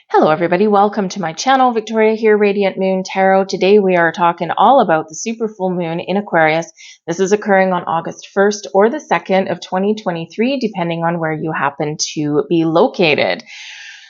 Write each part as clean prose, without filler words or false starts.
Hello everybody, welcome to my channel. Victoria here, Radiant Moon Tarot. Today we are talking all about the super full moon in Aquarius. This is occurring on August 1st or the 2nd of 2023, depending on where you happen to be located.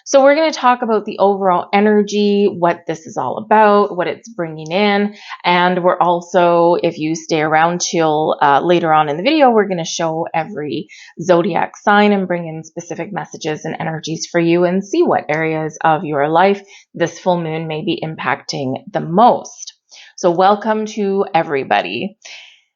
So we're going to talk about the overall energy, what this is all about, what it's bringing in, and we're also, if you stay around till later on in the video, we're going to show every zodiac sign and bring in specific messages and energies for you and see what areas of your life this full moon may be impacting the most. So welcome to everybody.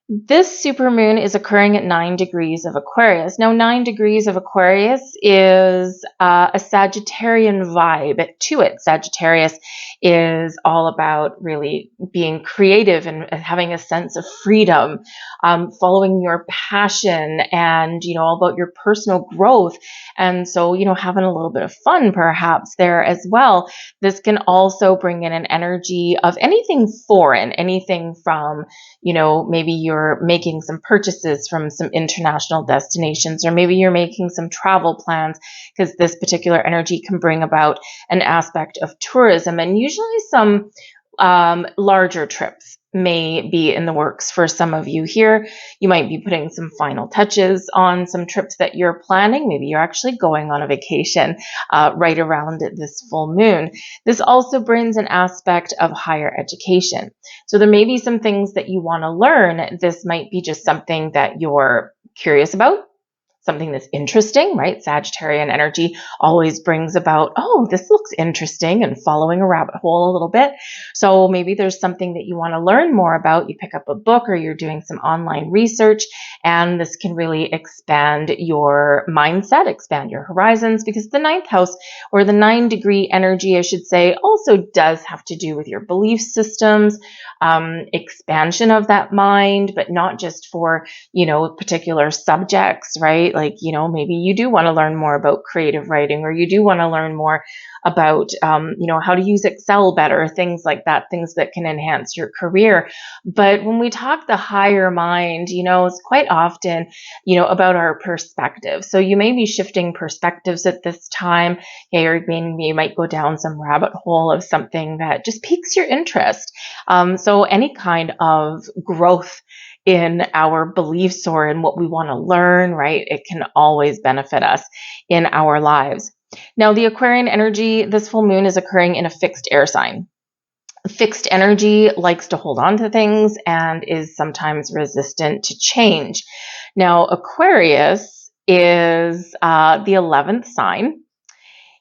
This supermoon is occurring at 9 degrees of Aquarius. Now, 9 degrees of Aquarius is a Sagittarian vibe to it. Sagittarius is all about really being creative and having a sense of freedom, following your passion and, all about your personal growth. And so, having a little bit of fun perhaps there as well. This can also bring in an energy of anything foreign, anything from, maybe you're making some purchases from some international destinations, or maybe you're making some travel plans, because this particular energy can bring about an aspect of tourism, and usually some larger trips may be in the works for some of you here. You might be putting some final touches on some trips that you're planning. Maybe you're actually going on a vacation right around this full moon. This also brings an aspect of higher education. So there may be some things that you want to learn. This might be just something that you're curious about, something that's interesting, right? Sagittarian energy always brings about, oh, this looks interesting, and following a rabbit hole a little bit. So maybe there's something that you want to learn more about. You pick up a book or you're doing some online research, and this can really expand your mindset, expand your horizons, because the ninth house, or the 9-degree energy, I should say, also does have to do with your belief systems, expansion of that mind, but not just for, particular subjects, right? Like, maybe you do want to learn more about creative writing, or you do want to learn more about, how to use Excel better, things like that, things that can enhance your career. But when we talk the higher mind, it's quite often, about our perspective. So you may be shifting perspectives at this time, or maybe you might go down some rabbit hole of something that just piques your interest. So any kind of growth in our beliefs or in what we want to learn, right? It can always benefit us in our lives. Now, the Aquarian energy, this full moon is occurring in a fixed air sign. Fixed energy likes to hold on to things and is sometimes resistant to change. Now, Aquarius is the 11th sign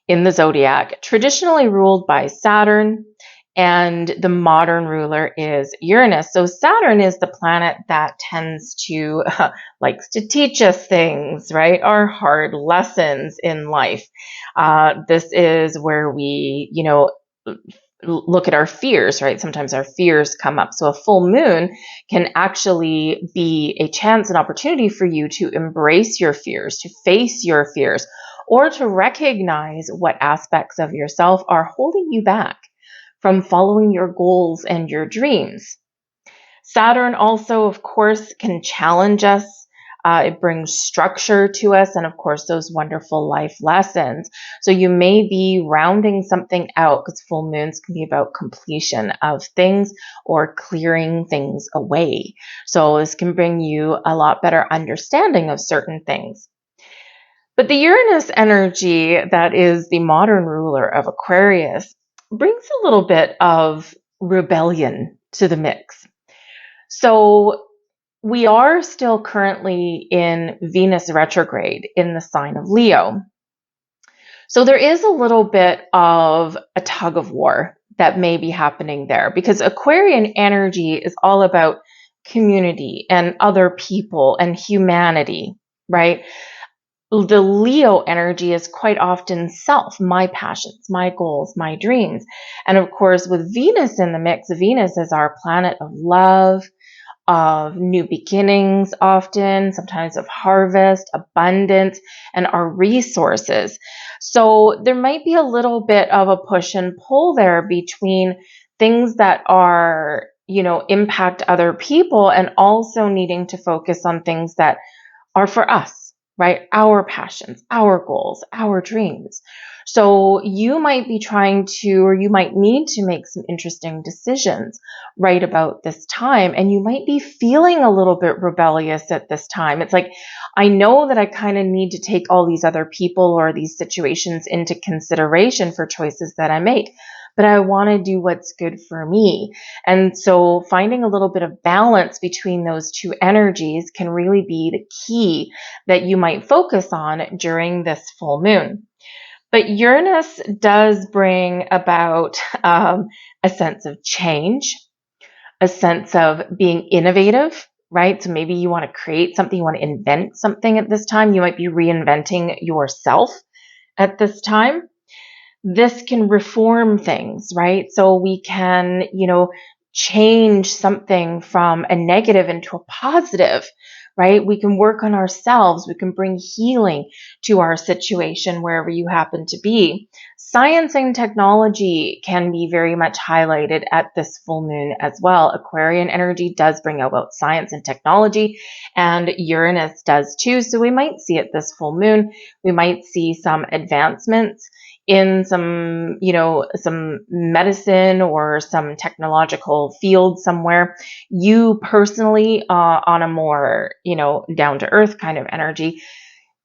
in the zodiac, traditionally ruled by Saturn, and the modern ruler is Uranus. So Saturn is the planet that tends to likes to teach us things, right? Our hard lessons in life. This is where we, look at our fears, right? Sometimes our fears come up. So a full moon can actually be a chance, an opportunity for you to embrace your fears, to face your fears, or to recognize what aspects of yourself are holding you back from following your goals and your dreams. Saturn also, of course, can challenge us. It brings structure to us, and of course, those wonderful life lessons. So you may be rounding something out, because full moons can be about completion of things or clearing things away. So this can bring you a lot better understanding of certain things. But the Uranus energy, that is the modern ruler of Aquarius, brings a little bit of rebellion to the mix. So we are still currently in Venus retrograde in the sign of Leo. So there is a little bit of a tug of war that may be happening there, because Aquarian energy is all about community and other people and humanity, right? The Leo energy is quite often self, my passions, my goals, my dreams. And of course, with Venus in the mix, Venus is our planet of love, of new beginnings often, sometimes of harvest, abundance, and our resources. So there might be a little bit of a push and pull there between things that are, impact other people, and also needing to focus on things that are for us, right? Our passions, our goals, our dreams. So you might be trying to, or you might need to make some interesting decisions right about this time. And you might be feeling a little bit rebellious at this time. It's like, I know that I kind of need to take all these other people or these situations into consideration for choices that I make, but I want to do what's good for me. And so finding a little bit of balance between those two energies can really be the key that you might focus on during this full moon. But Uranus does bring about a sense of change, a sense of being innovative, right? So maybe you want to create something, you want to invent something at this time. You might be reinventing yourself at this time. This can reform things, right? So we can, change something from a negative into a positive, right? We can work on ourselves. We can bring healing to our situation wherever you happen to be. Science and technology can be very much highlighted at this full moon as well. Aquarian energy does bring about science and technology, and Uranus does too. So we might see at this full moon, we might see some advancements in some, some medicine or some technological field somewhere. You personally, on a more, down to earth kind of energy,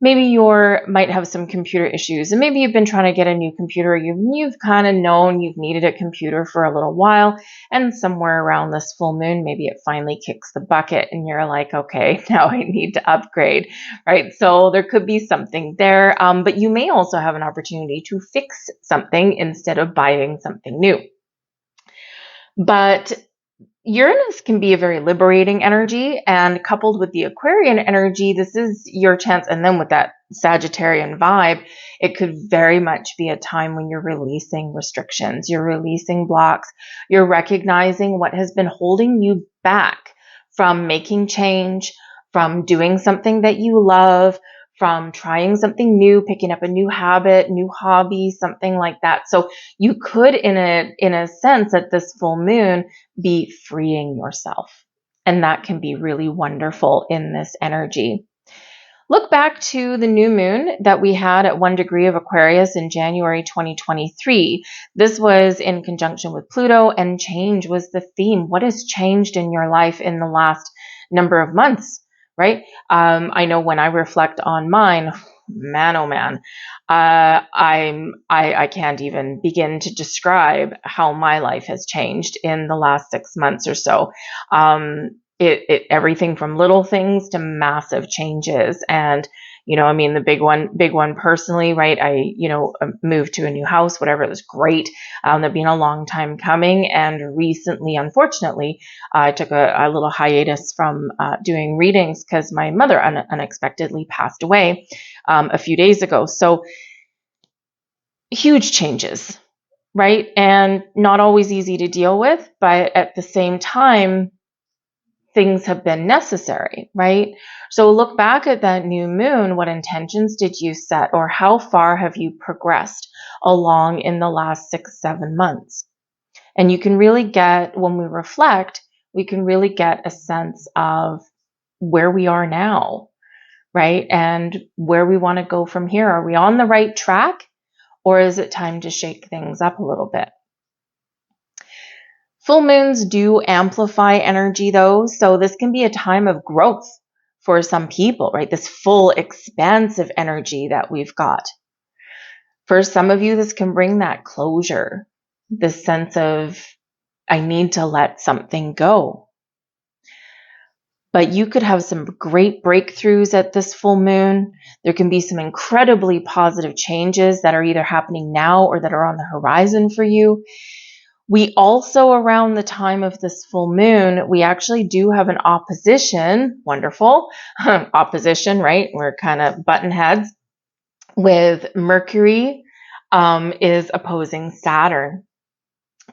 maybe you might have some computer issues, and maybe you've been trying to get a new computer. You've kind of known you've needed a computer for a little while, and somewhere around this full moon, maybe it finally kicks the bucket and you're like, okay, now I need to upgrade, right? So there could be something there, but you may also have an opportunity to fix something instead of buying something new. But Uranus can be a very liberating energy, and coupled with the Aquarian energy, this is your chance. And then with that Sagittarian vibe, it could very much be a time when you're releasing restrictions, you're releasing blocks, you're recognizing what has been holding you back from making change, from doing something that you love, from trying something new, picking up a new habit, new hobby, something like that. So you could, in a sense, at this full moon, be freeing yourself. And that can be really wonderful in this energy. Look back to the new moon that we had at 1 degree of Aquarius in January 2023. This was in conjunction with Pluto, and change was the theme. What has changed in your life in the last number of months, right? I know when I reflect on mine, man, oh man, I can't even begin to describe how my life has changed in the last 6 months or so. Everything from little things to massive changes. And, the big one personally, right? I, moved to a new house, whatever. It was great. That been a long time coming. And recently, unfortunately, I took a little hiatus from doing readings because my mother unexpectedly passed away a few days ago. So huge changes, right? And not always easy to deal with, but at the same time, things have been necessary, right? So look back at that new moon. What intentions did you set, or how far have you progressed along in the last 6-7 months? And you can really get, when we reflect, we can really get a sense of where we are now, right? And where we want to go from here. Are we on the right track, or is it time to shake things up a little bit? Full moons do amplify energy though, so this can be a time of growth for some people, right? This full expansive energy that we've got. For some of you, this can bring that closure, this sense of, I need to let something go. But you could have some great breakthroughs at this full moon. There can be some incredibly positive changes that are either happening now or that are on the horizon for you. We also, around the time of this full moon, we actually do have an opposition, wonderful, opposition, right? We're kind of button heads with Mercury is opposing Saturn.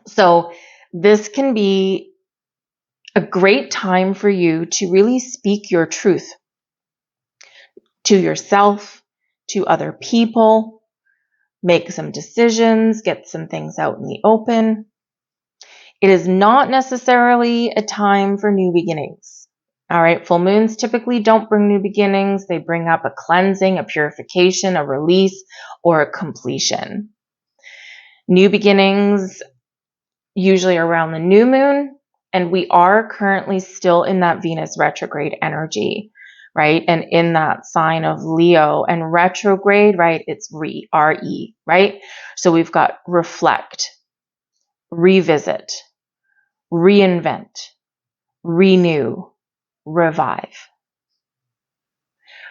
So this can be a great time for you to really speak your truth to yourself, to other people, make some decisions, get some things out in the open. It is not necessarily a time for new beginnings. All right, full moons typically don't bring new beginnings. They bring up a cleansing, a purification, a release, or a completion. New beginnings usually around the new moon, and we are currently still in that Venus retrograde energy, right? And in that sign of Leo, and retrograde, right? It's R-E, right? So we've got reflect, revisit, reinvent, renew, revive.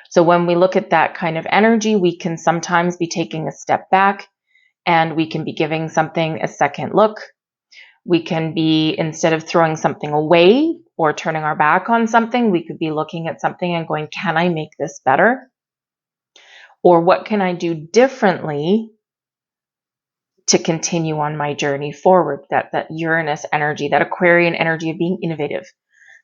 So when we look at that kind of energy, we can sometimes be taking a step back and we can be giving something a second look. We can be, instead of throwing something away or turning our back on something, we could be looking at something and going, can I make this better? Or what can I do differently to continue on my journey forward? That Uranus energy, that Aquarian energy of being innovative.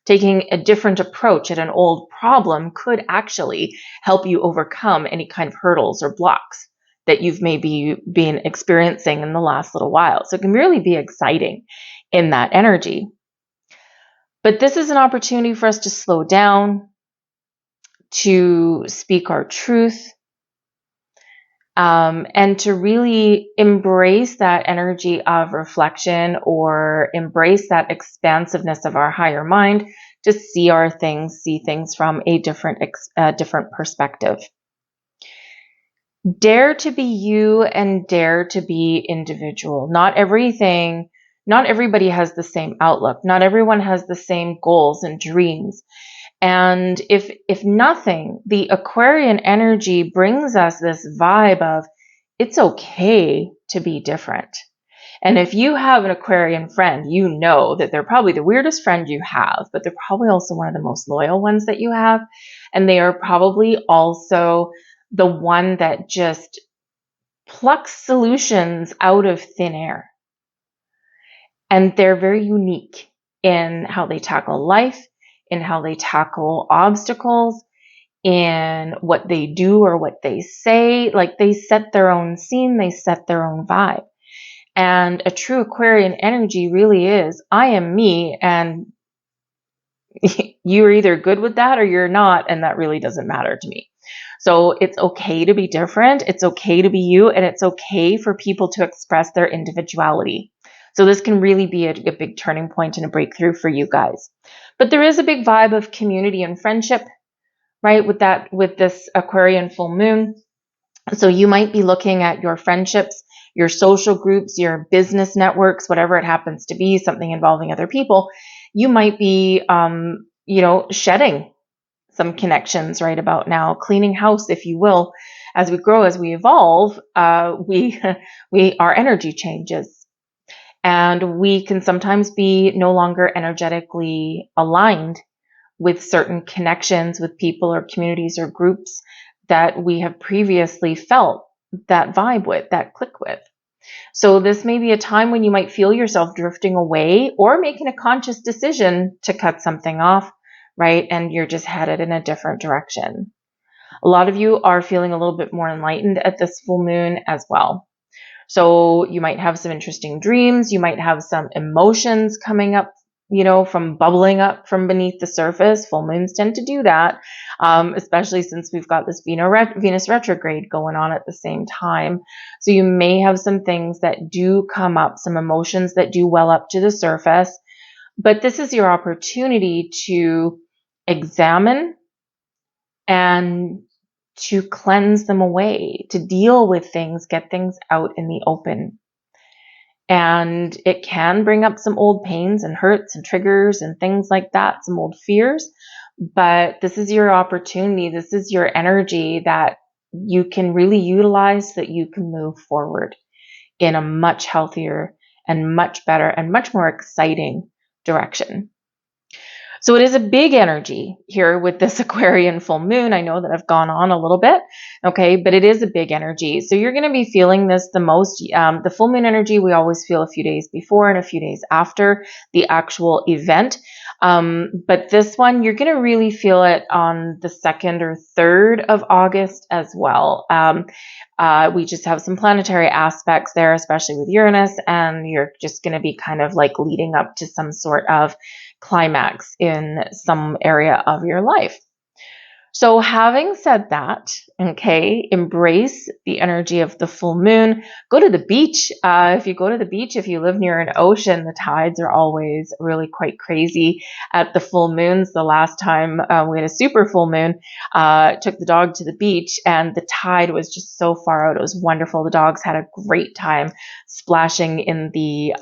Taking a different approach at an old problem could actually help you overcome any kind of hurdles or blocks that you've maybe been experiencing in the last little while. So it can really be exciting in that energy. But this is an opportunity for us to slow down, to speak our truth, and to really embrace that energy of reflection, or embrace that expansiveness of our higher mind to see things from a different perspective. Dare to be you and dare to be individual. Not everybody has the same outlook. Not everyone has the same goals and dreams. And if nothing, the Aquarian energy brings us this vibe of it's okay to be different. And if you have an Aquarian friend, you know that they're probably the weirdest friend you have, but they're probably also one of the most loyal ones that you have. And they are probably also the one that just plucks solutions out of thin air. And they're very unique in how they tackle life, in how they tackle obstacles, in what they do or what they say. Like, they set their own scene, they set their own vibe. And a true Aquarian energy really is, I am me, and you're either good with that or you're not, and that really doesn't matter to me. So it's okay to be different, it's okay to be you, and it's okay for people to express their individuality. So this can really be a big turning point and a breakthrough for you guys. But there is a big vibe of community and friendship, right, with this Aquarian full moon. So you might be looking at your friendships, your social groups, your business networks, whatever it happens to be, something involving other people. You might be, shedding some connections right about now, cleaning house, if you will. As we grow, as we evolve, our energy changes. And we can sometimes be no longer energetically aligned with certain connections with people or communities or groups that we have previously felt that vibe with, that click with. So this may be a time when you might feel yourself drifting away or making a conscious decision to cut something off, right? And you're just headed in a different direction. A lot of you are feeling a little bit more enlightened at this full moon as well. So you might have some interesting dreams. You might have some emotions coming up, from bubbling up from beneath the surface. Full moons tend to do that, especially since we've got this Venus retrograde going on at the same time. So you may have some things that do come up, some emotions that do well up to the surface. But this is your opportunity to examine and to cleanse them away, to deal with things, get things out in the open. And it can bring up some old pains and hurts and triggers and things like that, some old fears. But this is your opportunity. This is your energy that you can really utilize so that you can move forward in a much healthier and much better and much more exciting direction. So it is a big energy here with this Aquarian full moon. I know that I've gone on a little bit, okay, but it is a big energy. So you're going to be feeling this the most. The full moon energy we always feel a few days before and a few days after the actual event. But this one, you're going to really feel it on the 2nd or 3rd of August as well. We just have some planetary aspects there, especially with Uranus, and you're just going to be kind of like leading up to some sort of climax in some area of your life. So having said that, okay, embrace the energy of the full moon. Go to the beach. If you go to the beach, if you live near an ocean, the tides are always really quite crazy at the full moons. The last time we had a super full moon, took the dog to the beach, and the tide was just so far out. It was wonderful. The dogs had a great time splashing in the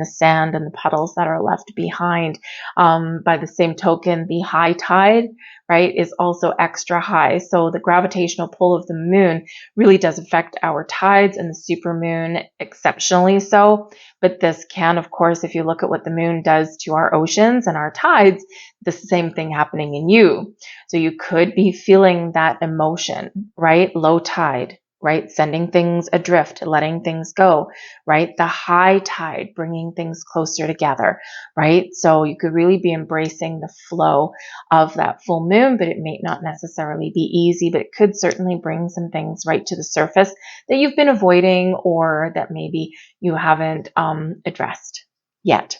sand and the puddles that are left behind. By the same token, the high tide, right, is also extra high. So the gravitational pull of the moon really does affect our tides, and the supermoon exceptionally so. But this can, of course, if you look at what the moon does to our oceans and our tides, the same thing happening in you. So you could be feeling that emotion, right? Low tide, right? Sending things adrift, letting things go, right? The high tide, bringing things closer together, right? So you could really be embracing the flow of that full moon, but it may not necessarily be easy, but it could certainly bring some things right to the surface that you've been avoiding or that maybe you haven't addressed yet.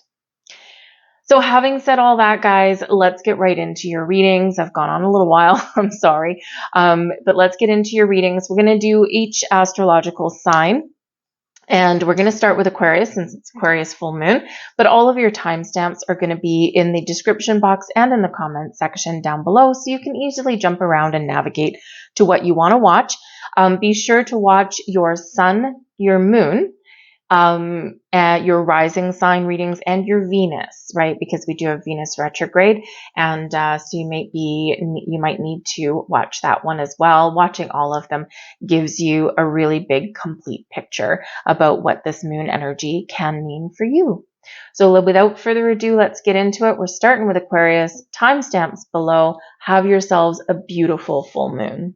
So having said all that, guys, let's get right into your readings. I've gone on a little while. I'm sorry. But let's get into your readings. We're going to do each astrological sign. And we're going to start with Aquarius since it's Aquarius full moon. But all of your timestamps are going to be in the description box and in the comment section down below, so you can easily jump around and navigate to what you want to watch. Be sure to watch your sun, your moon, your rising sign readings, and your Venus, right? Because we do have Venus retrograde, and so you might need to watch that one as well. Watching all of them gives you a really big, complete picture about what this moon energy can mean for you. So without further ado, let's get into it. We're starting with Aquarius. Timestamps below. Have yourselves a beautiful full moon.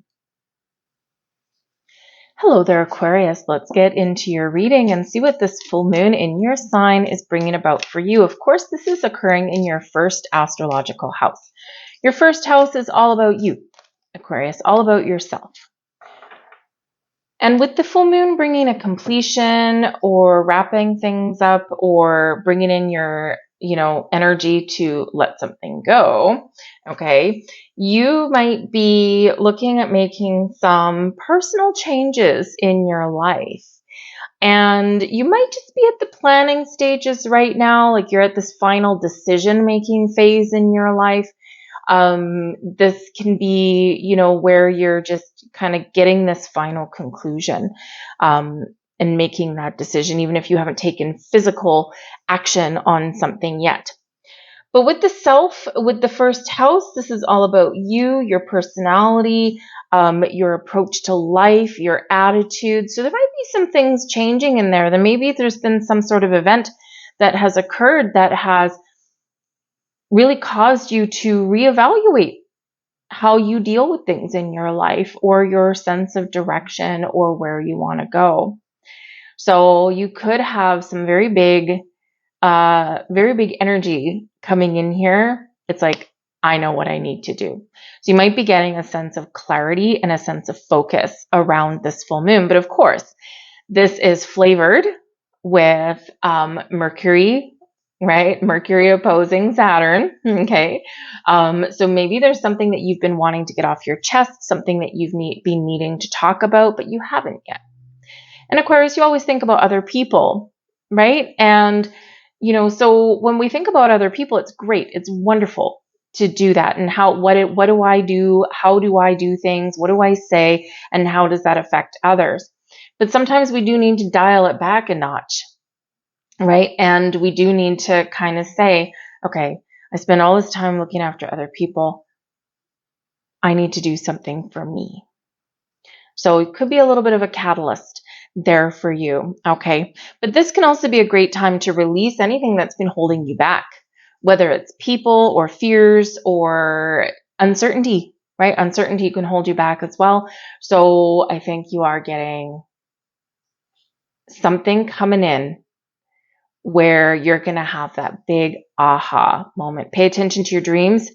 Hello there, Aquarius. Let's get into your reading and see what this full moon in your sign is bringing about for you. Of course, this is occurring in your first astrological house. Your first house is all about you, Aquarius, all about yourself. And with the full moon bringing a completion or wrapping things up or bringing in your energy to let something go, okay, you might be looking at making some personal changes in your life. And you might just be at the planning stages right now, like you're at this final decision-making phase in your life. This can be, where you're just kind of getting this final conclusion. And making that decision, even if you haven't taken physical action on something yet. But with the first house, this is all about you, your personality, your approach to life, your attitude. So there might be some things changing in there. Then maybe there's been some sort of event that has occurred that has really caused you to reevaluate how you deal with things in your life or your sense of direction or where you want to go. So you could have some very big energy coming in here. It's like, I know what I need to do. So you might be getting a sense of clarity and a sense of focus around this full moon. But of course, this is flavored with Mercury, right? Mercury opposing Saturn. Okay. So maybe there's something that you've been wanting to get off your chest, something that you've been needing to talk about, but you haven't yet. And Aquarius, you always think about other people, right? And, so when we think about other people, it's great. It's wonderful to do that. And what do I do? How do I do things? What do I say? And how does that affect others? But sometimes we do need to dial it back a notch, right? And we do need to kind of say, okay, I spend all this time looking after other people. I need to do something for me. So it could be a little bit of a catalyst there for you, okay? But this can also be a great time to release anything that's been holding you back, whether it's people or fears or uncertainty, right? Uncertainty can hold you back as well. So I think you are getting something coming in where you're going to have that big aha moment. Pay attention to your dreams.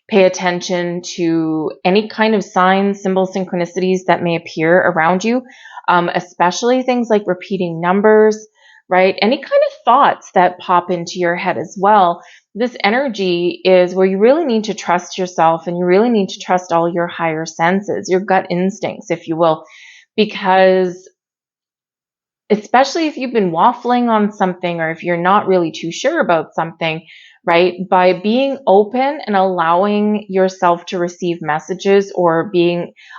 Pay attention to any kind of signs, symbols, synchronicities that may appear around you, especially things like repeating numbers, right? Any kind of thoughts that pop into your head as well. This energy is where you really need to trust yourself, and you really need to trust all your higher senses, your gut instincts, if you will, because especially if you've been waffling on something, or if you're not really too sure about something, right? By being open and allowing yourself to receive messages, or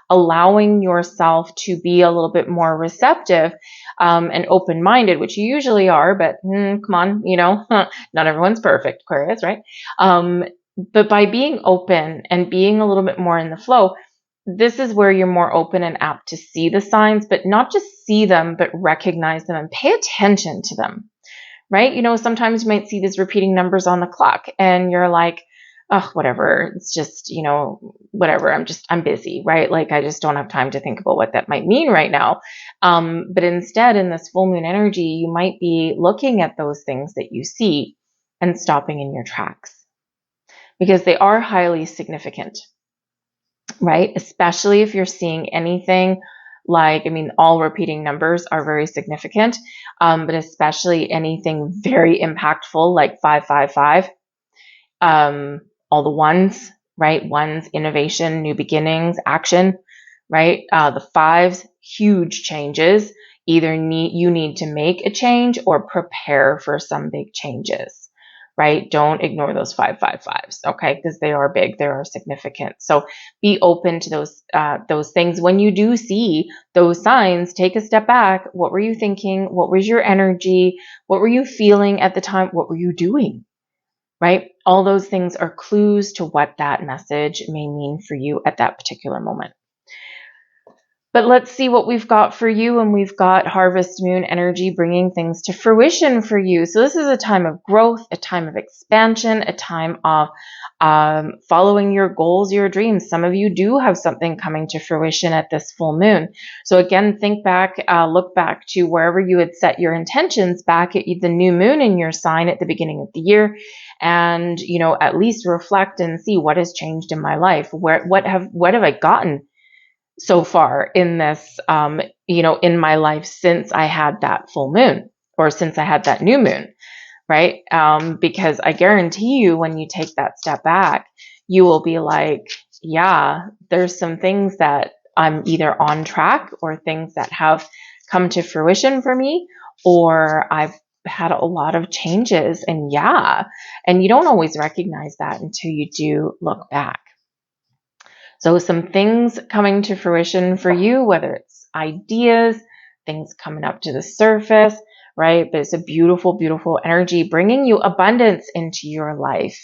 allowing yourself to be a little bit more receptive and open-minded, which you usually are, but come on, not everyone's perfect, Aquarius, right? But by being open and being a little bit more in the flow, this is where you're more open and apt to see the signs, but not just see them, but recognize them and pay attention to them, right? Sometimes you might see these repeating numbers on the clock and you're like, oh, whatever. It's just, whatever. I'm busy, right? Like, I just don't have time to think about what that might mean right now. But instead, in this full moon energy, you might be looking at those things that you see and stopping in your tracks, because they are highly significant. Right? Especially if you're seeing anything like, all repeating numbers are very significant, but especially anything very impactful like 555, all the ones, right? Ones, innovation, new beginnings, action, right? The fives, huge changes. Either you need to make a change or prepare for some big changes. Right? Don't ignore those 555s, okay? Because they are big, they are significant. So be open to those things. When you do see those signs, take a step back. What were you thinking? What was your energy? What were you feeling at the time? What were you doing? Right? All those things are clues to what that message may mean for you at that particular moment. But let's see what we've got for you. And we've got harvest moon energy bringing things to fruition for you. So this is a time of growth, a time of expansion, a time of following your goals, your dreams. Some of you do have something coming to fruition at this full moon. So again, think back, look back to wherever you had set your intentions back at the new moon in your sign at the beginning of the year. And, at least reflect and see what has changed in my life. What have I gotten so far in this, in my life since I had that full moon, or since I had that new moon, right? Because I guarantee you, when you take that step back, you will be like, yeah, there's some things that I'm either on track, or things that have come to fruition for me, or I've had a lot of changes. And you don't always recognize that until you do look back. So some things coming to fruition for you, whether it's ideas, things coming up to the surface, right? But it's a beautiful, beautiful energy bringing you abundance into your life,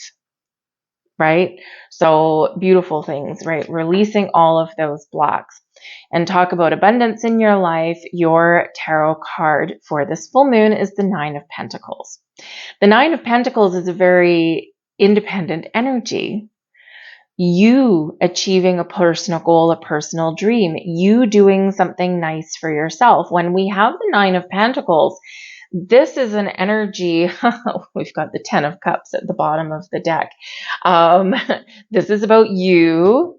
right? So beautiful things, right? Releasing all of those blocks. And talk about abundance in your life. Your tarot card for this full moon is the 9 of Pentacles. The 9 of Pentacles is a very independent energy. You achieving a personal goal, a personal dream, you doing something nice for yourself. When we have the 9 of Pentacles, this is an energy. We've got the 10 of Cups at the bottom of the deck. This is about you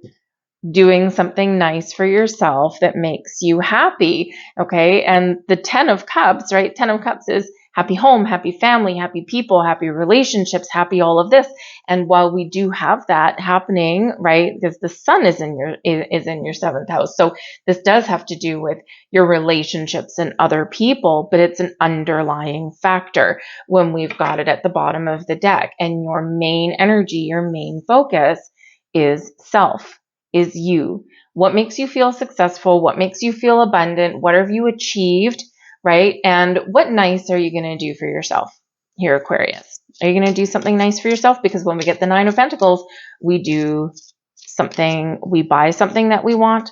doing something nice for yourself that makes you happy. Okay. And the 10 of Cups, right? 10 of Cups is happy home, happy family, happy people, happy relationships, happy all of this. And while we do have that happening, right, because the sun is in your 7th house. So this does have to do with your relationships and other people, but it's an underlying factor when we've got it at the bottom of the deck. And your main energy, your main focus is self, is you. What makes you feel successful? What makes you feel abundant? What have you achieved? Right? And what nice are you going to do for yourself here, Aquarius? Are you going to do something nice for yourself? Because when we get the 9 of Pentacles, we do something, we buy something that we want,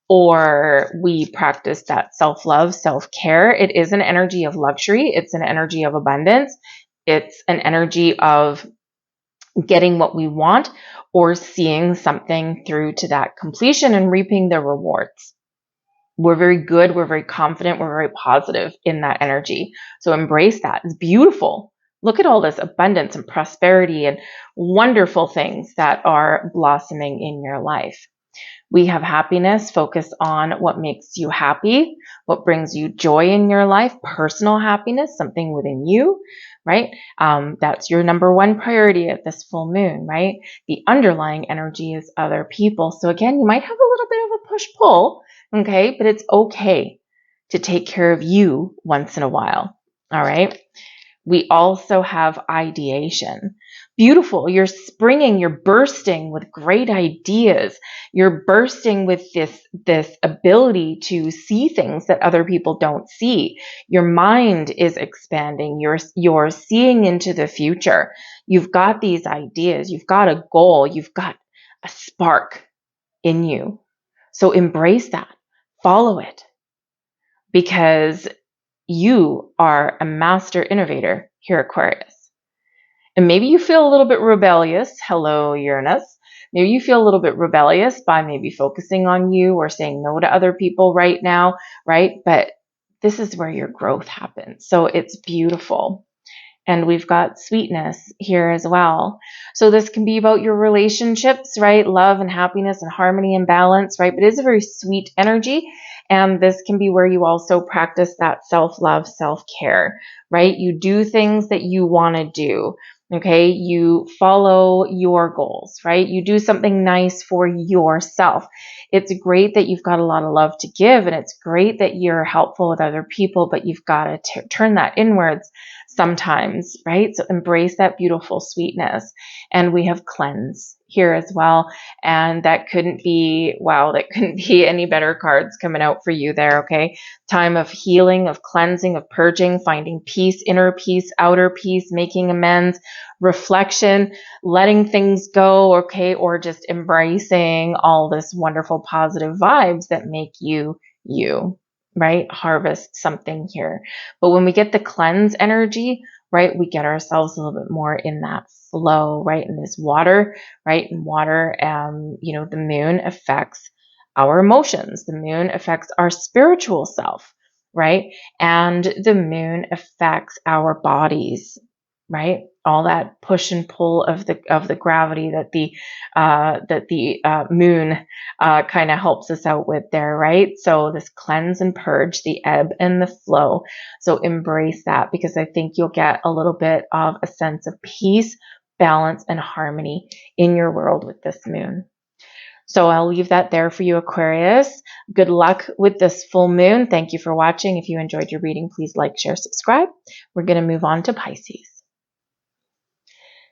or we practice that self-love, self-care. It is an energy of luxury. It's an energy of abundance. It's an energy of getting what we want, or seeing something through to that completion and reaping the rewards. We're very good. We're very confident. We're very positive in that energy. So embrace that. It's beautiful. Look at all this abundance and prosperity and wonderful things that are blossoming in your life. We have happiness. Focus on what makes you happy, what brings you joy in your life, personal happiness, something within you, right? That's your number one priority at this full moon, right? The underlying energy is other people. So again, you might have a little bit of a push-pull, okay? But it's okay to take care of you once in a while, all right? We also have ideation. Beautiful. You're springing, you're bursting with great ideas. You're bursting with this ability to see things that other people don't see. Your mind is expanding. You're seeing into the future. You've got these ideas. You've got a goal. You've got a spark in you. So embrace that. Follow it. Because you are a master innovator here, Aquarius. And maybe you feel a little bit rebellious. Hello, Uranus. Maybe you feel a little bit rebellious by maybe focusing on you or saying no to other people right now, right? But this is where your growth happens. So it's beautiful. And we've got sweetness here as well. So this can be about your relationships, right? Love and happiness and harmony and balance, right? But it is a very sweet energy. And this can be where you also practice that self-love, self-care, right? You do things that you want to do. Okay, you follow your goals, right? You do something nice for yourself. It's great that you've got a lot of love to give, and it's great that you're helpful with other people, but you've got to turn that inwards sometimes, right? So embrace that beautiful sweetness. And we have cleanse here as well. And that couldn't be, wow, that couldn't be any better cards coming out for you there, okay? Time of healing, of cleansing, of purging, finding peace, inner peace, outer peace, making amends, reflection, letting things go, okay? Or just embracing all this wonderful positive vibes that make you, you. Right? Harvest something here. But when we get the cleanse energy, right, we get ourselves a little bit more in that flow, right? In this water, right? And water, the moon affects our emotions. The moon affects our spiritual self, right? And the moon affects our bodies, right? All that push and pull of the gravity that the moon kind of helps us out with there, right? So this cleanse and purge, the ebb and the flow. So embrace that, because I think you'll get a little bit of a sense of peace, balance, and harmony in your world with this moon. So I'll leave that there for you, Aquarius. Good luck with this full moon. Thank you for watching. If you enjoyed your reading, please like, share, subscribe. We're going to move on to Pisces.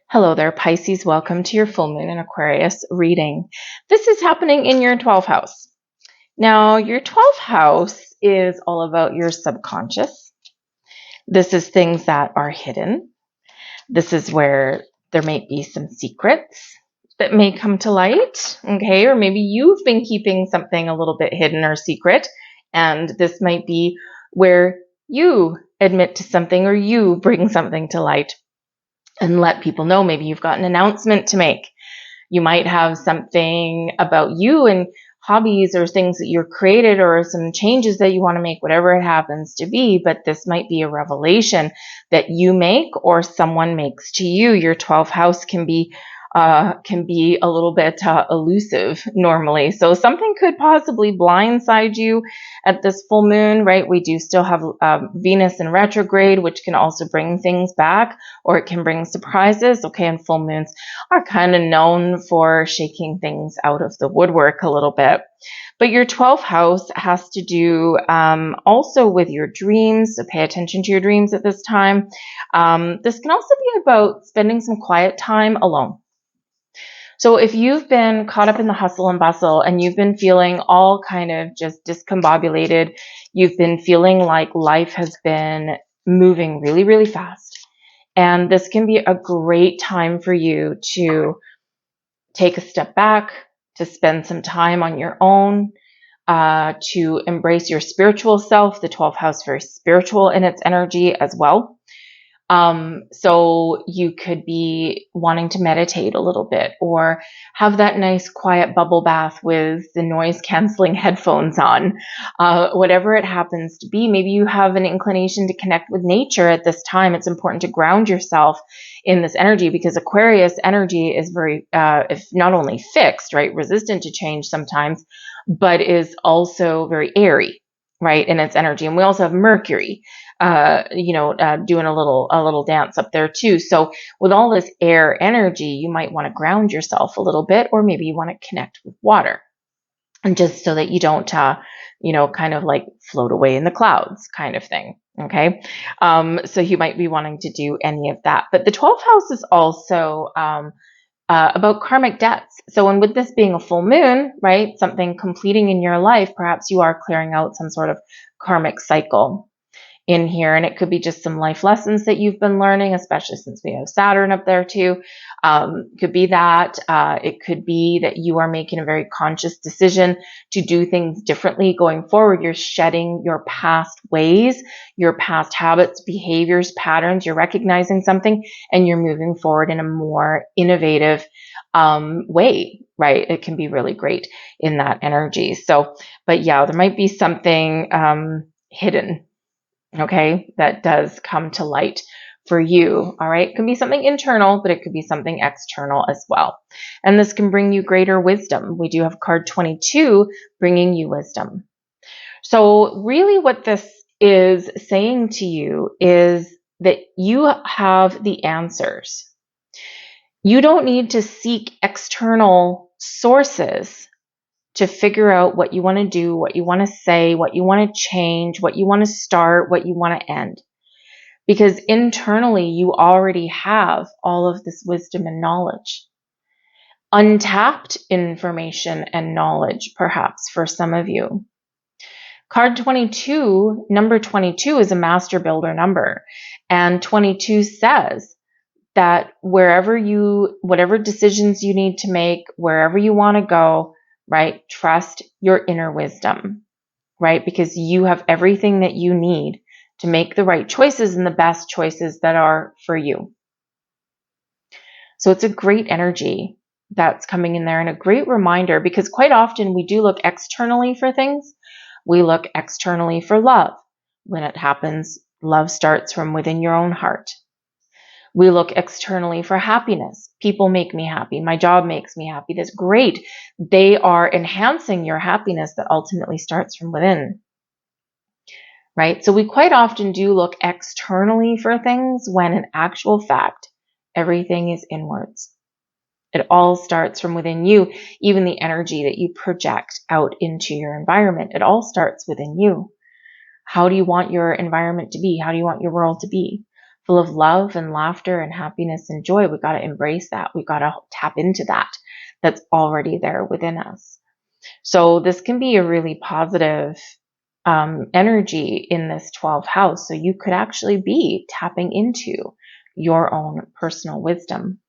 Hello there, Pisces. Welcome to your full moon in Aquarius reading. This is happening in your 12th house. Now, your 12th house is all about your subconscious. This is things that are hidden. This is where there might be some secrets that may come to light, okay? Or maybe you've been keeping something a little bit hidden or secret, and this might be where you admit to something or you bring something to light and let people know. Maybe you've got an announcement to make. You might have something about you and hobbies or things that you've created or some changes that you want to make, whatever it happens to be. But this might be a revelation that you make or someone makes to you. Your 12th house can be a little bit elusive normally. So something could possibly blindside you at this full moon, right? We do still have Venus in retrograde, which can also bring things back, or it can bring surprises. Okay, and full moons are kind of known for shaking things out of the woodwork a little bit. But your 12th house has to do also with your dreams, so pay attention to your dreams at this time. This can also be about spending some quiet time alone. So if you've been caught up in the hustle and bustle and you've been feeling all kind of just discombobulated, you've been feeling like life has been moving really, really fast. And this can be a great time for you to take a step back, to spend some time on your own, to embrace your spiritual self. The 12th house is very spiritual in its energy as well. So you could be wanting to meditate a little bit or have that nice quiet bubble bath with the noise canceling headphones on, whatever it happens to be. Maybe you have an inclination to connect with nature at this time. It's important to ground yourself in this energy because Aquarius energy is very, if not only fixed, right, resistant to change sometimes, but is also very airy, right, in its energy. And we also have Mercury, doing a little dance up there too. So with all this air energy, you might want to ground yourself a little bit, or maybe you want to connect with water, and just so that you don't, kind of like float away in the clouds kind of thing. Okay. So you might be wanting to do any of that, but the 12th house is also, about karmic debts. So, and with this being a full moon, right, something completing in your life, perhaps you are clearing out some sort of karmic cycle in here. And it could be just some life lessons that you've been learning, especially since we have Saturn up there too. Could be that. It could be that you are making a very conscious decision to do things differently going forward. You're shedding your past ways, your past habits, behaviors, patterns. You're recognizing something and you're moving forward in a more innovative way, right? It can be really great in that energy. So, but yeah, there might be something hidden, okay, that does come to light for you. All right. It can be something internal, but it could be something external as well. And this can bring you greater wisdom. We do have card 22 bringing you wisdom. So really what this is saying to you is that you have the answers. You don't need to seek external sources to figure out what you want to do, what you want to say, what you want to change, what you want to start, what you want to end. Because internally, you already have all of this wisdom and knowledge. Untapped information and knowledge, perhaps, for some of you. Card 22, number 22 is a master builder number. And 22 says that whatever decisions you need to make, wherever you want to go, right? Trust your inner wisdom, right? Because you have everything that you need to make the right choices and the best choices that are for you. So it's a great energy that's coming in there and a great reminder, because quite often we do look externally for things. We look externally for love. When it happens, love starts from within your own heart. We look externally for happiness. People make me happy. My job makes me happy. That's great. They are enhancing your happiness that ultimately starts from within, right? So we quite often do look externally for things when in actual fact, everything is inwards. It all starts from within you. Even the energy that you project out into your environment, it all starts within you. How do you want your environment to be? How do you want your world to be? Full of love and laughter and happiness and joy. We've got to embrace that. We've got to tap into that. That's already there within us. So this can be a really positive energy in this 12th house. So you could actually be tapping into your own personal wisdom.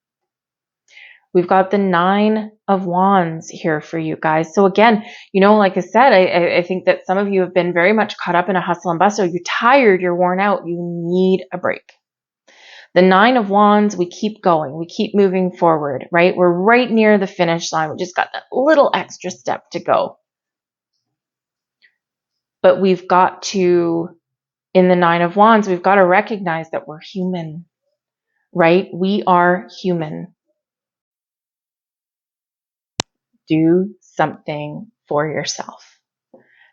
We've got the 9 of Wands here for you guys. So again, like I said, I think that some of you have been very much caught up in a hustle and bustle. You're tired, you're worn out, you need a break. The 9 of Wands, we keep going, we keep moving forward, right? We're right near the finish line. We just got that little extra step to go. But we've got to, in the 9 of Wands, we've got to recognize that we're human, right? We are human. Do something for yourself.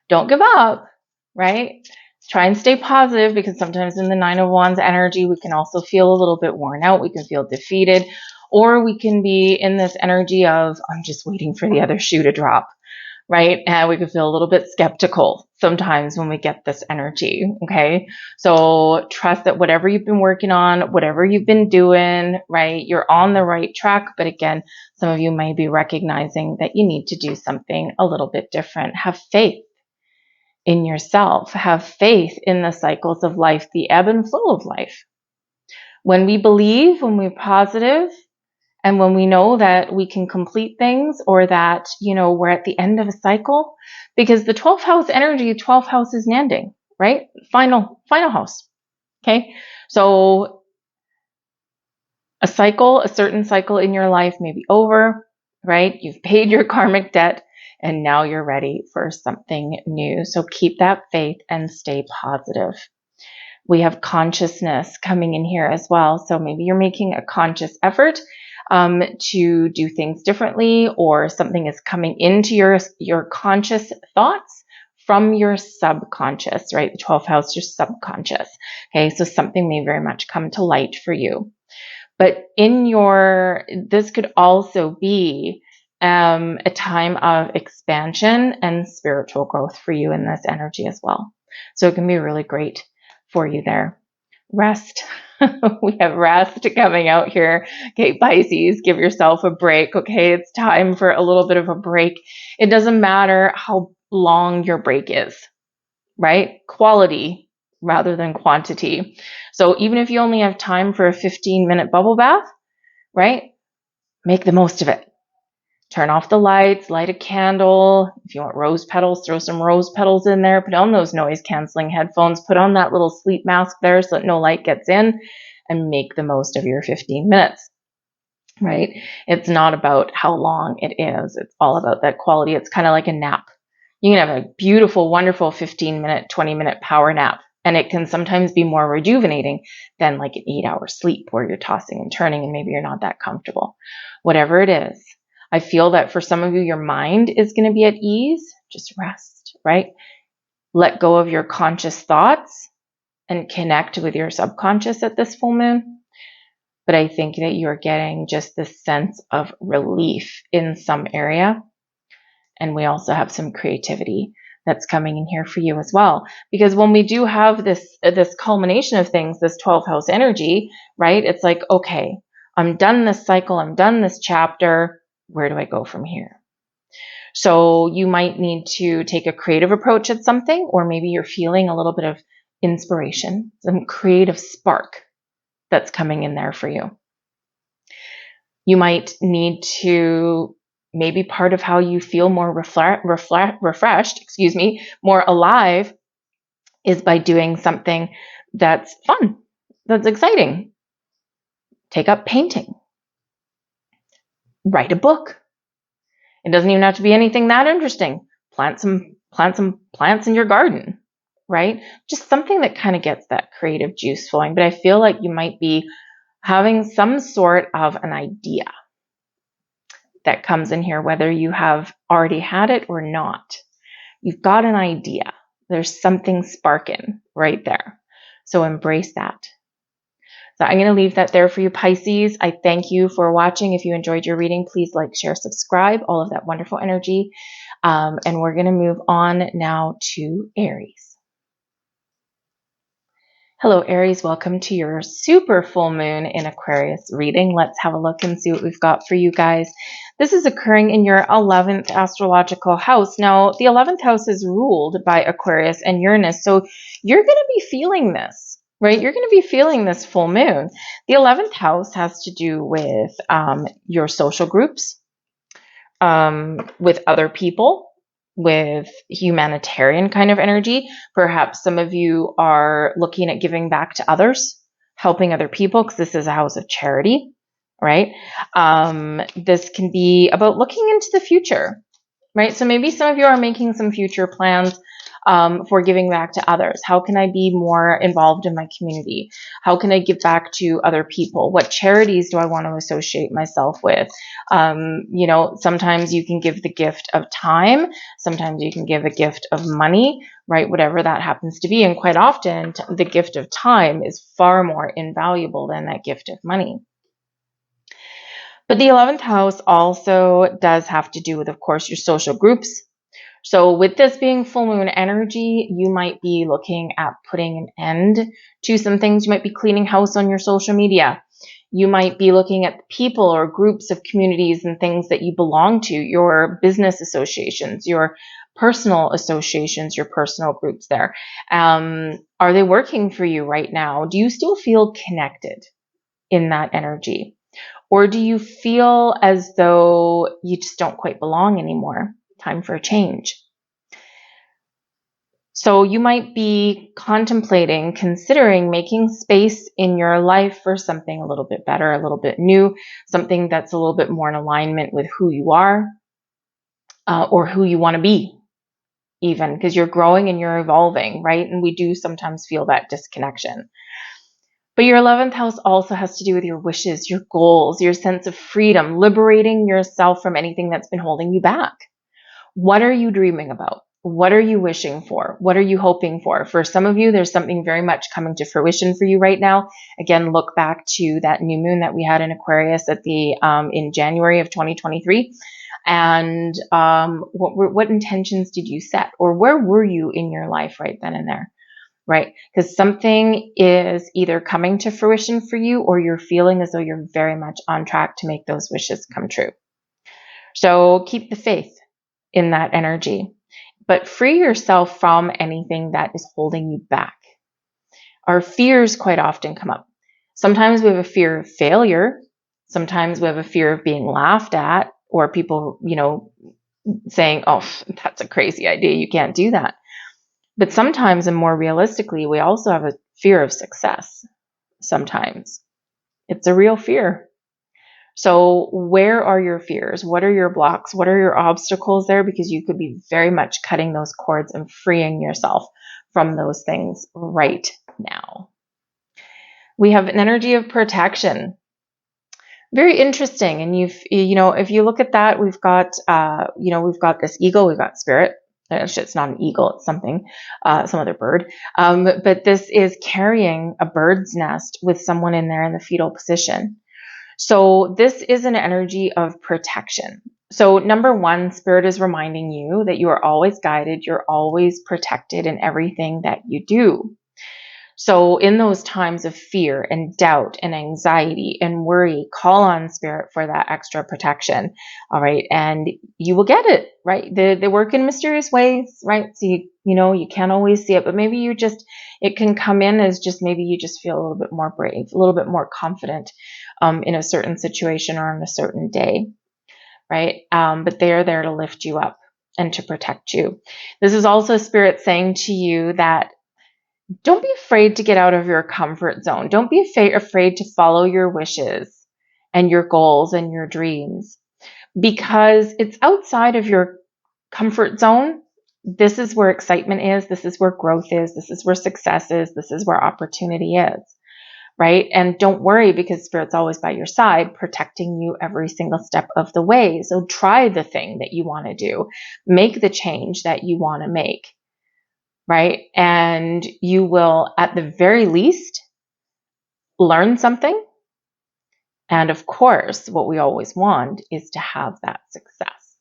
Don't give up, right? Try and stay positive, because sometimes in the 9 of Wands energy, we can also feel a little bit worn out. We can feel defeated, or we can be in this energy of, I'm just waiting for the other shoe to drop, right? And we can feel a little bit skeptical sometimes when we get this energy, okay? So trust that whatever you've been working on, whatever you've been doing, right, you're on the right track. But again, some of you may be recognizing that you need to do something a little bit different. Have faith in yourself. Have faith in the cycles of life, the ebb and flow of life. When we believe, when we're positive, and when we know that we can complete things, or that, we're at the end of a cycle, because the 12th house energy, 12th house is Nanding, right? Final house. Okay. So a cycle, a certain cycle in your life may be over, right? You've paid your karmic debt and now you're ready for something new. So keep that faith and stay positive. We have consciousness coming in here as well. So maybe you're making a conscious effort to do things differently, or something is coming into your conscious thoughts from your subconscious, right? The 12th house, your subconscious. Okay, so something may very much come to light for you. But this could also be a time of expansion and spiritual growth for you in this energy as well. So it can be really great for you there. Rest. We have rest coming out here. Okay, Pisces, give yourself a break. Okay, it's time for a little bit of a break. It doesn't matter how long your break is, right? Quality rather than quantity. So even if you only have time for a 15-minute bubble bath, right? Make the most of it. Turn off the lights, light a candle. If you want rose petals, throw some rose petals in there. Put on those noise canceling headphones. Put on that little sleep mask there so that no light gets in, and make the most of your 15 minutes, right? It's not about how long it is. It's all about that quality. It's kind of like a nap. You can have a beautiful, wonderful 15-minute, 20-minute power nap. And it can sometimes be more rejuvenating than like an 8-hour sleep where you're tossing and turning and maybe you're not that comfortable. Whatever it is, I feel that for some of you, your mind is going to be at ease. Just rest, right? Let go of your conscious thoughts and connect with your subconscious at this full moon. But I think that you're getting just this sense of relief in some area. And we also have some creativity that's coming in here for you as well. Because when we do have this culmination of things, this 12th house energy, right? It's like, okay, I'm done this cycle. I'm done this chapter. Where do I go from here? So you might need to take a creative approach at something, or maybe you're feeling a little bit of inspiration, some creative spark that's coming in there for you. You might need to, maybe part of how you feel more refreshed, more alive, is by doing something that's fun, that's exciting. Take up painting. Write a book. It doesn't even have to be anything that interesting. Plant some plants in your garden, right? Just something that kind of gets that creative juice flowing. But I feel like you might be having some sort of an idea that comes in here, whether you have already had it or not. You've got an idea. There's something sparking right there. So embrace that. So I'm going to leave that there for you, Pisces. I thank you for watching. If you enjoyed your reading, please like, share, subscribe, all of that wonderful energy. And we're going to move on now to Aries. Hello, Aries. Welcome to your super full moon in Aquarius reading. Let's have a look and see what we've got for you guys. This is occurring in your 11th astrological house. Now, the 11th house is ruled by Aquarius and Uranus, so you're going to be feeling this, right? You're going to be feeling this full moon. The 11th house has to do with your social groups, with other people, with humanitarian kind of energy. Perhaps some of you are looking at giving back to others, helping other people, because this is a house of charity, right? This can be about looking into the future, right? So maybe some of you are making some future plans for giving back to others. How can I be more involved in my community? How can I give back to other people? What charities do I want to associate myself with? Sometimes you can give the gift of time. Sometimes you can give a gift of money, right? Whatever that happens to be. And quite often, the gift of time is far more invaluable than that gift of money. But the 11th house also does have to do with, of course, your social groups. So with this being full moon energy, you might be looking at putting an end to some things. You might be cleaning house on your social media. You might be looking at people or groups of communities and things that you belong to, your business associations, your personal associations, your personal groups there. Are they working for you right now? Do you still feel connected in that energy? Or do you feel as though you just don't quite belong anymore? Time for a change. So you might be considering making space in your life for something a little bit better, a little bit new, something that's a little bit more in alignment with who you are, or who you want to be, even, because you're growing and you're evolving, right? And we do sometimes feel that disconnection. But your 11th house also has to do with your wishes, your goals, your sense of freedom, liberating yourself from anything that's been holding you back. What are you dreaming about? What are you wishing for? What are you hoping for? For some of you, there's something very much coming to fruition for you right now. Again, look back to that new moon that we had in Aquarius at in January of 2023. And what intentions did you set? Or where were you in your life right then and there? Right? Because something is either coming to fruition for you, or you're feeling as though you're very much on track to make those wishes come true. So keep the faith in that energy, but free yourself from anything that is holding you back. Our fears quite often come up. Sometimes we have a fear of failure. Sometimes we have a fear of being laughed at, or people, saying, oh, that's a crazy idea. You can't do that. But sometimes, and more realistically, we also have a fear of success. Sometimes it's a real fear. So where are your fears? What are your blocks? What are your obstacles there? Because you could be very much cutting those cords and freeing yourself from those things right now. We have an energy of protection. Very interesting. And if you look at that, we've got this eagle, we've got spirit. Actually, it's not an eagle, it's something, some other bird. But this is carrying a bird's nest with someone in there in the fetal position. So this is an energy of protection. So number one, Spirit is reminding you that you are always guided, you're always protected in everything that you do. So in those times of fear and doubt and anxiety and worry, call on Spirit for that extra protection. All right. And you will get it, right? They work in mysterious ways, right? So you can't always see it, but maybe it can come in as just, maybe you just feel a little bit more brave, a little bit more confident in a certain situation or on a certain day, right? But they are there to lift you up and to protect you. This is also Spirit saying to you that don't be afraid to get out of your comfort zone. Don't be afraid to follow your wishes and your goals and your dreams, because it's outside of your comfort zone. This is where excitement is. This is where growth is. This is where success is. This is where opportunity is, right? And don't worry, because Spirit's always by your side, protecting you every single step of the way. So try the thing that you want to do. Make the change that you want to make. Right? And you will, at the very least, learn something. And of course, what we always want is to have that success.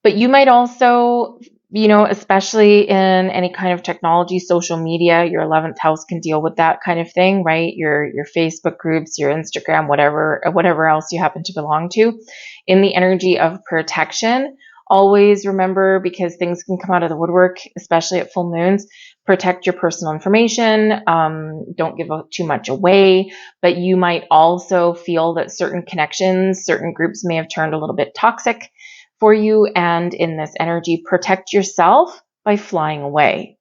But you might also, especially in any kind of technology, social media, your 11th house can deal with that kind of thing, right? Your Facebook groups, your Instagram, whatever else you happen to belong to. In the energy of protection, always remember, because things can come out of the woodwork, especially at full moons, protect your personal information. Don't give too much away, but you might also feel that certain connections, certain groups may have turned a little bit toxic for you. And in this energy, protect yourself by flying away,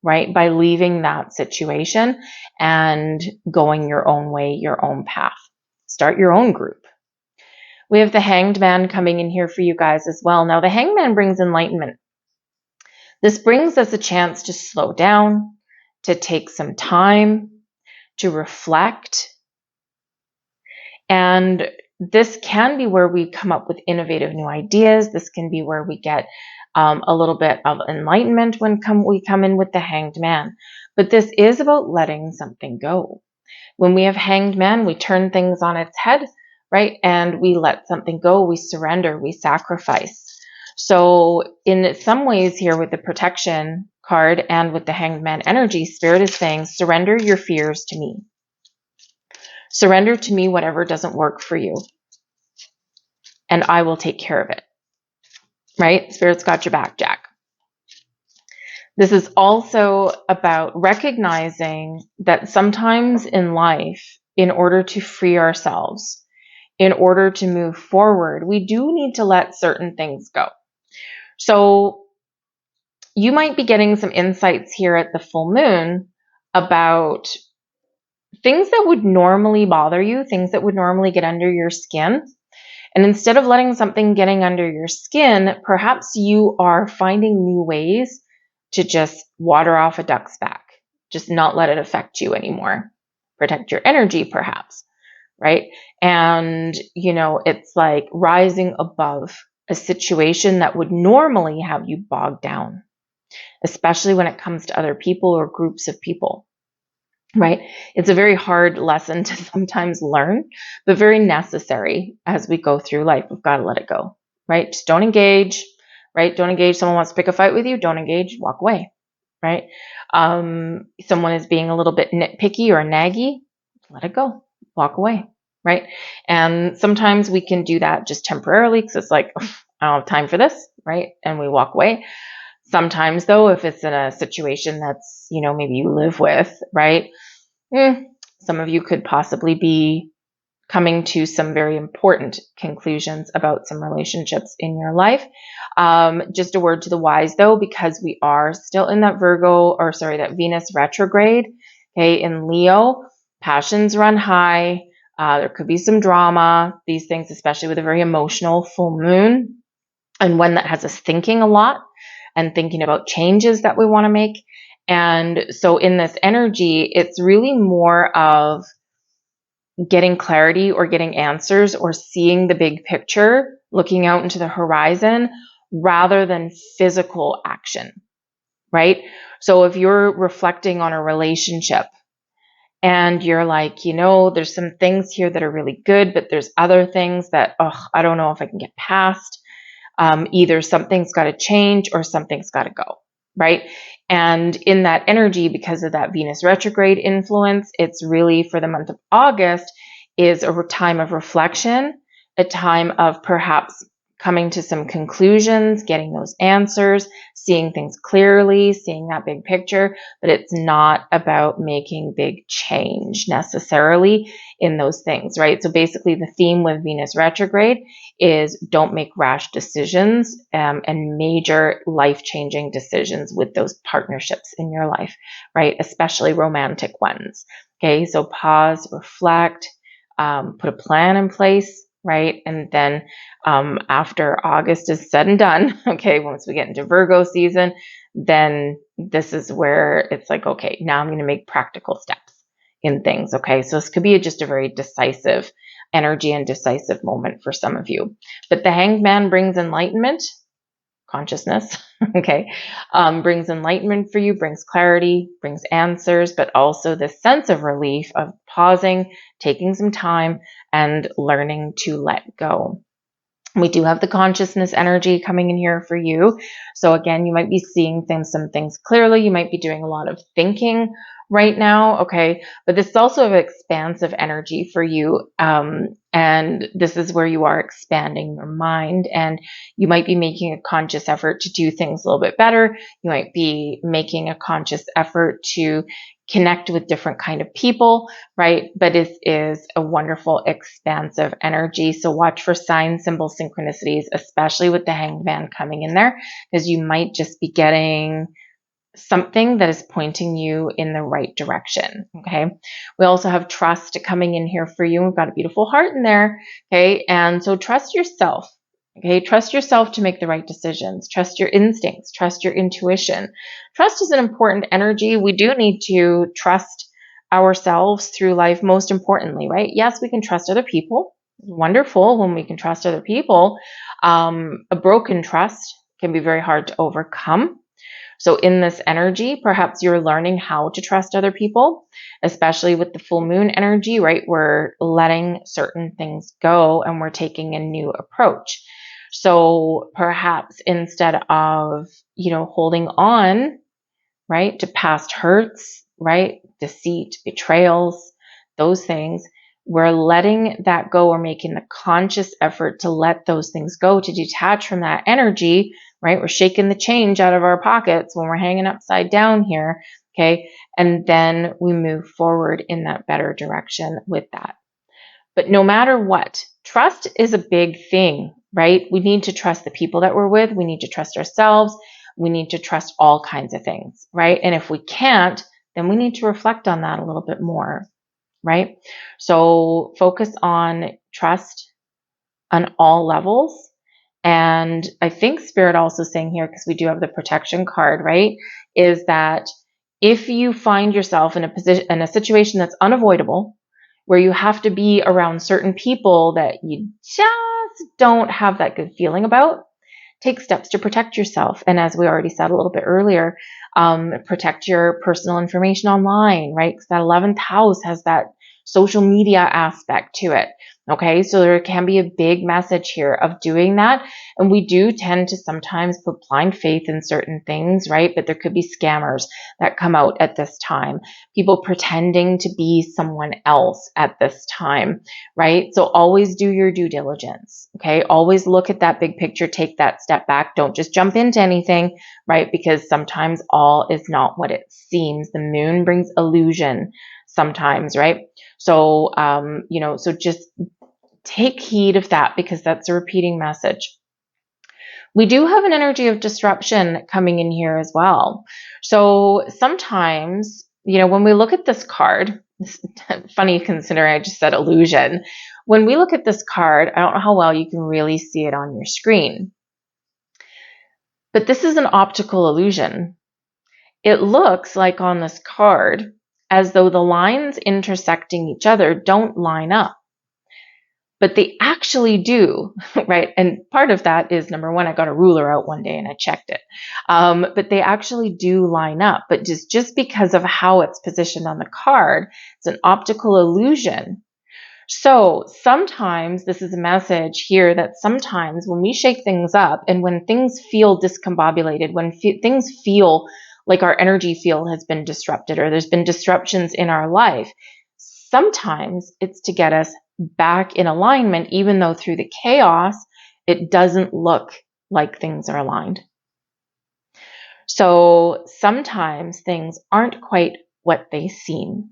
right? By leaving that situation and going your own way, your own path. Start your own group. We have the Hanged Man coming in here for you guys as well. Now, the Hanged Man brings enlightenment. This brings us a chance to slow down, to take some time, to reflect. And this can be where we come up with innovative new ideas. This can be where we get a little bit of enlightenment when we come in with the Hanged Man. But this is about letting something go. When we have Hanged Man, we turn things on its head, right? And we let something go, we surrender, we sacrifice. So in some ways here with the protection card and with the Hanged Man energy, Spirit is saying, surrender your fears to me. Surrender to me whatever doesn't work for you, and I will take care of it, right? Spirit's got your back, Jack. This is also about recognizing that sometimes in life, in order to free ourselves, in order to move forward, we do need to let certain things go. So, you might be getting some insights here at the full moon about things that would normally bother you, things that would normally get under your skin. And instead of letting something getting under your skin, perhaps you are finding new ways to just water off a duck's back, just not let it affect you anymore. Protect your energy, perhaps, right? And, it's like rising above a situation that would normally have you bogged down, especially when it comes to other people or groups of people. Right? It's a very hard lesson to sometimes learn, but very necessary as we go through life. We've got to let it go, right? Just don't engage, right? Don't engage. Someone wants to pick a fight with you. Don't engage. Walk away, right? Someone is being a little bit nitpicky or naggy. Let it go. Walk away, right? And sometimes we can do that just temporarily because it's like, I don't have time for this, right? And we walk away. Sometimes, though, if it's in a situation that's, maybe you live with, right? Some of you could possibly be coming to some very important conclusions about some relationships in your life. Just a word to the wise, though, because we are still in that that Venus retrograde, okay, in Leo. Passions run high. There could be some drama. These things, especially with a very emotional full moon, and one that has us thinking a lot and thinking about changes that we want to make. And so in this energy, it's really more of getting clarity or getting answers or seeing the big picture, looking out into the horizon rather than physical action, right? So if you're reflecting on a relationship and you're like, there's some things here that are really good, but there's other things that, I don't know if I can get past. Either something's got to change or something's got to go, right? And in that energy, because of that Venus retrograde influence, it's really for the month of August is a time of reflection, a time of perhaps coming to some conclusions, getting those answers, seeing things clearly, seeing that big picture, but it's not about making big change necessarily in those things, right? So basically the theme with Venus retrograde is don't make rash decisions and major life-changing decisions with those partnerships in your life, right? Especially romantic ones. Okay, so pause, reflect, put a plan in place, right? And then after August is said and done, okay, once we get into Virgo season, then this is where it's like, okay, now I'm going to make practical steps in things, okay? So this could be just a very decisive energy and decisive moment for some of you. But the Hanged Man brings enlightenment, consciousness, okay? Brings enlightenment for you, brings clarity, brings answers, but also this sense of relief of pausing, taking some time, and learning to let go. We do have the consciousness energy coming in here for you. So again, you might be seeing some things clearly. You might be doing a lot of thinking right now, okay? But this is also an expansive energy for you. And this is where you are expanding your mind, and you might be making a conscious effort to do things a little bit better. You might be making a conscious effort to connect with different kind of people, right? But it is a wonderful, expansive energy. So watch for signs, symbols, synchronicities, especially with the Hanged Man coming in there, because you might just be getting something that is pointing you in the right direction, okay? We also have trust coming in here for you. We've got a beautiful heart in there, okay? And so trust yourself, okay? Trust yourself to make the right decisions. Trust your instincts. Trust your intuition. Trust is an important energy. We do need to trust ourselves through life, most importantly, right? Yes, we can trust other people. Wonderful when we can trust other people. A broken trust can be very hard to overcome. So in this energy, perhaps you're learning how to trust other people, especially with the full moon energy, right? We're letting certain things go and we're taking a new approach. So perhaps instead of, holding on, right, to past hurts, right, deceit, betrayals, those things, we're letting that go. We're making the conscious effort to let those things go, to detach from that energy, right? We're shaking the change out of our pockets when we're hanging upside down here, okay? And then we move forward in that better direction with that. But no matter what, trust is a big thing, right? We need to trust the people that we're with. We need to trust ourselves. we need to trust all kinds of things, right? And if we can't, then we need to reflect on that a little bit more, right? So focus on trust on all levels. And I think Spirit also saying here, because we do have the protection card, right, is that if you find yourself in a situation that's unavoidable, where you have to be around certain people that you just don't have that good feeling about, take steps to protect yourself. And as we already said a little bit earlier, protect your personal information online, right? Because that 11th house has that social media aspect to it. Okay, so there can be a big message here of doing that. And we do tend to sometimes put blind faith in certain things, right? But there could be scammers that come out at this time, people pretending to be someone else at this time, right? So always do your due diligence. Okay, always look at that big picture, take that step back. Don't just jump into anything, right? Because sometimes all is not what it seems. The moon brings illusion sometimes, right? So, so just take heed of that, because that's a repeating message. We do have an energy of disruption coming in here as well. So sometimes, when we look at this card, funny considering I just said illusion. When we look at this card, I don't know how well you can really see it on your screen, but this is an optical illusion. It looks like on this card as though the lines intersecting each other don't line up. But they actually do, right? And part of that is, number one, I got a ruler out one day and I checked it. But they actually do line up. But just because of how it's positioned on the card, it's an optical illusion. So sometimes this is a message here that sometimes when we shake things up and when things feel discombobulated, when things feel like our energy field has been disrupted or there's been disruptions in our life, sometimes it's to get us back in alignment, even though through the chaos, it doesn't look like things are aligned. So sometimes things aren't quite what they seem.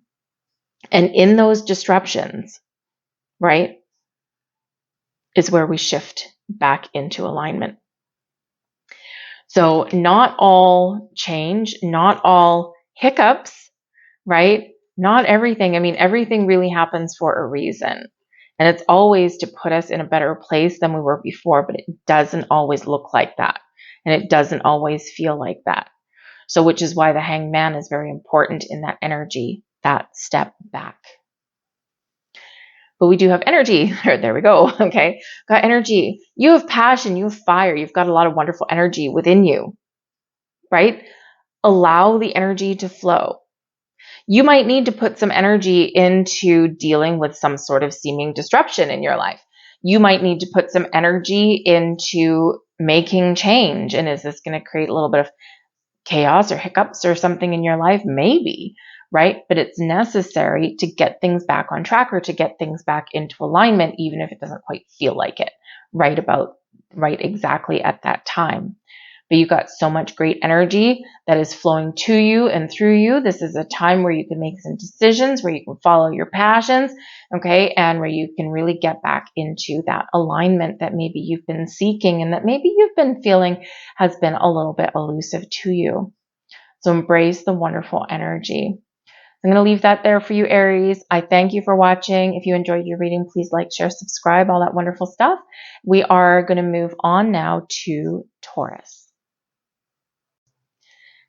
And in those disruptions, right, is where we shift back into alignment. So not all change, not all hiccups, right? Not everything. I mean, everything really happens for a reason. And it's always to put us in a better place than we were before, but it doesn't always look like that. And it doesn't always feel like that. So which is why the Hanged Man is very important in that energy, that step back. But we do have energy. There we go. Okay. Got energy. You have passion. You have fire. You've got a lot of wonderful energy within you, right? Allow the energy to flow. You might need to put some energy into dealing with some sort of seeming disruption in your life. You might need to put some energy into making change. And is this going to create a little bit of chaos or hiccups or something in your life? Maybe, right? But it's necessary to get things back on track or to get things back into alignment, even if it doesn't quite feel like it right exactly at that time. But you've got so much great energy that is flowing to you and through you. This is a time where you can make some decisions, where you can follow your passions, okay, and where you can really get back into that alignment that maybe you've been seeking and that maybe you've been feeling has been a little bit elusive to you. So embrace the wonderful energy. I'm going to leave that there for you, Aries. I thank you for watching. If you enjoyed your reading, please like, share, subscribe, all that wonderful stuff. We are going to move on now to Taurus.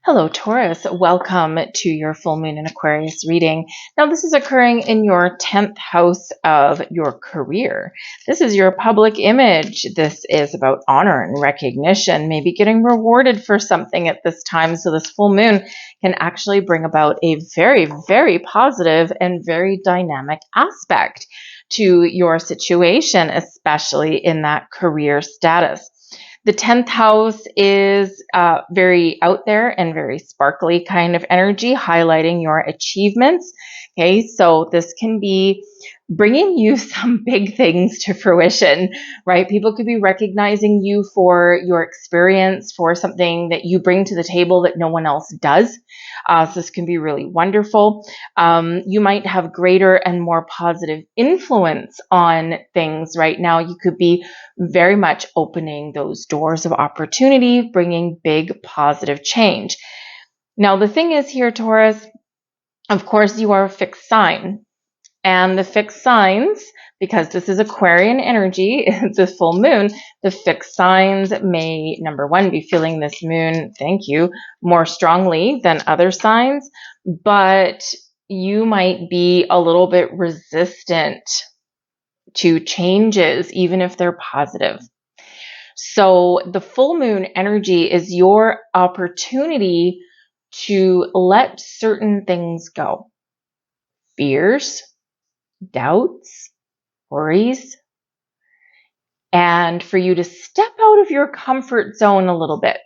Hello, Taurus. Welcome to your full moon in Aquarius reading. Now, this is occurring in your 10th house of your career. This is your public image. This is about honor and recognition, maybe getting rewarded for something at this time. So this full moon can actually bring about a very, very positive and very dynamic aspect to your situation, especially in that career status. The 10th house is very out there and very sparkly kind of energy, highlighting your achievements, Okay, so this can be bringing you some big things to fruition, right? People could be recognizing you for your experience, for something that you bring to the table that no one else does. So this can be really wonderful. You might have greater and more positive influence on things right now. You could be very much opening those doors of opportunity, bringing big positive change. Now, the thing is here, Taurus, of course, you are a fixed sign. And the fixed signs, because this is Aquarian energy, it's a full moon, the fixed signs may, number one, be feeling this moon, thank you, more strongly than other signs, but you might be a little bit resistant to changes, even if they're positive. So the full moon energy is your opportunity to let certain things go. Fears, doubts, worries, and for you to step out of your comfort zone a little bit,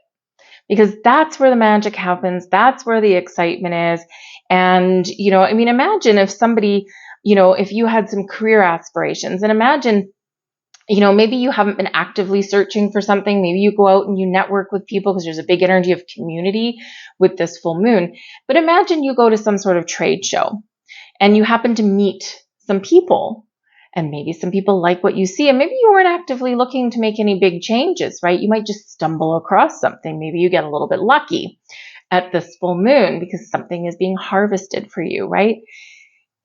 because that's where the magic happens. That's where the excitement is. And, imagine if somebody, if you had some career aspirations, and imagine, maybe you haven't been actively searching for something. Maybe you go out and you network with people because there's a big energy of community with this full moon. But imagine you go to some sort of trade show and you happen to meet some people, and maybe some people like what you see, and maybe you weren't actively looking to make any big changes, right? You might just stumble across something. Maybe you get a little bit lucky at this full moon because something is being harvested for you, right?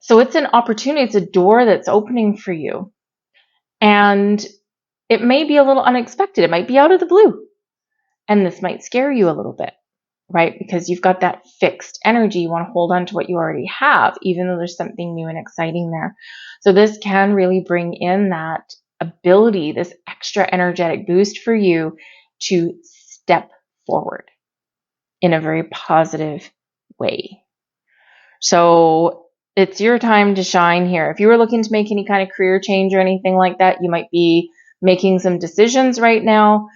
So it's an opportunity. It's a door that's opening for you. And it may be a little unexpected. It might be out of the blue. And this might scare you a little bit, right? Because you've got that fixed energy. You want to hold on to what you already have, even though there's something new and exciting there. So this can really bring in that ability, this extra energetic boost for you to step forward in a very positive way. So it's your time to shine here. If you were looking to make any kind of career change or anything like that, you might be making some decisions right now.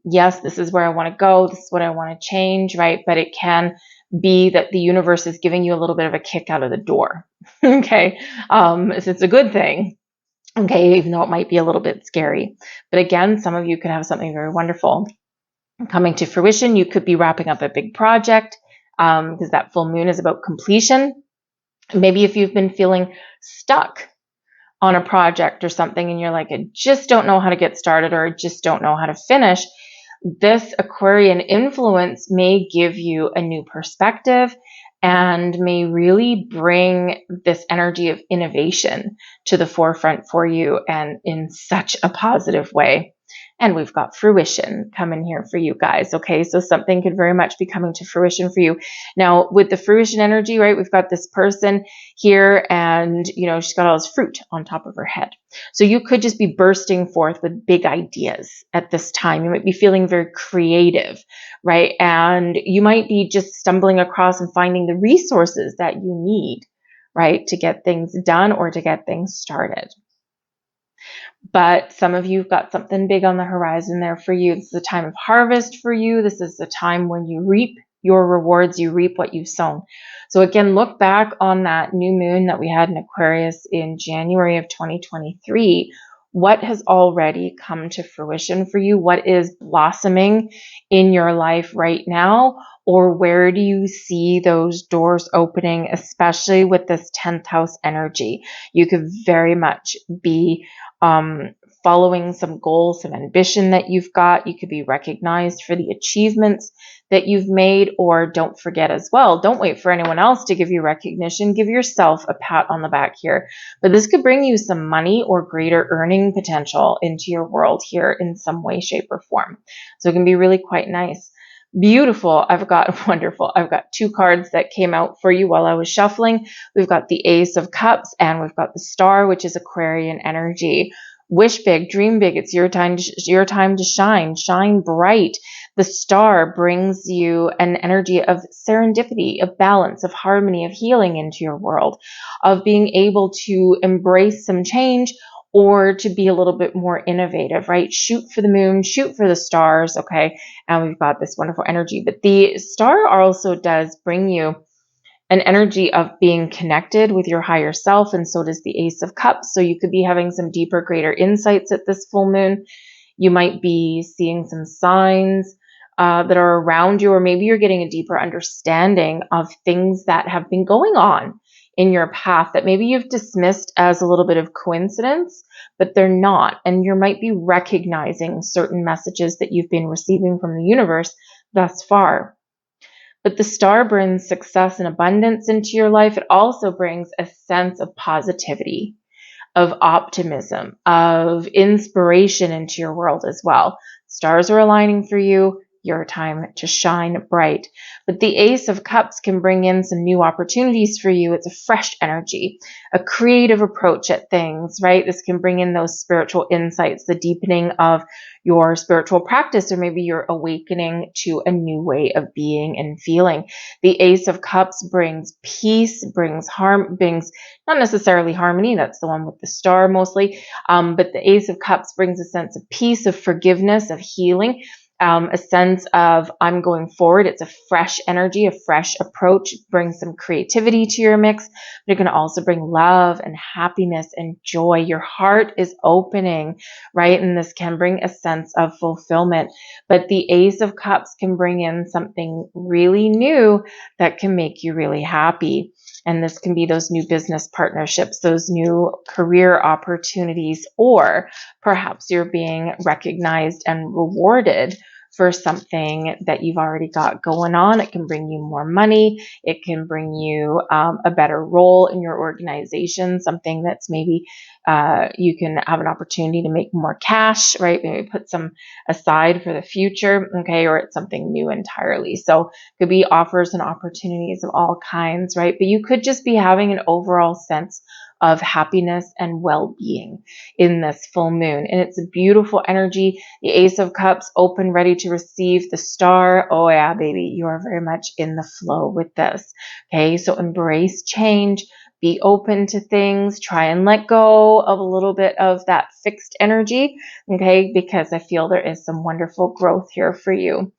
Yes, this is where I want to go. This is what I want to change, right? But it can be that the universe is giving you a little bit of a kick out of the door. Okay. So it's a good thing. Okay. Even though it might be a little bit scary. But again, some of you could have something very wonderful coming to fruition. You could be wrapping up a big project, because that full moon is about completion. Maybe if you've been feeling stuck on a project or something and you're like, I just don't know how to get started, or I just don't know how to finish, this Aquarian influence may give you a new perspective and may really bring this energy of innovation to the forefront for you, and in such a positive way. And we've got fruition coming here for you guys. Okay, so something could very much be coming to fruition for you. Now, with the fruition energy, right, we've got this person here, and, she's got all this fruit on top of her head. So you could just be bursting forth with big ideas at this time. You might be feeling very creative, right? And you might be just stumbling across and finding the resources that you need, right, to get things done or to get things started. But some of you have got something big on the horizon there for you. This is a time of harvest for you. This is the time when you reap your rewards. You reap what you've sown. So again, look back on that new moon that we had in Aquarius in January of 2023. What has already come to fruition for you? What is blossoming in your life right now? Or where do you see those doors opening, especially with this 10th house energy? You could very much be following some goals, some ambition that you've got. You could be recognized for the achievements that you've made, or don't forget as well, don't wait for anyone else to give you recognition. Give yourself a pat on the back here. But this could bring you some money or greater earning potential into your world here in some way, shape, or form. So it can be really quite nice. Beautiful. I've got 2 cards that came out for you while I was shuffling. We've got the Ace of Cups, and we've got the Star, which is Aquarian energy. Wish big, dream big. It's your time to shine. Shine bright. The Star brings you an energy of serendipity, of balance, of harmony, of healing into your world, of being able to embrace some change, or to be a little bit more innovative, right? Shoot for the moon, shoot for the stars, okay? And we've got this wonderful energy. But the Star also does bring you an energy of being connected with your higher self, and so does the Ace of Cups. So you could be having some deeper, greater insights at this full moon. You might be seeing some signs that are around you, or maybe you're getting a deeper understanding of things that have been going on in your path that maybe you've dismissed as a little bit of coincidence, but they're not. And you might be recognizing certain messages that you've been receiving from the universe thus far. But the star brings success and abundance into your life. It also brings a sense of positivity, of optimism, of inspiration into your world as well. Stars are aligning for you. Your time to shine bright. But the Ace of Cups can bring in some new opportunities for you. It's a fresh energy, a creative approach at things, right? This can bring in those spiritual insights, the deepening of your spiritual practice, or maybe you're awakening to a new way of being and feeling. The Ace of Cups brings peace, brings not necessarily harmony. That's the one with the star mostly. But the Ace of Cups brings a sense of peace, of forgiveness, of healing. A sense of I'm going forward. It's a fresh energy, a fresh approach. Bring some creativity to your mix, but it can also bring love and happiness and joy. Your heart is opening, right? And this can bring a sense of fulfillment. But the Ace of Cups can bring in something really new that can make you really happy. And this can be those new business partnerships, those new career opportunities, or perhaps you're being recognized and rewarded for something that you've already got going on. It can bring you more money. It can bring you a better role in your organization, something that's maybe you can have an opportunity to make more cash, right? Maybe put some aside for the future, okay? Or it's something new entirely. So it could be offers and opportunities of all kinds, right? But you could just be having an overall sense of happiness and well-being in this full moon. And it's a beautiful energy. The Ace of Cups, open, ready to receive. The star, oh yeah, baby, you are very much in the flow with this. Okay, so embrace change. Be open to things. Try and let go of a little bit of that fixed energy, okay, because I feel there is some wonderful growth here for you.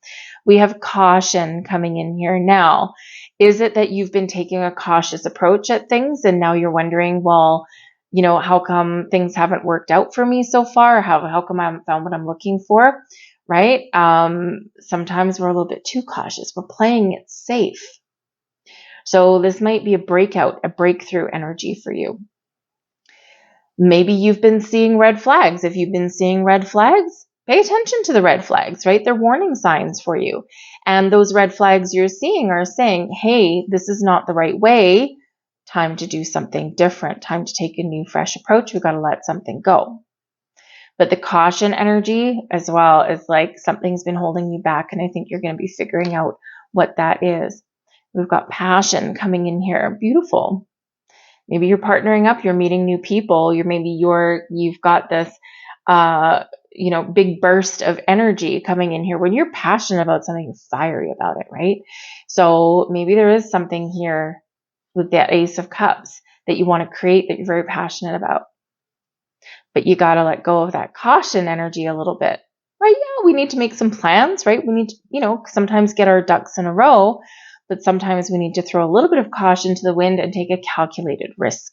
We have caution coming in here now. Is it that you've been taking a cautious approach at things and now you're wondering, well, you know, how come things haven't worked out for me so far? How come I haven't found what I'm looking for, right? Sometimes we're a little bit too cautious. We're playing it safe. So this might be a breakthrough energy for you. Maybe you've been seeing red flags. If you've been seeing red flags, pay attention to the red flags, right? They're warning signs for you. And those red flags you're seeing are saying, hey, this is not the right way. Time to do something different. Time to take a new, fresh approach. We've got to let something go. But the caution energy as well is like something's been holding you back. And I think you're going to be figuring out what that is. We've got passion coming in here. Beautiful. Maybe you're partnering up, you're meeting new people, you've got this, big burst of energy coming in here. When you're passionate about something, you're fiery about it, right? So maybe there is something here with that Ace of Cups that you want to create that you're very passionate about. But you got to let go of that caution energy a little bit, right? Yeah, we need to make some plans, right? We need to, sometimes get our ducks in a row. But sometimes we need to throw a little bit of caution to the wind and take a calculated risk.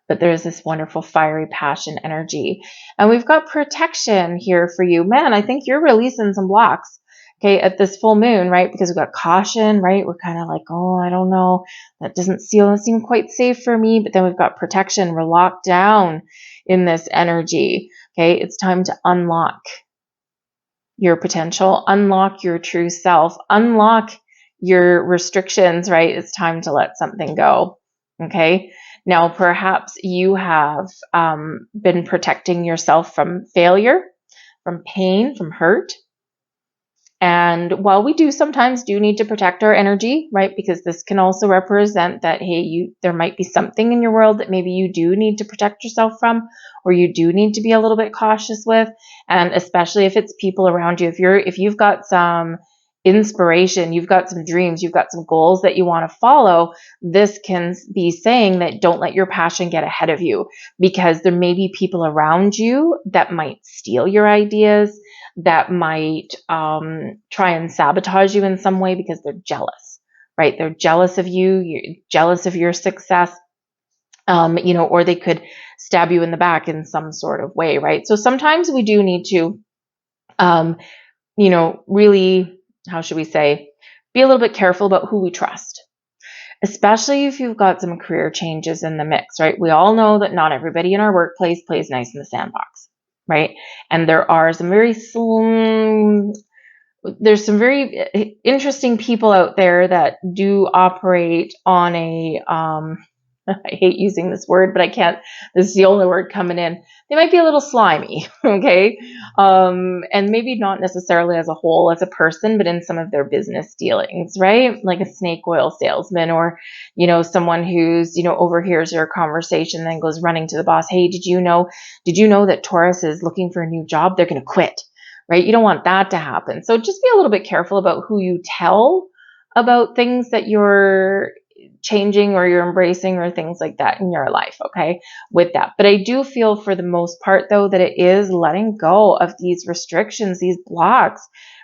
But there's this wonderful fiery passion energy. And we've got protection here for you. Man, I think you're releasing some blocks, okay, at this full moon, right? Because we've got caution, right? We're kind of like, oh, I don't know. That doesn't seem quite safe for me. But then we've got protection. We're locked down in this energy, okay? It's time to unlock your potential, unlock your true self, unlock your restrictions, right? It's time to let something go. Okay. Now, perhaps you have been protecting yourself from failure, from pain, from hurt. And while we sometimes need to protect our energy, right? Because this can also represent that, hey, there might be something in your world that maybe you do need to protect yourself from, or you do need to be a little bit cautious with. And especially if it's people around you, if you've got some inspiration, you've got some dreams, you've got some goals that you want to follow, this can be saying that don't let your passion get ahead of you, because there may be people around you that might steal your ideas, that might try and sabotage you in some way because they're jealous, right? They're jealous of you, you're jealous of your success, or they could stab you in the back in some sort of way, right? So sometimes we do need to, really, how should we say, be a little bit careful about who we trust, especially if you've got some career changes in the mix, right? We all know that not everybody in our workplace plays nice in the sandbox, right? And there are some there's some very interesting people out there that do operate on a, I hate using this word, but I can't, this is the only word coming in. They might be a little slimy, okay? And maybe not necessarily as a whole, as a person, but in some of their business dealings, right? Like a snake oil salesman, or, someone who's, overhears your conversation, then goes running to the boss. Hey, did you know that Taurus is looking for a new job? They're going to quit, right? You don't want that to happen. So just be a little bit careful about who you tell about things that you're changing or you're embracing or things like that in your life, okay, with that. But I do feel for the most part, though, that it is letting go of these restrictions, these blocks,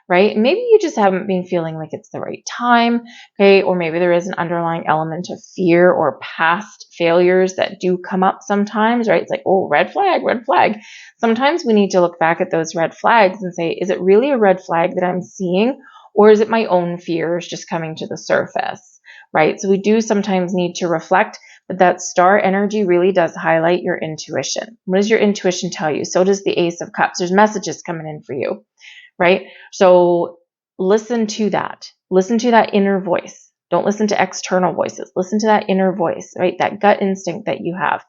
right? Maybe you just haven't been feeling like it's the right time, okay? Or maybe there is an underlying element of fear or past failures that do come up sometimes, right? It's like, oh, red flag, red flag. Sometimes we need to look back at those red flags and say, is it really a red flag that I'm seeing? Or is it my own fears just coming to the surface? Right? So we do sometimes need to reflect, but that star energy really does highlight your intuition. What does your intuition tell you? So does the Ace of Cups. There's messages coming in for you, right? So listen to that. Listen to that inner voice. Don't listen to external voices. Listen to that inner voice, right? That gut instinct that you have,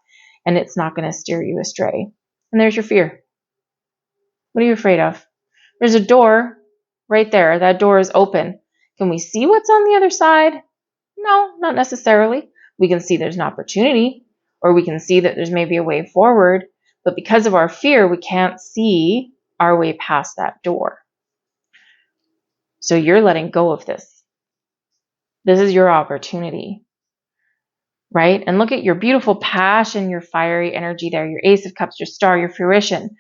and it's not going to steer you astray. And there's your fear. What are you afraid of? There's a door right there. That door is open. Can we see what's on the other side? No, not necessarily. We can see there's an opportunity, or we can see that there's maybe a way forward, but because of our fear, we can't see our way past that door. So you're letting go of this. This is your opportunity, right? And look at your beautiful passion, your fiery energy there, your Ace of Cups, your star, your fruition.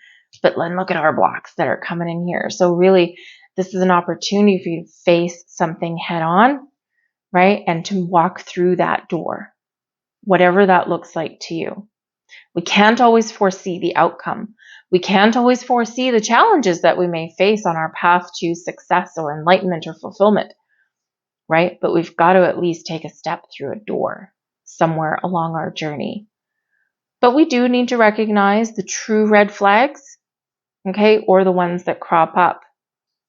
But then look at our blocks that are coming in here. So really, this is an opportunity for you to face something head on, right? And to walk through that door, whatever that looks like to you. We can't always foresee the outcome. We can't always foresee the challenges that we may face on our path to success or enlightenment or fulfillment, right? But we've got to at least take a step through a door somewhere along our journey. But we do need to recognize the true red flags, okay, or the ones that crop up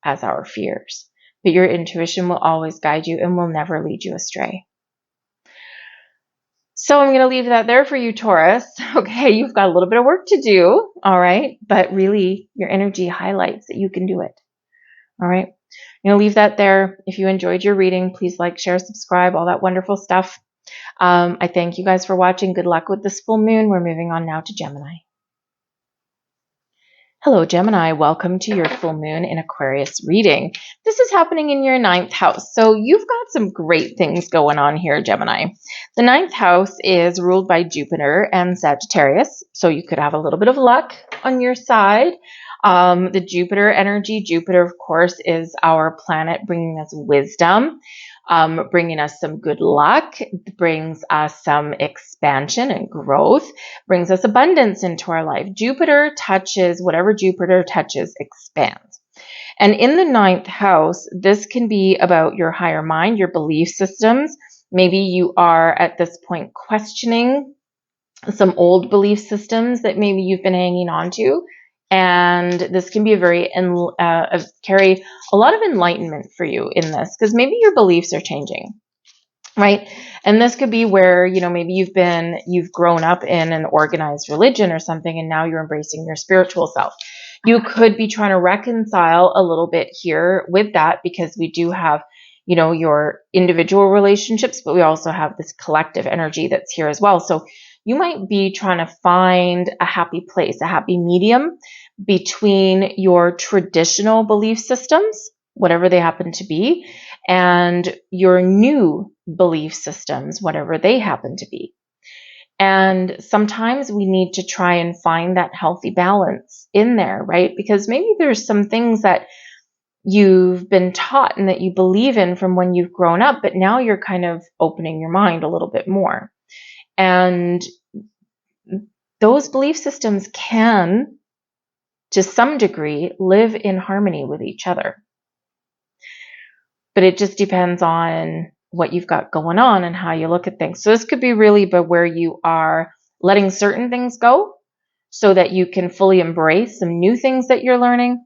as our fears. But your intuition will always guide you and will never lead you astray. So I'm going to leave that there for you, Taurus. Okay, you've got a little bit of work to do, all right? But really, your energy highlights that you can do it, all right? I'm going to leave that there. If you enjoyed your reading, please like, share, subscribe, all that wonderful stuff. I thank you guys for watching. Good luck with this full moon. We're moving on now to Gemini. Hello, Gemini. Welcome to your full moon in Aquarius reading. This is happening in your 9th house. So you've got some great things going on here, Gemini. The 9th house is ruled by Jupiter and Sagittarius. So you could have a little bit of luck on your side. The Jupiter energy, Jupiter, of course, is our planet bringing us wisdom. Bringing us some good luck, brings us some expansion and growth, brings us abundance into our life. Jupiter touches, whatever Jupiter touches expands. And in the 9th house, this can be about your higher mind, your belief systems. Maybe you are at this point questioning some old belief systems that maybe you've been hanging on to. And this can be carry a lot of enlightenment for you in this, because maybe your beliefs are changing, right? And this could be where, maybe you've grown up in an organized religion or something, and now you're embracing your spiritual self. You could be trying to reconcile a little bit here with that, because we do have, your individual relationships, but we also have this collective energy that's here as well. So you might be trying to find a happy place, a happy medium between your traditional belief systems, whatever they happen to be, and your new belief systems, whatever they happen to be. And sometimes we need to try and find that healthy balance in there, right? Because maybe there's some things that you've been taught and that you believe in from when you've grown up, but now you're kind of opening your mind a little bit more. And those belief systems can, to some degree, live in harmony with each other. But it just depends on what you've got going on and how you look at things. So this could be really about where you are letting certain things go so that you can fully embrace some new things that you're learning.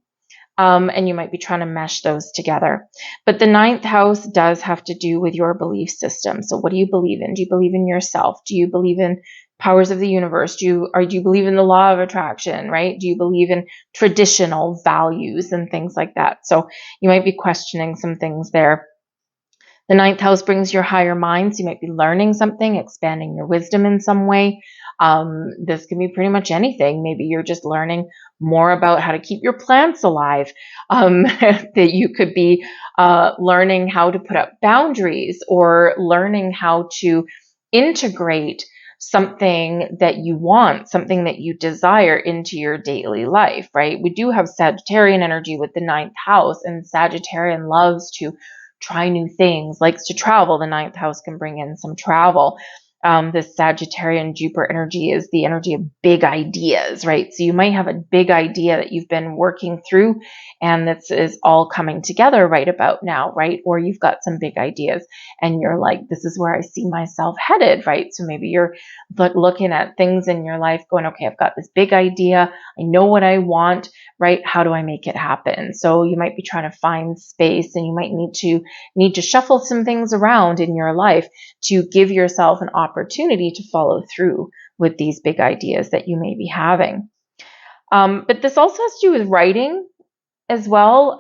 And you might be trying to mesh those together. But the 9th house does have to do with your belief system. So what do you believe in? Do you believe in yourself? Do you believe in powers of the universe? Do you believe in the law of attraction, right? Do you believe in traditional values and things like that? So you might be questioning some things there. The 9th house brings your higher mind, so you might be learning something, expanding your wisdom in some way. This can be pretty much anything. Maybe you're just learning more about how to keep your plants alive. That you could be learning how to put up boundaries or learning how to integrate something that you want, something that you desire into your daily life, right? We do have Sagittarian energy with the 9th house, and Sagittarian loves to try new things, likes to travel. The 9th house can bring in some travel. This Sagittarian Jupiter energy is the energy of big ideas, right? So you might have a big idea that you've been working through, and this is all coming together right about now, right? Or you've got some big ideas and you're like, this is where I see myself headed, right? So maybe you're looking at things in your life going, okay, I've got this big idea. I know what I want, right? How do I make it happen? So you might be trying to find space, and you might need to shuffle some things around in your life to give yourself an opportunity to follow through with these big ideas that you may be having. But this also has to do with writing as well.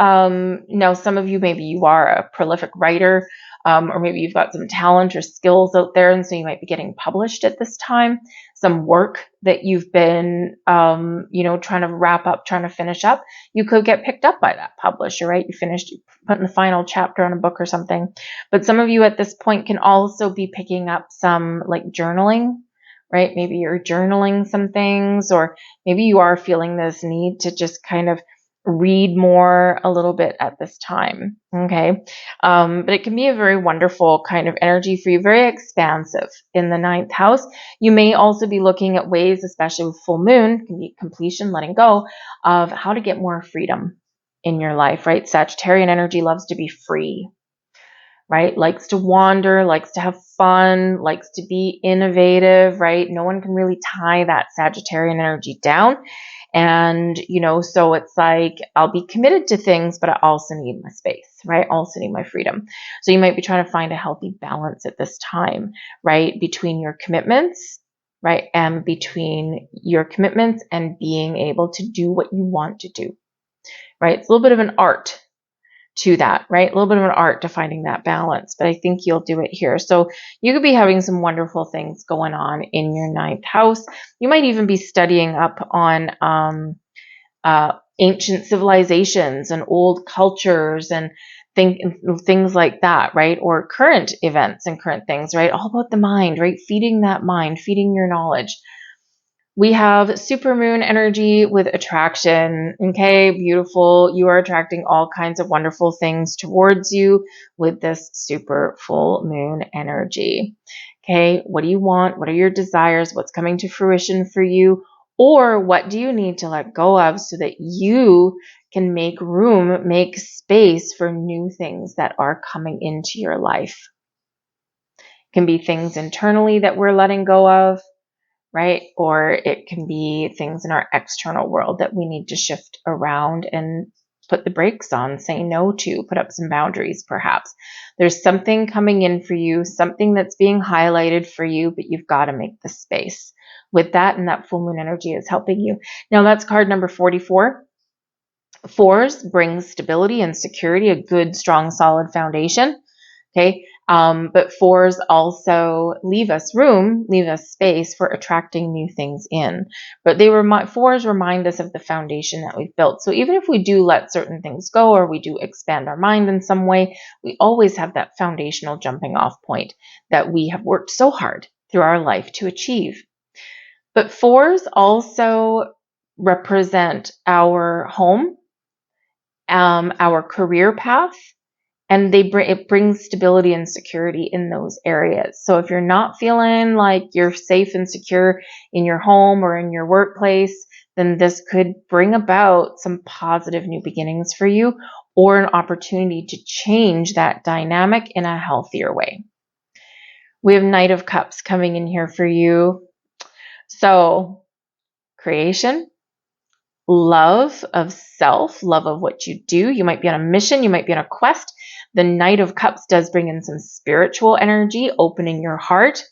Now, some of you, maybe you are a prolific writer, or maybe you've got some talent or skills out there, and so you might be getting published at this time. Some work that you've been, trying to wrap up, trying to finish up, you could get picked up by that publisher, right? You put in the final chapter on a book or something. But some of you at this point can also be picking up some like journaling, right? Maybe you're journaling some things, or maybe you are feeling this need to just kind of read more a little bit at this time. Okay. But it can be a very wonderful kind of energy for you, very expansive in the 9th house. You may also be looking at ways, especially with full moon, can be completion, letting go, of how to get more freedom in your life, right? Sagittarian energy loves to be free, right? Likes to wander, likes to have fun, likes to be innovative, right? No one can really tie that Sagittarian energy down. And, so it's like, I'll be committed to things, but I also need my space, right? I also need my freedom. So you might be trying to find a healthy balance at this time, right? Between your commitments, right? And between your commitments and being able to do what you want to do, right? It's a little bit of an art to that, right? A little bit of an art to finding that balance, but I think you'll do it here. So you could be having some wonderful things going on in your 9th house. You might even be studying up on ancient civilizations and old cultures and things like that, right? Or current events and current things, right? All about the mind, right? Feeding that mind, feeding your knowledge. We have supermoon energy with attraction. Okay, beautiful. You are attracting all kinds of wonderful things towards you with this super full moon energy. Okay, what do you want? What are your desires? What's coming to fruition for you? Or what do you need to let go of so that you can make room, make space for new things that are coming into your life? It can be things internally that we're letting go of, right? Or it can be things in our external world that we need to shift around and put the brakes on, say no to, put up some boundaries perhaps. There's something coming in for you, something that's being highlighted for you, but you've got to make the space with that, and that full moon energy is helping you. Now that's card number 44. Fours brings stability and security, a good, strong, solid foundation. Okay. But fours also leave us space for attracting new things in. But fours remind us of the foundation that we've built. So even if we do let certain things go, or we do expand our mind in some way, we always have that foundational jumping off point that we have worked so hard through our life to achieve. But fours also represent our home our career path, and it brings stability and security in those areas. So if you're not feeling like you're safe and secure in your home or in your workplace, then this could bring about some positive new beginnings for you, or an opportunity to change that dynamic in a healthier way. We have Knight of Cups coming in here for you. So creation, love of self, love of what you do. You might be on a mission, you might be on a quest. The Knight of Cups does bring in some spiritual energy, opening your heart,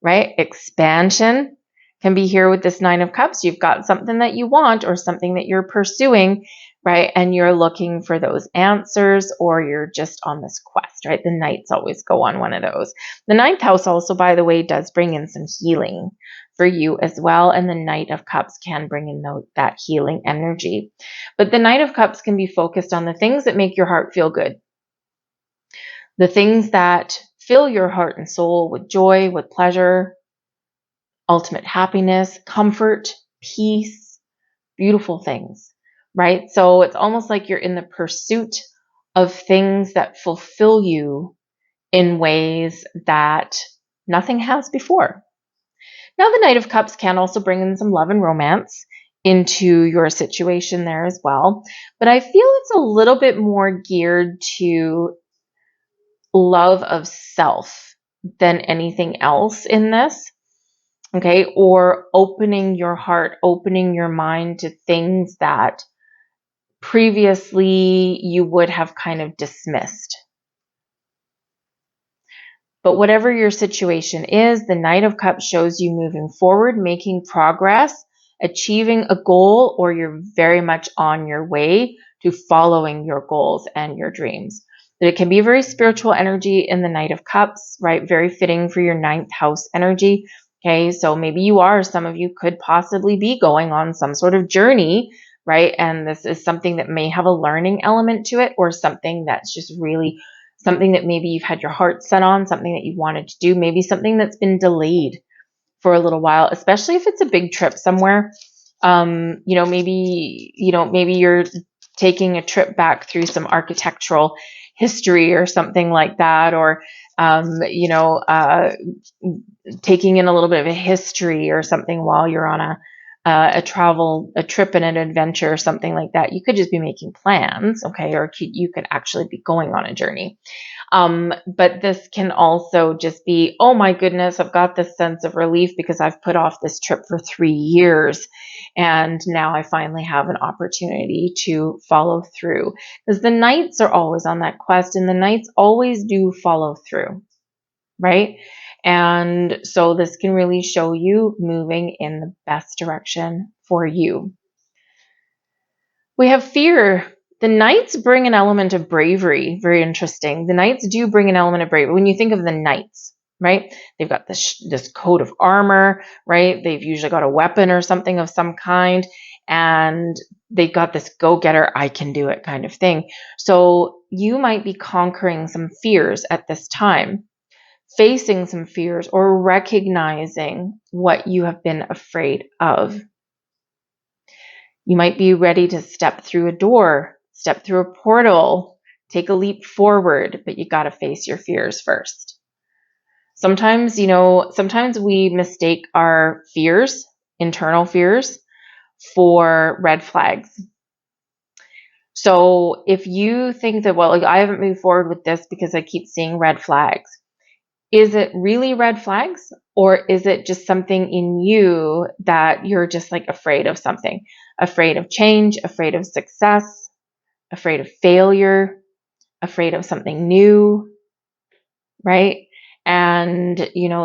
right? Expansion can be here with this Nine of Cups. You've got something that you want or something that you're pursuing, right? And you're looking for those answers, or you're just on this quest, right? The Knights always go on one of those. The ninth house also, by the way, does bring in some healing for you as well. And the Knight of Cups can bring in that healing energy. But the Knight of Cups can be focused on the things that make your heart feel good. The things that fill your heart and soul with joy, with pleasure, ultimate happiness, comfort, peace, beautiful things, right? So it's almost like you're in the pursuit of things that fulfill you in ways that nothing has before. Now, the Knight of Cups can also bring in some love and romance into your situation there as well. But I feel it's a little bit more geared to love of self than anything else in this. Okay, or opening your heart, opening your mind to things that previously you would have kind of dismissed. But whatever your situation is, the Knight of Cups shows you moving forward, making progress, achieving a goal, or you're very much on your way to following your goals and your dreams. But it can be a very spiritual energy in the Knight of Cups, right? Very fitting for your ninth house energy. Okay, so maybe some of you could possibly be going on some sort of journey, right? And this is something that may have a learning element to it, or something that's just really something that maybe you've had your heart set on, something that you wanted to do, maybe something that's been delayed for a little while, especially if it's a big trip somewhere. Maybe you're taking a trip back through some architectural history or something like that, or taking in a little bit of a history or something while you're on a trip and an adventure or something like that. You could just be making plans, okay, or you could actually be going on a journey. But this can also just be, oh my goodness, I've got this sense of relief because I've put off this trip for 3 years. And now I finally have an opportunity to follow through, because the Knights are always on that quest, and the Knights always do follow through, right? And so this can really show you moving in the best direction for you. We have fear. The Knights bring an element of bravery. Very interesting. The Knights do bring an element of bravery. When you think of the Knights, right? They've got this coat of armor, right? They've usually got a weapon or something of some kind, and they've got this go-getter, I can do it kind of thing. So you might be conquering some fears at this time, facing some fears, or recognizing what you have been afraid of. You might be ready to step through a door, step through a portal, take a leap forward, but you got to face your fears first. Sometimes we mistake our fears, internal fears, for red flags. So if you think that, I haven't moved forward with this because I keep seeing red flags, is it really red flags, or is it just something in you that you're just like afraid of something? Afraid of change, afraid of success, afraid of failure, afraid of something new, right? And,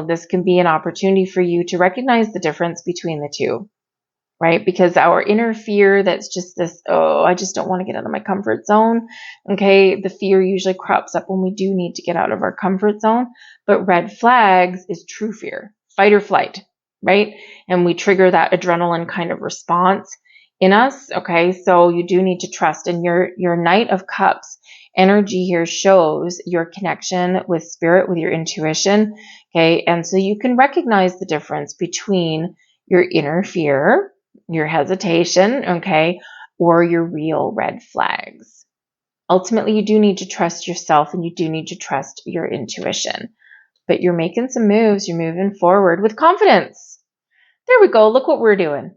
this can be an opportunity for you to recognize the difference between the two, right? Because our inner fear, that's just this, I just don't want to get out of my comfort zone. Okay. The fear usually crops up when we do need to get out of our comfort zone. But red flags is true fear, fight or flight, right? And we trigger that adrenaline kind of response in us. Okay. So you do need to trust. And your Knight of Cups energy here shows your connection with spirit, with your intuition. Okay. And so you can recognize the difference between your inner fear, your hesitation, okay, or your real red flags. Ultimately, you do need to trust yourself and you do need to trust your intuition. But you're making some moves. You're moving forward with confidence. There we go. Look what we're doing.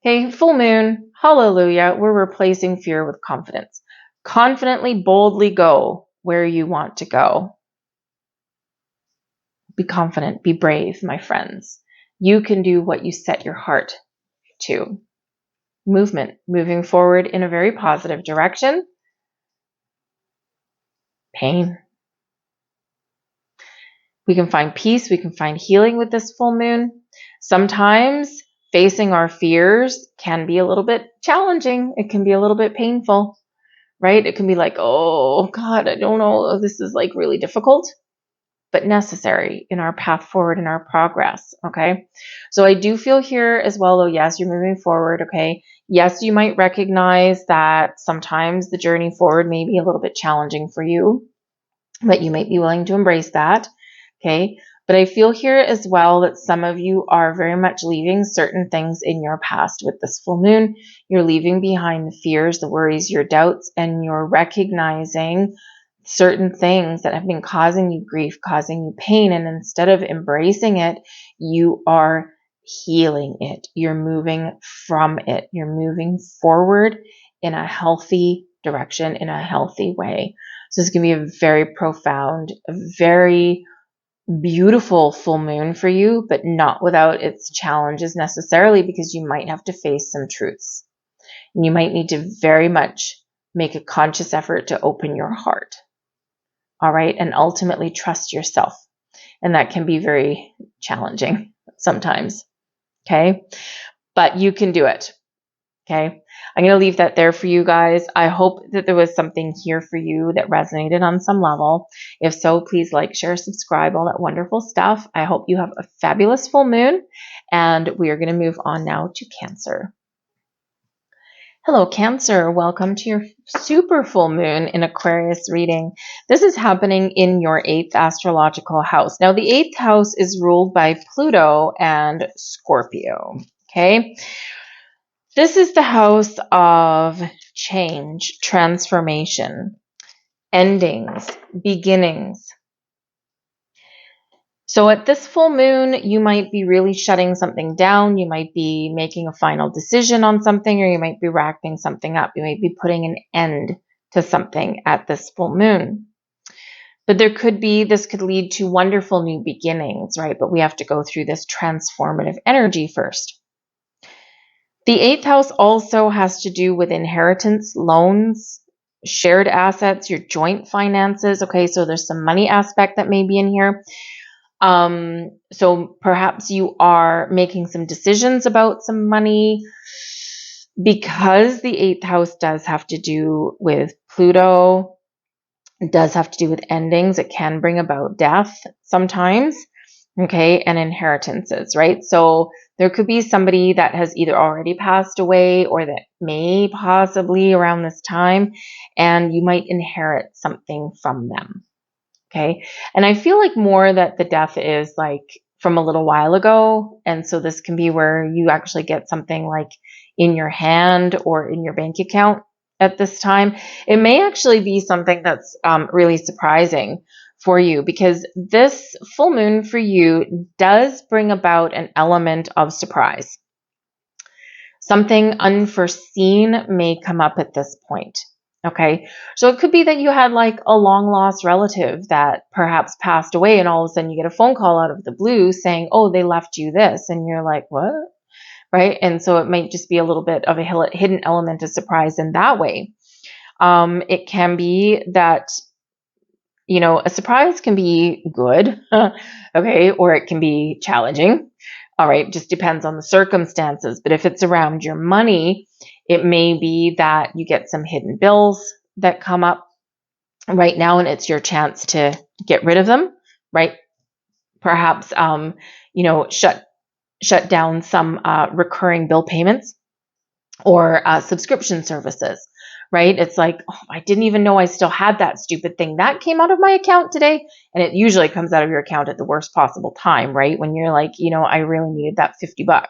Okay, full moon. Hallelujah. We're replacing fear with confidence. Confidently, boldly go where you want to go. Be confident. Be brave, my friends. You can do what you set your heart to. Movement. Moving forward in a very positive direction. Pain. We can find peace. We can find healing with this full moon. Sometimes facing our fears can be a little bit challenging. It can be a little bit painful, right? It can be like, oh God, I don't know. This is like really difficult, but necessary in our path forward, in our progress. Okay. So I do feel here as well, though, yes, you're moving forward. Okay. Yes, you might recognize that sometimes the journey forward may be a little bit challenging for you, but you might be willing to embrace that. Okay. But I feel here as well that some of you are very much leaving certain things in your past with this full moon. You're leaving behind the fears, the worries, your doubts, and you're recognizing certain things that have been causing you grief, causing you pain. And instead of embracing it, you are healing it. You're moving from it. You're moving forward in a healthy direction, in a healthy way. So it's going to be a very profound, a very beautiful full moon for you, but not without its challenges necessarily, because you might have to face some truths. And you might need to very much make a conscious effort to open your heart. All right. And ultimately trust yourself. And that can be very challenging sometimes. Okay. But you can do it. Okay. I'm going to leave that there for you guys. I hope that there was something here for you that resonated on some level. If so, please like, share, subscribe, all that wonderful stuff. I hope you have a fabulous full moon. And we are going to move on now to Cancer. Hello, Cancer. Welcome to your super full moon in Aquarius reading. This is happening in your 8th astrological house. Now, the 8th house is ruled by Pluto and Scorpio. Okay. This is the house of change, transformation, endings, beginnings. So at this full moon, you might be really shutting something down. You might be making a final decision on something, or you might be wrapping something up. You might be putting an end to something at this full moon. But this could lead to wonderful new beginnings, right? But we have to go through this transformative energy first. The 8th house also has to do with inheritance, loans, shared assets, your joint finances. Okay, so there's some money aspect that may be in here. So perhaps you are making some decisions about some money, because the 8th house does have to do with Pluto. It does have to do with endings. It can bring about death sometimes. Okay, and inheritances, right? So there could be somebody that has either already passed away or that may possibly around this time, and you might inherit something from them. Okay, and I feel like more that the death is like from a little while ago, and so this can be where you actually get something like in your hand or in your bank account at this time. It may actually be something that's really surprising for you, because this full moon for you does bring about an element of surprise. Something unforeseen may come up at this point. Okay, so it could be that you had like a long lost relative that perhaps passed away, and all of a sudden you get a phone call out of the blue saying, oh, they left you this, and you're like, what? Right? And so it might just be a little bit of a hidden element of surprise in that way. It can be that, a surprise can be good, okay, or it can be challenging. All right, just depends on the circumstances. But if it's around your money, it may be that you get some hidden bills that come up right now, and it's your chance to get rid of them, right? Perhaps, shut down some recurring bill payments or subscription services, right? It's like, oh, I didn't even know I still had that stupid thing that came out of my account today. And it usually comes out of your account at the worst possible time, right? When you're like, I really needed that $50,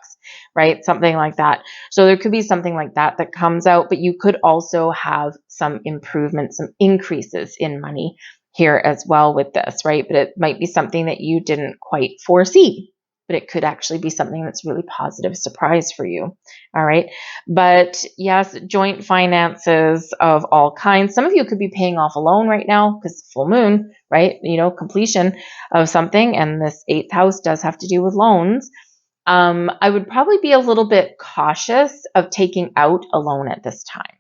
right? Something like that. So there could be something like that that comes out, but you could also have some improvements, some increases in money here as well with this, right? But it might be something that you didn't quite foresee, but it could actually be something that's really positive surprise for you. All right. But yes, joint finances of all kinds. Some of you could be paying off a loan right now because full moon, right? Completion of something. And this 8th house does have to do with loans. I would probably be a little bit cautious of taking out a loan at this time.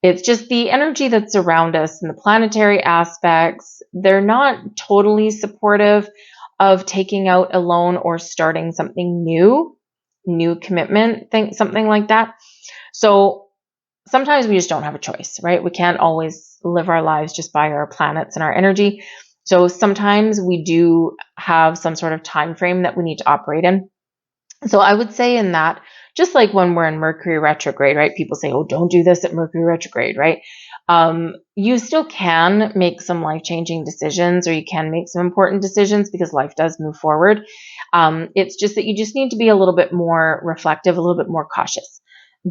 It's just the energy that's around us and the planetary aspects. They're not totally supportive of taking out a loan or starting something new commitment, something like that. So sometimes we just don't have a choice, right? We can't always live our lives just by our planets and our energy. So sometimes we do have some sort of time frame that we need to operate in. So I would say in that, just like when we're in Mercury retrograde, right? People say, oh, don't do this at Mercury retrograde, right? You still can make some life-changing decisions, or you can make some important decisions because life does move forward. It's just that you just need to be a little bit more reflective, a little bit more cautious.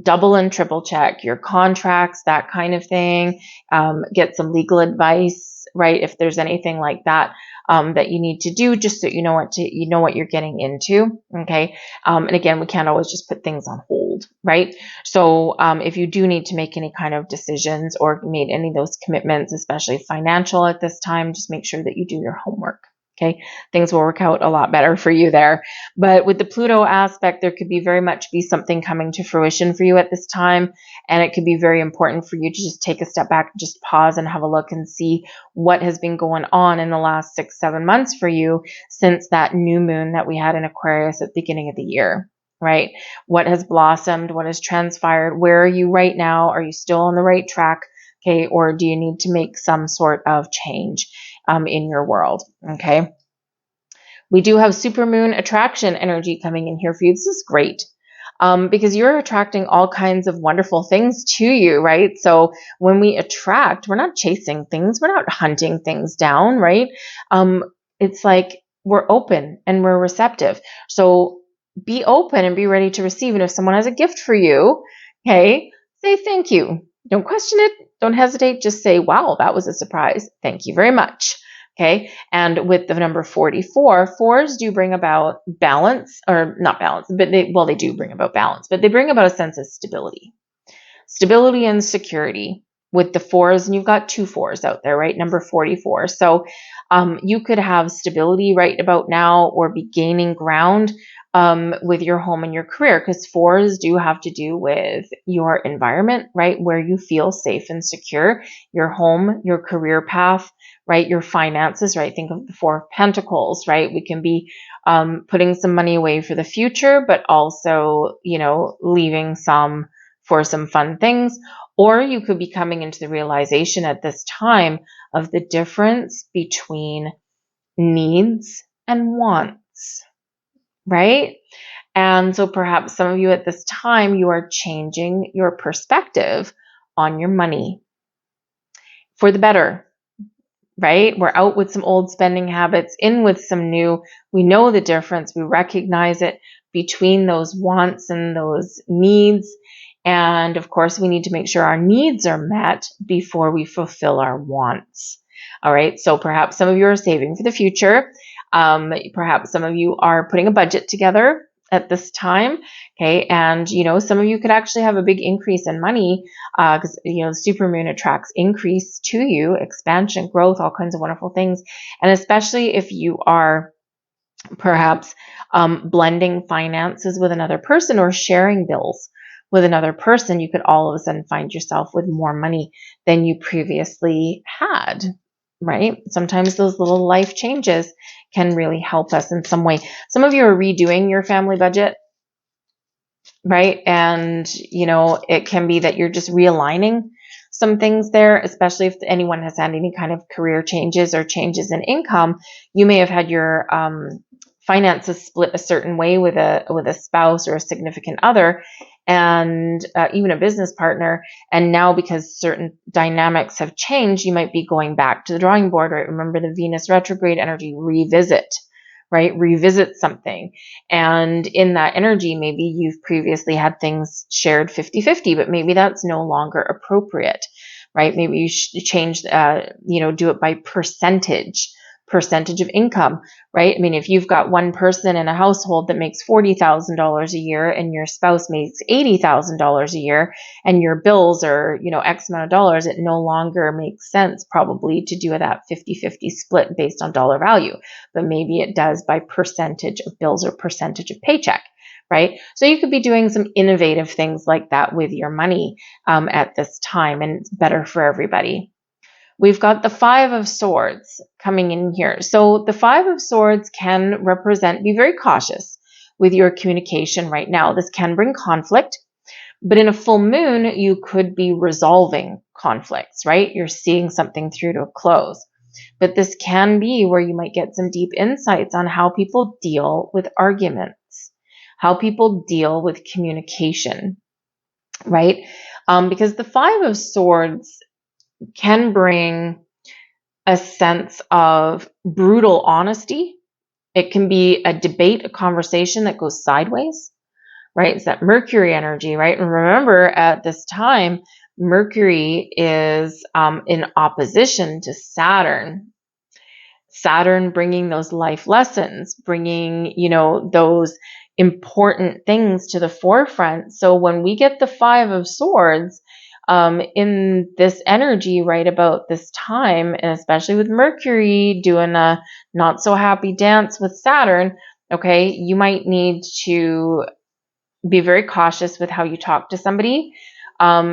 Double and triple check your contracts, that kind of thing. Get some legal advice, right? If there's anything like that that you need to do, just so you know what you're getting into. Okay. And again, we can't always just put things on hold, right? So if you do need to make any kind of decisions or made any of those commitments, especially financial at this time, just make sure that you do your homework. Okay, things will work out a lot better for you there. But with the Pluto aspect, there could very much be something coming to fruition for you at this time. And it could be very important for you to just take a step back, just pause and have a look and see what has been going on in the last 6-7 months for you since that new moon that we had in Aquarius at the beginning of the year, right? What has blossomed? What has transpired? Where are you right now? Are you still on the right track? Okay, or do you need to make some sort of change in your world? Okay. We do have supermoon attraction energy coming in here for you. This is great because you're attracting all kinds of wonderful things to you, right? So when we attract, we're not chasing things. We're not hunting things down, right? It's like we're open and we're receptive. So be open and be ready to receive. And if someone has a gift for you, okay, say thank you. Don't question it. Don't hesitate. Just say, wow, that was a surprise. Thank you very much. Okay. And with the number 44, fours do bring about balance, or not balance, but they do bring about balance, but they bring about a sense of stability and security with the fours. And you've got 2 4s out there, right? Number 44. So you could have stability right about now or be gaining ground with your home and your career, because 4s do have to do with your environment, right? Where you feel safe and secure, your home, your career path, right? Your finances, right? Think of the 4 of Pentacles, right? We can be putting some money away for the future, but also, leaving some for some fun things. Or you could be coming into the realization at this time of the difference between needs and wants, right? And so perhaps some of you at this time, you are changing your perspective on your money for the better, right? We're out with some old spending habits, in with some new. We know the difference. We recognize it between those wants and those needs. And of course, we need to make sure our needs are met before we fulfill our wants. All right. So perhaps some of you are saving for the future. Perhaps some of you are putting a budget together at this time. Okay. And, some of you could actually have a big increase in money because, supermoon attracts increase to you, expansion, growth, all kinds of wonderful things. And especially if you are perhaps blending finances with another person or sharing bills with another person, you could all of a sudden find yourself with more money than you previously had, right? Sometimes those little life changes can really help us in some way. Some of you are redoing your family budget, right? And, it can be that you're just realigning some things there, especially if anyone has had any kind of career changes or changes in income. You may have had your finances split a certain way with a spouse or a significant other. and even a business partner. And now, because certain dynamics have changed, you might be going back to the drawing board, right? Remember the Venus retrograde energy, revisit, right? Revisit something. And in that energy, maybe you've previously had things shared 50-50, but maybe that's no longer appropriate, right? Maybe you should change, do it by percentage of income, right? I mean, if you've got one person in a household that makes $40,000 a year and your spouse makes $80,000 a year and your bills are, X amount of dollars, it no longer makes sense probably to do that 50-50 split based on dollar value, but maybe it does by percentage of bills or percentage of paycheck, right? So you could be doing some innovative things like that with your money at this time, and it's better for everybody. We've got the Five of Swords coming in here. So the Five of Swords can represent, be very cautious with your communication right now. This can bring conflict, but in a full moon, you could be resolving conflicts, right? You're seeing something through to a close. But this can be where you might get some deep insights on how people deal with arguments, how people deal with communication, right? Because the Five of Swords can bring a sense of brutal honesty. It can be a debate, a conversation that goes sideways, right? It's that Mercury energy, right? And remember, at this time, Mercury is in opposition to Saturn. Saturn bringing those life lessons, bringing, those important things to the forefront. So when we get the Five of Swords, in this energy right about this time, and especially with Mercury doing a not so happy dance with Saturn, okay, you might need to be very cautious with how you talk to somebody.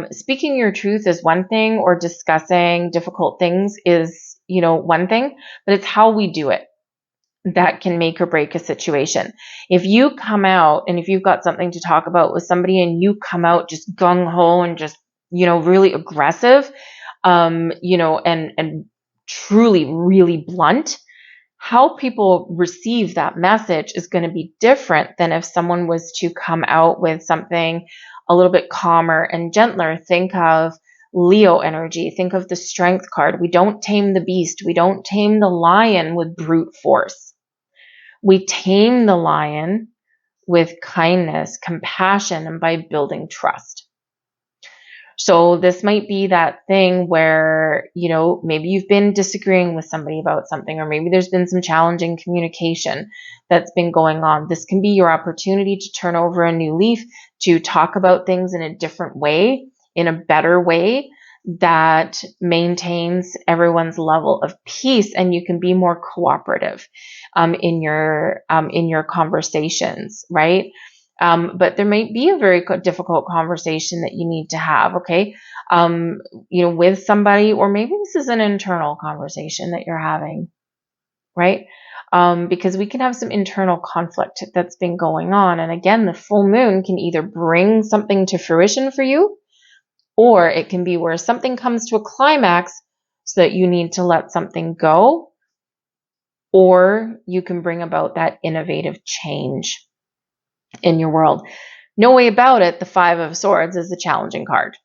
Speaking your truth is one thing, or discussing difficult things is, one thing, but it's how we do it that can make or break a situation. If you come out and if you've got something to talk about with somebody and you come out just gung-ho and just, really aggressive, and truly really blunt, how people receive that message is going to be different than if someone was to come out with something a little bit calmer and gentler. Think of Leo energy. Think of the Strength card. We don't tame the beast. We don't tame the lion with brute force. We tame the lion with kindness, compassion, and by building trust. So this might be that thing where, maybe you've been disagreeing with somebody about something, or maybe there's been some challenging communication that's been going on. This can be your opportunity to turn over a new leaf, to talk about things in a different way, in a better way that maintains everyone's level of peace, and you can be more cooperative in your conversations, right? But there might be a very difficult conversation that you need to have, okay? With somebody, or maybe this is an internal conversation that you're having, right? Because we can have some internal conflict that's been going on. And again, the full moon can either bring something to fruition for you, or it can be where something comes to a climax so that you need to let something go, or you can bring about that innovative change in your world. No way about it, the Five of Swords is a challenging card,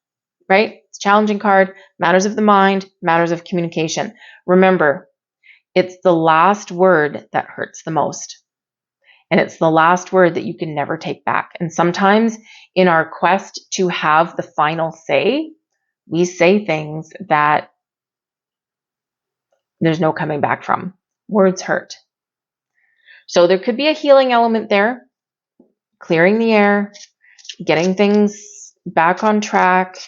right? It's a challenging card, matters of the mind, matters of communication. Remember, it's the last word that hurts the most. And it's the last word that you can never take back. And sometimes in our quest to have the final say, we say things that there's no coming back from. Words hurt. So there could be a healing element there, clearing the air, getting things back on track,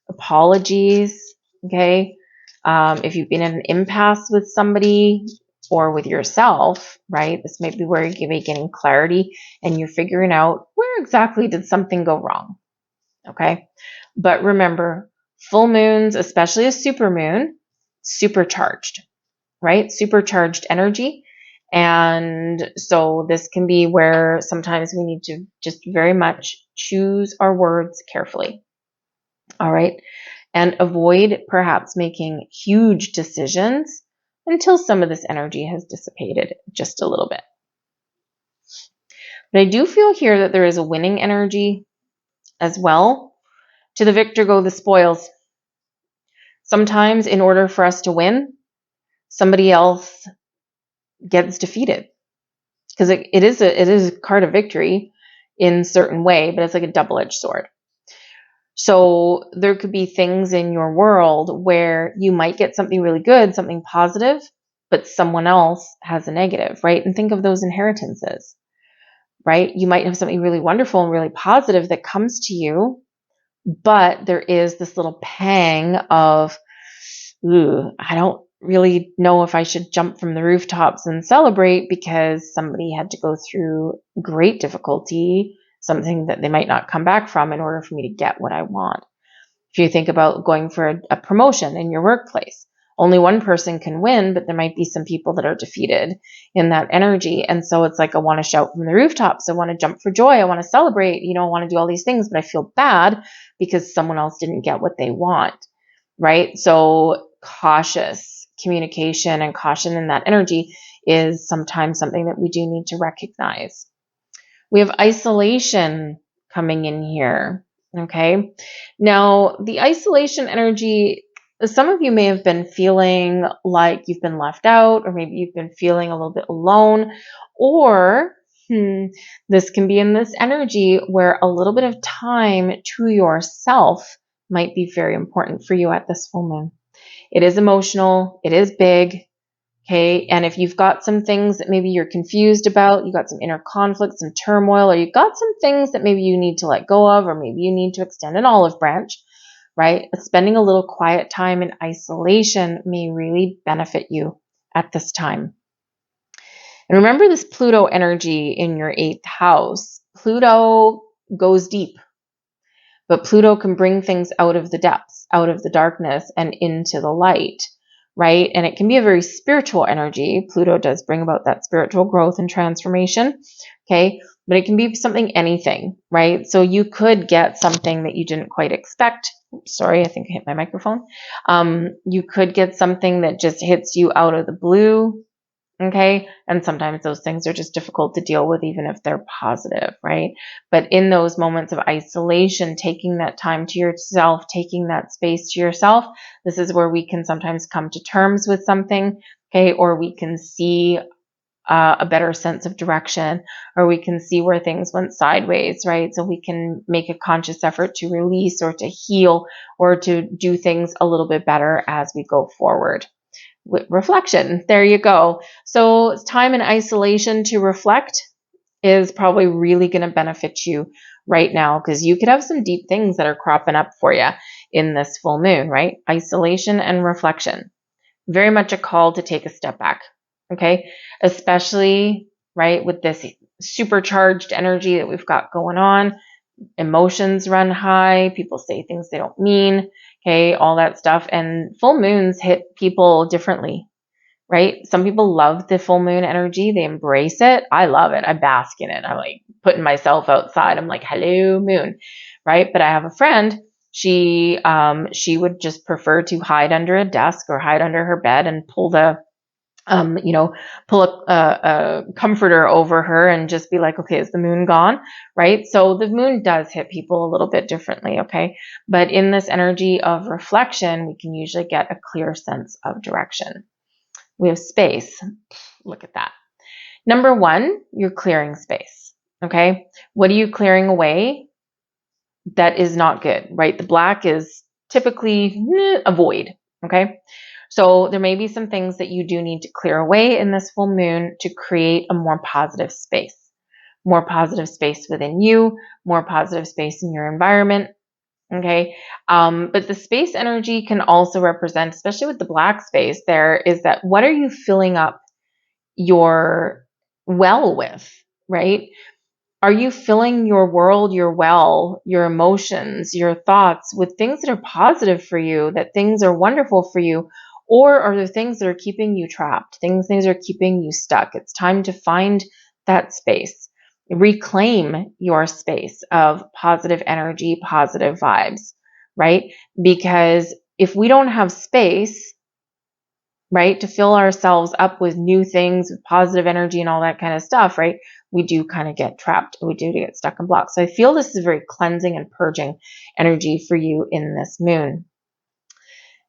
apologies, okay? If you've been in an impasse with somebody or with yourself, right? This might be where you're getting clarity and you're figuring out where exactly did something go wrong, okay? But remember, full moons, especially a supermoon, supercharged, right? Supercharged energy. And so this can be where sometimes we need to just very much choose our words carefully. All right. And avoid perhaps making huge decisions until some of this energy has dissipated just a little bit. But I do feel here that there is a winning energy, as well. To the victor go the spoils. Sometimes in order for us to win, somebody else gets defeated. Because it is a card of victory in a certain way, but it's like a double-edged sword. So there could be things in your world where you might get something really good, something positive, but someone else has a negative, right? And think of those inheritances, right? You might have something really wonderful and really positive that comes to you, but there is this little pang of, ooh, I don't really know if I should jump from the rooftops and celebrate because somebody had to go through great difficulty, something that they might not come back from in order for me to get what I want. If you think about going for a promotion in your workplace, only one person can win, but there might be some people that are defeated in that energy. And so it's like, I want to shout from the rooftops. I want to jump for joy. I want to celebrate, I want to do all these things, but I feel bad because someone else didn't get what they want, right? So cautious communication and caution in that energy is sometimes something that we do need to recognize. We have isolation coming in here. Okay. Now, the isolation energy, some of you may have been feeling like you've been left out, or maybe you've been feeling a little bit alone, or this can be in this energy where a little bit of time to yourself might be very important for you at this full moon. It is emotional. It is big. Okay. And if you've got some things that maybe you're confused about, you got some inner conflict, some turmoil, or you've got some things that maybe you need to let go of, or maybe you need to extend an olive branch, right? Spending a little quiet time in isolation may really benefit you at this time. And remember this Pluto energy in your 8th house. Pluto goes deep, but Pluto can bring things out of the depths, out of the darkness, and into the light. Right? And it can be a very spiritual energy. Pluto does bring about that spiritual growth and transformation. Okay. But it can be something, anything, right? So you could get something that you didn't quite expect. Sorry, I think I hit my microphone. You could get something that just hits you out of the blue. Okay. And sometimes those things are just difficult to deal with, even if they're positive, right? But in those moments of isolation, taking that time to yourself, taking that space to yourself, this is where we can sometimes come to terms with something, okay? Or we can see a better sense of direction, or we can see where things went sideways, right? So we can make a conscious effort to release or to heal or to do things a little bit better as we go forward. Reflection. There you go. So time in isolation to reflect is probably really going to benefit you right now, because you could have some deep things that are cropping up for you in this full moon, right? Isolation and reflection. Very much a call to take a step back. Okay. Especially, right, with this supercharged energy that we've got going on. Emotions run high. People say things they don't mean. Okay, all that stuff. And full moons hit people differently, right? Some people love the full moon energy. They embrace it. I love it. I bask in it. I'm like putting myself outside. I'm like, hello, moon, right? But I have a friend. She would just prefer to hide under a desk or hide under her bed and pull the pull a comforter over her and just be like, okay, is the moon gone? Right? So the moon does hit people a little bit differently. Okay. But in this energy of reflection, we can usually get a clear sense of direction. We have space. Look at that. Number 1, you're clearing space. Okay. What are you clearing away that is not good, right? The black is typically a void. Okay. So there may be some things that you do need to clear away in this full moon to create a more positive space within you, more positive space in your environment. Okay. But the space energy can also represent, especially with the black space, there is that what are you filling up your well with, right? Are you filling your world, your well, your emotions, your thoughts with things that are positive for you, that things are wonderful for you? Or are there things that are keeping you trapped, things that are keeping you stuck? It's time to find that space. Reclaim your space of positive energy, positive vibes, right? Because if we don't have space, right, to fill ourselves up with new things, with positive energy and all that kind of stuff, right, we do kind of get trapped. We do get stuck in blocks. So I feel this is very cleansing and purging energy for you in this moon.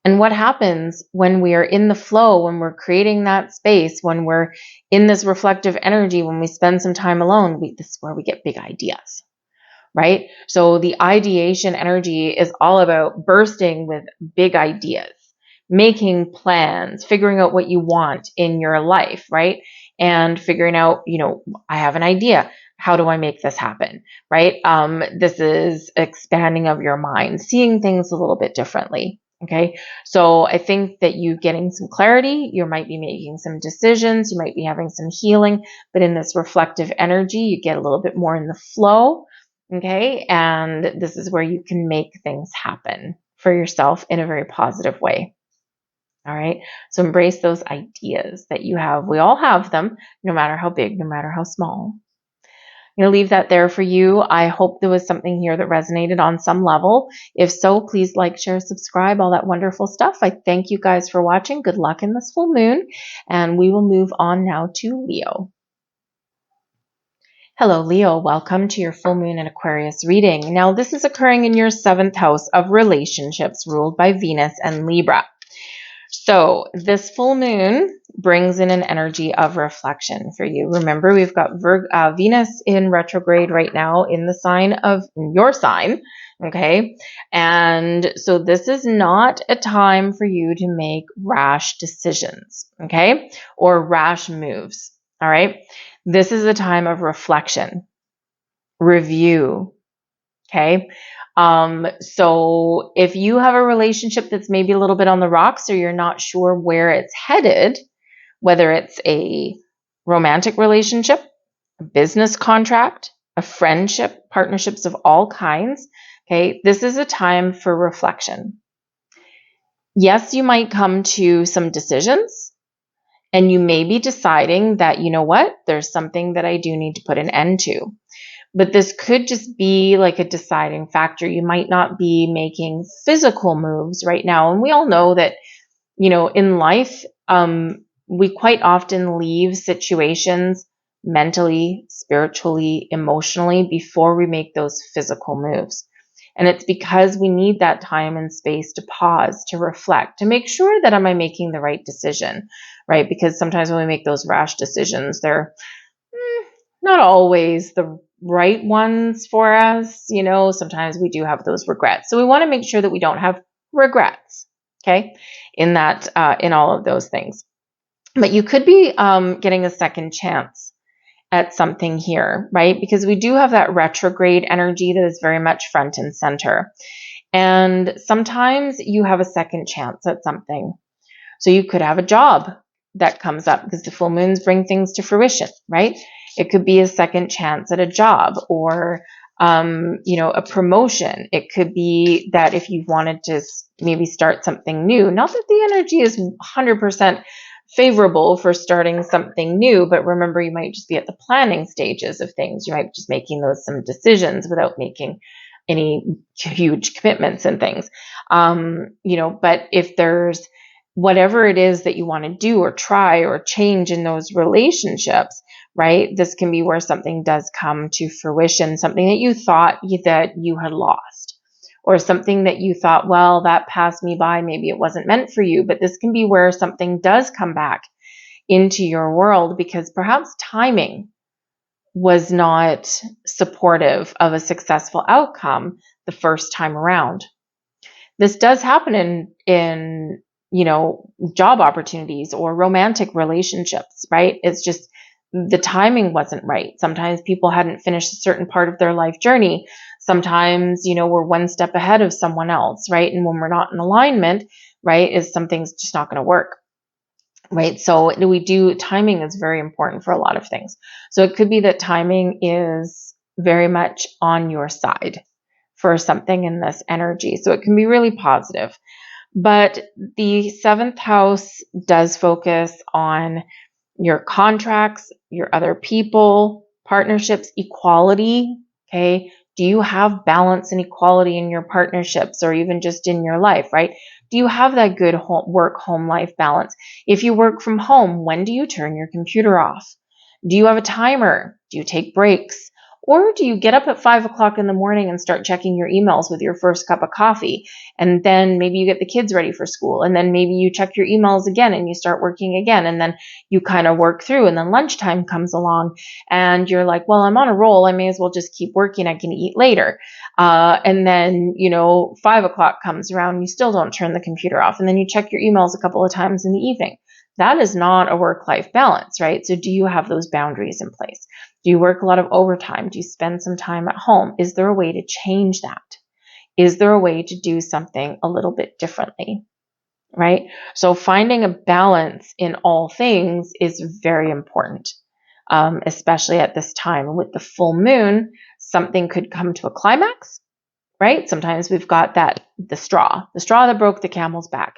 And what happens when we are in the flow, when we're creating that space, when we're in this reflective energy, when we spend some time alone, this is where we get big ideas, right? So the ideation energy is all about bursting with big ideas, making plans, figuring out what you want in your life, right? And figuring out, I have an idea. How do I make this happen, right? This is expanding of your mind, seeing things a little bit differently. Okay. So I think that you getting some clarity, you might be making some decisions, you might be having some healing, but in this reflective energy, you get a little bit more in the flow. Okay. And this is where you can make things happen for yourself in a very positive way. All right. So embrace those ideas that you have. We all have them, no matter how big, no matter how small. I'm going to leave that there for you. I hope there was something here that resonated on some level. If so, please like, share, subscribe, all that wonderful stuff. I thank you guys for watching. Good luck in this full moon. And we will move on now to Leo. Hello, Leo. Welcome to your full moon in Aquarius reading. Now, this is occurring in your 7th house of relationships ruled by Venus and Libra. So this full moon brings in an energy of reflection for you. Remember, we've got Venus in retrograde right now in the sign of your sign. Okay. And so this is not a time for you to make rash decisions. Okay. Or rash moves. All right. This is a time of reflection, review. Okay. So if you have a relationship that's maybe a little bit on the rocks or you're not sure where it's headed, whether it's a romantic relationship, a business contract, a friendship, partnerships of all kinds, okay, this is a time for reflection. Yes, you might come to some decisions and you may be deciding that, you know what, there's something that I do need to put an end to. But this could just be like a deciding factor. You might not be making physical moves right now. And we all know that, in life, we quite often leave situations mentally, spiritually, emotionally before we make those physical moves. And it's because we need that time and space to pause, to reflect, to make sure that am I making the right decision, right? Because sometimes when we make those rash decisions, they're not always the right ones for us. Sometimes we do have those regrets. So we want to make sure that we don't have regrets, okay, in all of those things. But you could be getting a second chance at something here, right? Because we do have that retrograde energy that is very much front and center. And sometimes you have a second chance at something. So you could have a job that comes up because the full moons bring things to fruition, right? It could be a second chance at a job or, a promotion. It could be that if you wanted to maybe start something new, not that the energy is 100% favorable for starting something new, but remember, you might just be at the planning stages of things. You might be just making some decisions without making any huge commitments and things. But if there's whatever it is that you want to do or try or change in those relationships, right? This can be where something does come to fruition, something that you thought that you had lost, or something that you thought, well, that passed me by. Maybe it wasn't meant for you, but this can be where something does come back into your world because perhaps timing was not supportive of a successful outcome the first time around. This does happen in job opportunities or romantic relationships, right? It's just the timing wasn't right. Sometimes people hadn't finished a certain part of their life journey. Sometimes, we're one step ahead of someone else, right? And when we're not in alignment, right, something's just not going to work, right? So timing is very important for a lot of things. So it could be that timing is very much on your side for something in this energy. So it can be really positive. But the 7th house does focus on your contracts, your other people, partnerships, equality. Okay. Do you have balance and equality in your partnerships or even just in your life, right? Do you have that good work-home life balance? If you work from home, when do you turn your computer off? Do you have a timer? Do you take breaks? Or do you get up at 5 o'clock in the morning and start checking your emails with your first cup of coffee? And then maybe you get the kids ready for school. And then maybe you check your emails again and you start working again. And then you kind of work through. And then lunchtime comes along and you're like, well, I'm on a roll. I may as well just keep working. I can eat later. And then, 5 o'clock comes around. You still don't turn the computer off. And then you check your emails a couple of times in the evening. That is not a work-life balance, right? So do you have those boundaries in place? Do you work a lot of overtime? Do you spend some time at home? Is there a way to change that? Is there a way to do something a little bit differently, right? So finding a balance in all things is very important, especially at this time. With the full moon, something could come to a climax, right? Sometimes we've got the straw that broke the camel's back.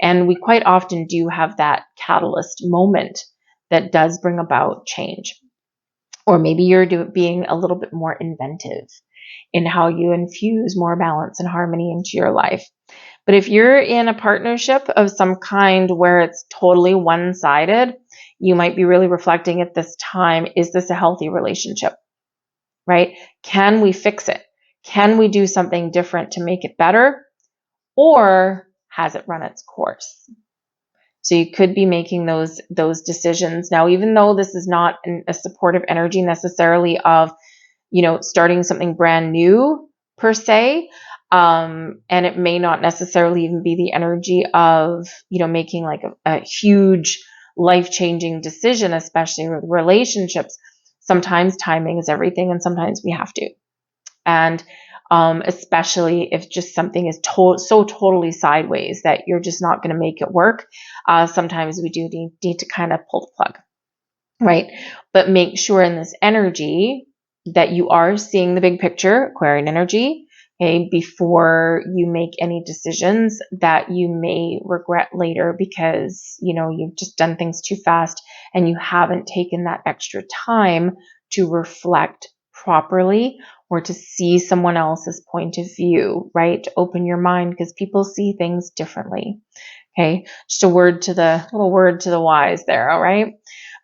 And we quite often do have that catalyst moment that does bring about change. Or maybe you're being a little bit more inventive in how you infuse more balance and harmony into your life. But if you're in a partnership of some kind where it's totally one-sided, you might be really reflecting at this time, is this a healthy relationship, right? Can we fix it? Can we do something different to make it better? Or has it run its course? So you could be making those decisions. Now, even though this is not a supportive energy necessarily of, starting something brand new per se, and it may not necessarily even be the energy of, making like a huge life-changing decision, especially with relationships. Sometimes timing is everything, and sometimes we have to. And especially if just something is so totally sideways that you're just not going to make it work. Sometimes we do need to kind of pull the plug, right? But make sure in this energy that you are seeing the big picture, Aquarian energy, okay, before you make any decisions that you may regret later because, you've just done things too fast and you haven't taken that extra time to reflect properly or to see someone else's point of view, right? To open your mind because people see things differently. Okay, just a little word to the wise there, all right?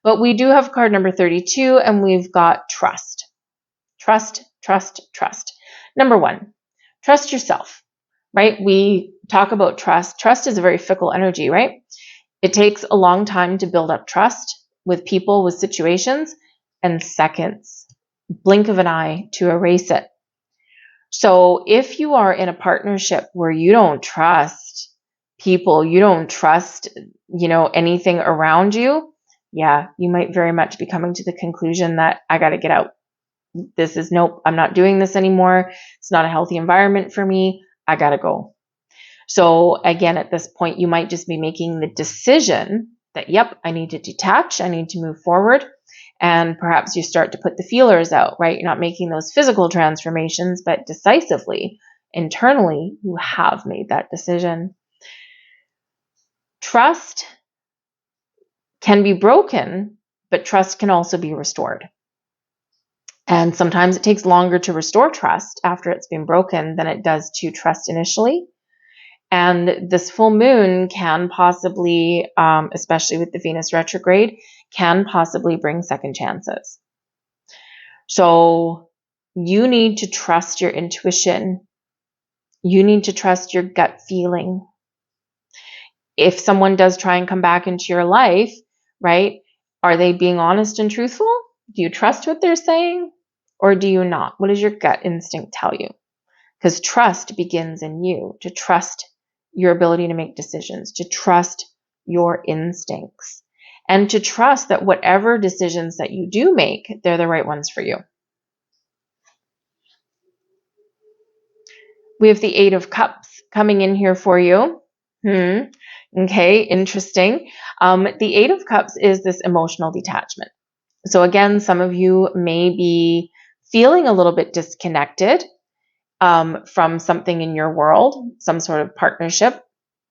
But we do have card number 32 and we've got trust. Trust, trust, trust. Number one, trust yourself, right? We talk about trust. Trust is a very fickle energy, right? It takes a long time to build up trust with people, with situations, and seconds, blink of an eye to erase it. So if you are in a partnership where you don't trust people, you don't trust, anything around you, yeah, you might very much be coming to the conclusion that I got to get out. Nope, I'm not doing this anymore. It's not a healthy environment for me. I got to go. So again, at this point, you might just be making the decision that, yep, I need to detach. I need to move forward. And perhaps you start to put the feelers out, right? You're not making those physical transformations, but decisively, internally, you have made that decision. Trust can be broken, but trust can also be restored. And sometimes it takes longer to restore trust after it's been broken than it does to trust initially. And this full moon can possibly, especially with the Venus retrograde, can possibly bring second chances. So you need to trust your intuition. You need to trust your gut feeling. If someone does try and come back into your life, right, are they being honest and truthful? Do you trust what they're saying or do you not? What does your gut instinct tell you? Because trust begins in you, to trust your ability to make decisions, to trust your instincts, and to trust that whatever decisions that you do make, they're the right ones for you. We have the 8 of Cups coming in here for you. Okay, interesting. The 8 of Cups is this emotional detachment. So again, some of you may be feeling a little bit disconnected from something in your world, some sort of partnership,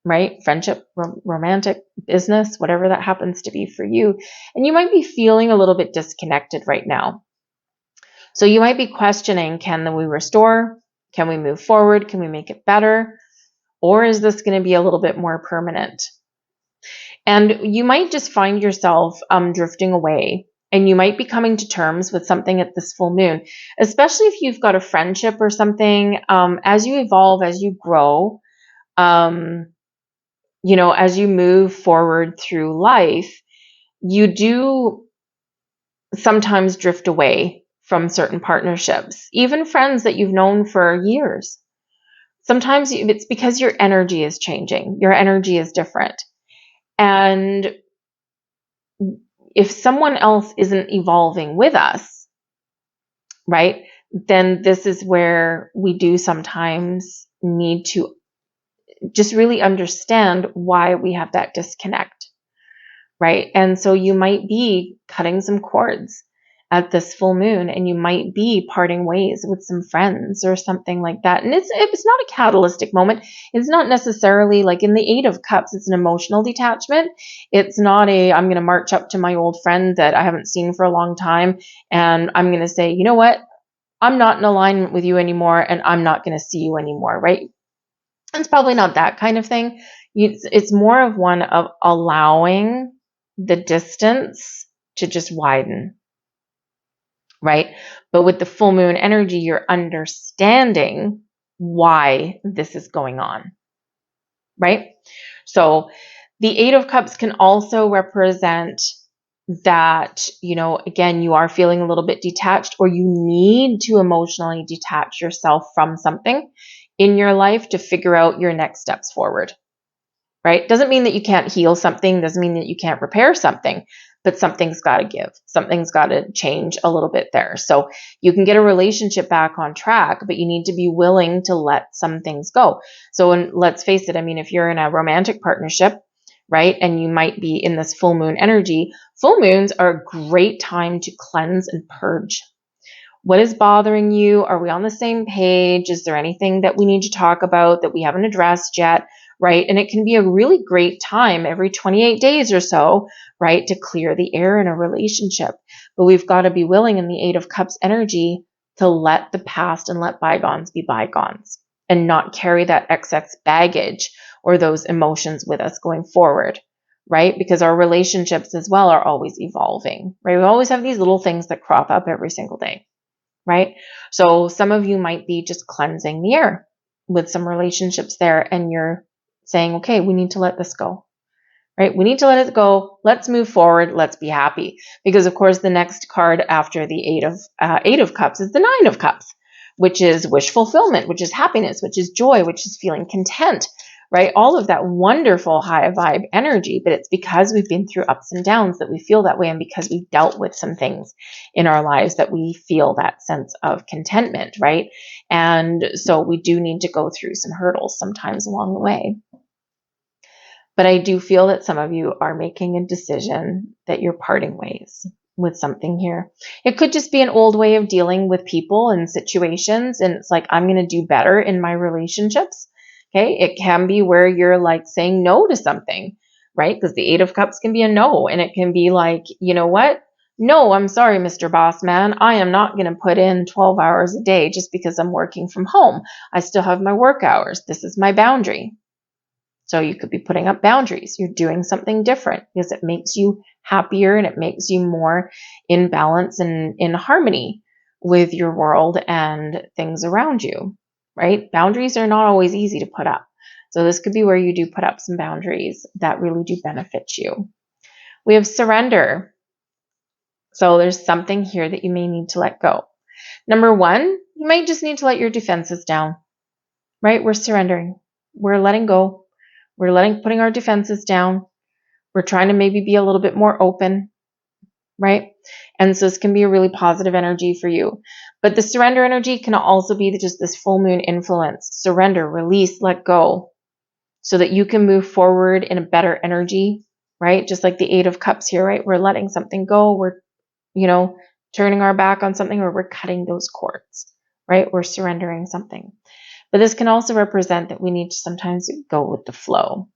right? Friendship, romantic, business, whatever that happens to be for you. And you might be feeling a little bit disconnected right now. So you might be questioning, can we restore? Can we move forward? Can we make it better? Or is this going to be a little bit more permanent? And you might just find yourself drifting away And you might be coming to terms with something at this full moon, especially if you've got a friendship or something. As you evolve, as you grow, you know, as you move forward through life, you do sometimes drift away from certain partnerships, even friends that you've known for years. Sometimes it's because your energy is changing. Your energy is different. And if someone else isn't evolving with us, right, then this is where we do sometimes need to just really understand why we have that disconnect, right? And so you might be cutting some cords at this full moon, and you might be parting ways with some friends or something like that. And it's not a catalytic moment. It's not necessarily like in the Eight of Cups, it's an emotional detachment. It's not I'm going to march up to my old friend that I haven't seen for a long time, and I'm going to say, you know what? I'm not in alignment with you anymore, and I'm not going to see you anymore, right? It's probably not that kind of thing. It's more of one of allowing the distance to just widen, right? But with the full moon energy, you're understanding why this is going on, right? So the Eight of Cups can also represent that, you know, again, you are feeling a little bit detached, or you need to emotionally detach yourself from something in your life to figure out your next steps forward, right? Doesn't mean that you can't heal something, doesn't mean that you can't repair something, but something's got to give. Something's got to change a little bit there. So you can get a relationship back on track, but you need to be willing to let some things go. So let's face it, I mean, if you're in a romantic partnership, right, and you might be in this full moon energy, full moons are a great time to cleanse and purge. What is bothering you? Are we on the same page? Is there anything that we need to talk about that we haven't addressed yet? Right? And it can be a really great time every 28 days or so, right, to clear the air in a relationship. But we've got to be willing in the Eight of Cups energy to let the past and let bygones be bygones and not carry that excess baggage or those emotions with us going forward, right? Because our relationships as well are always evolving, right? We always have these little things that crop up every single day, right? So some of you might be just cleansing the air with some relationships there, and you're saying, okay, we need to let this go, right? We need to let it go. Let's move forward. Let's be happy. Because of course, the next card after the Eight of Cups is the Nine of Cups, which is wish fulfillment, which is happiness, which is joy, which is feeling content, right? All of that wonderful high vibe energy. But it's because we've been through ups and downs that we feel that way, and because we've dealt with some things in our lives that we feel that sense of contentment, right? And so we do need to go through some hurdles sometimes along the way. But I do feel that some of you are making a decision that you're parting ways with something here. It could just be an old way of dealing with people and situations, and it's like, I'm going to do better in my relationships. Okay. It can be where you're like saying no to something, right? Because the Eight of Cups can be a no, and it can be like, you know what? No, I'm sorry, Mr. Boss Man. I am not going to put in 12 hours a day just because I'm working from home. I still have my work hours. This is my boundary. So you could be putting up boundaries. You're doing something different because it makes you happier and it makes you more in balance and in harmony with your world and things around you, right? Boundaries are not always easy to put up. So this could be where you do put up some boundaries that really do benefit you. We have surrender. So there's something here that you may need to let go. Number one, you might just need to let your defenses down, right? We're surrendering. We're letting go. We're putting our defenses down. We're trying to maybe be a little bit more open, right? And so this can be a really positive energy for you. But the surrender energy can also be just this full moon influence. Surrender, release, let go, so that you can move forward in a better energy, right? Just like the Eight of Cups here, right? We're letting something go. We're, turning our back on something, or we're cutting those cords, right? We're surrendering something. But this can also represent that we need to sometimes go with the flow.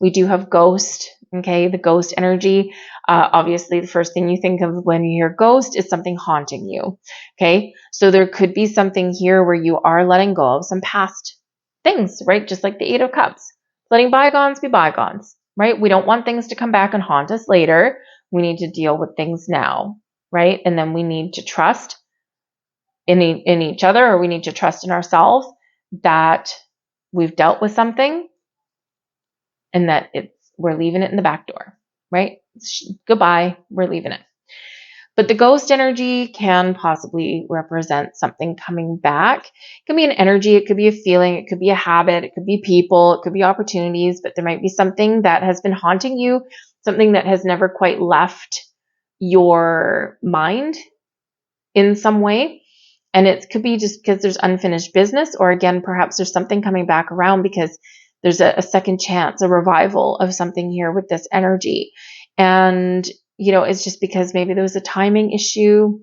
We do have ghost, okay? The ghost energy. Obviously, the first thing you think of when you hear ghost is something haunting you, okay? So there could be something here where you are letting go of some past things, right? Just like the Eight of Cups. Letting bygones be bygones, right? We don't want things to come back and haunt us later. We need to deal with things now, right? And then we need to trust in each other, or we need to trust in ourselves that we've dealt with something and that we're leaving it in the back door, right? Goodbye, we're leaving it. But the ghost energy can possibly represent something coming back. It could be an energy, it could be a feeling, it could be a habit, it could be people, it could be opportunities, but there might be something that has been haunting you, something that has never quite left your mind in some way. And it could be just because there's unfinished business, or again, perhaps there's something coming back around because there's a second chance, a revival of something here with this energy. And it's just because maybe there was a timing issue,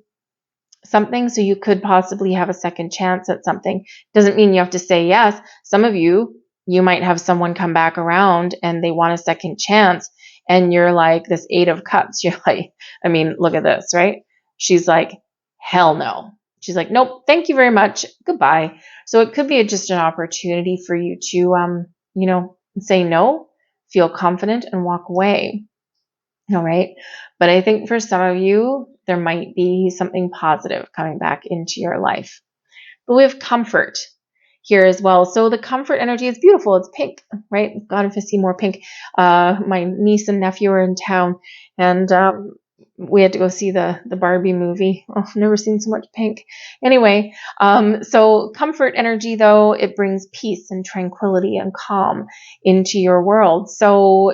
something. So you could possibly have a second chance at something. Doesn't mean you have to say yes. Some of you might have someone come back around and they want a second chance. And you're like this 8 of Cups. You're like, I mean, look at this, right? She's like, hell no. She's like, nope, thank you very much. Goodbye. So it could be just an opportunity for you to, say no, feel confident and walk away. All right. But I think for some of you, there might be something positive coming back into your life. But we have comfort here as well. So the comfort energy is beautiful. It's pink, right? God, if I see more pink. My niece and nephew are in town, and we had to go see the Barbie movie. Oh, I've never seen so much pink. Anyway, so comfort energy, though, it brings peace and tranquility and calm into your world. So,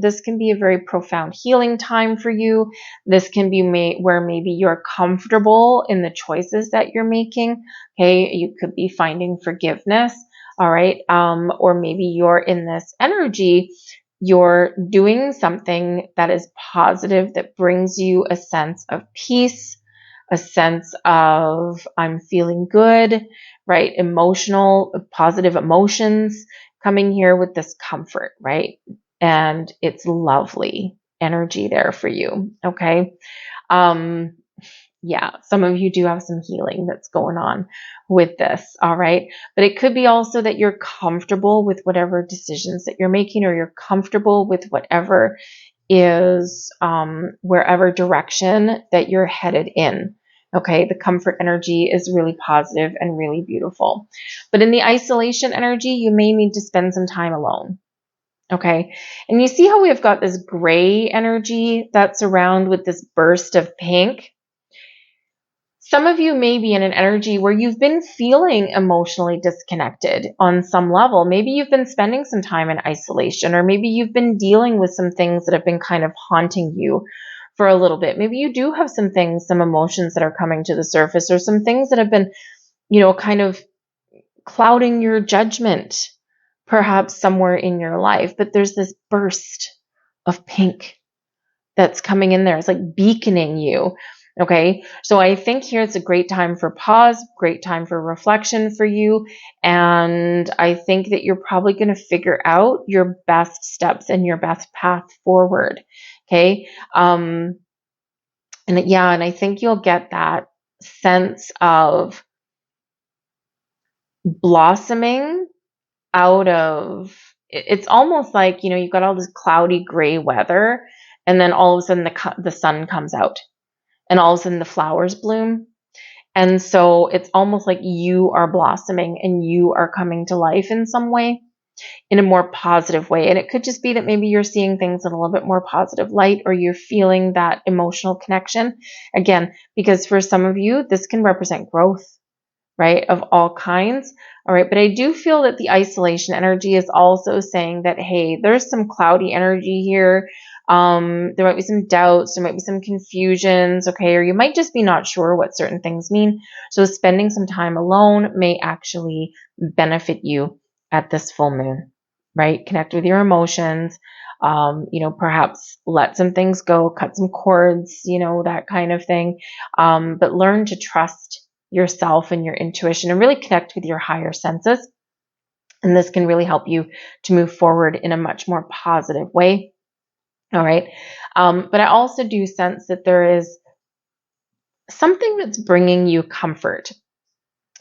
this can be a very profound healing time for you. This can be where maybe you're comfortable in the choices that you're making. Okay, you could be finding forgiveness. All right. Or maybe you're in this energy, you're doing something that is positive, that brings you a sense of peace, a sense of I'm feeling good, right? Emotional, positive emotions coming here with this comfort, right? And it's lovely energy there for you. Okay. Yeah, some of you do have some healing that's going on with this, all right? But it could be also that you're comfortable with whatever decisions that you're making, or you're comfortable with whatever is wherever direction that you're headed in. Okay, the comfort energy is really positive and really beautiful. But in the isolation energy, you may need to spend some time alone. Okay, and you see how we've got this gray energy that's around with this burst of pink? Some of you may be in an energy where you've been feeling emotionally disconnected on some level. Maybe you've been spending some time in isolation, or maybe you've been dealing with some things that have been kind of haunting you for a little bit. Maybe you do have some things, some emotions that are coming to the surface, or some things that have been, kind of clouding your judgment, perhaps somewhere in your life. But there's this burst of pink that's coming in there. It's like beaconing you. Okay, so I think here it's a great time for pause, great time for reflection for you. And I think that you're probably going to figure out your best steps and your best path forward. Okay. And I think you'll get that sense of blossoming out of, it's almost like, you've got all this cloudy gray weather, and then all of a sudden the sun comes out. And all of a sudden the flowers bloom. And so it's almost like you are blossoming and you are coming to life in some way, in a more positive way. And it could just be that maybe you're seeing things in a little bit more positive light, or you're feeling that emotional connection. Again, because for some of you, this can represent growth, right, of all kinds. All right. But I do feel that the isolation energy is also saying that, hey, there's some cloudy energy here. There might be some doubts, there might be some confusions, okay, or you might just be not sure what certain things mean. So spending some time alone may actually benefit you at this full moon, right? Connect with your emotions, perhaps let some things go, cut some cords, that kind of thing. But learn to trust yourself and your intuition, and really connect with your higher senses. And this can really help you to move forward in a much more positive way. All right. But I also do sense that there is something that's bringing you comfort.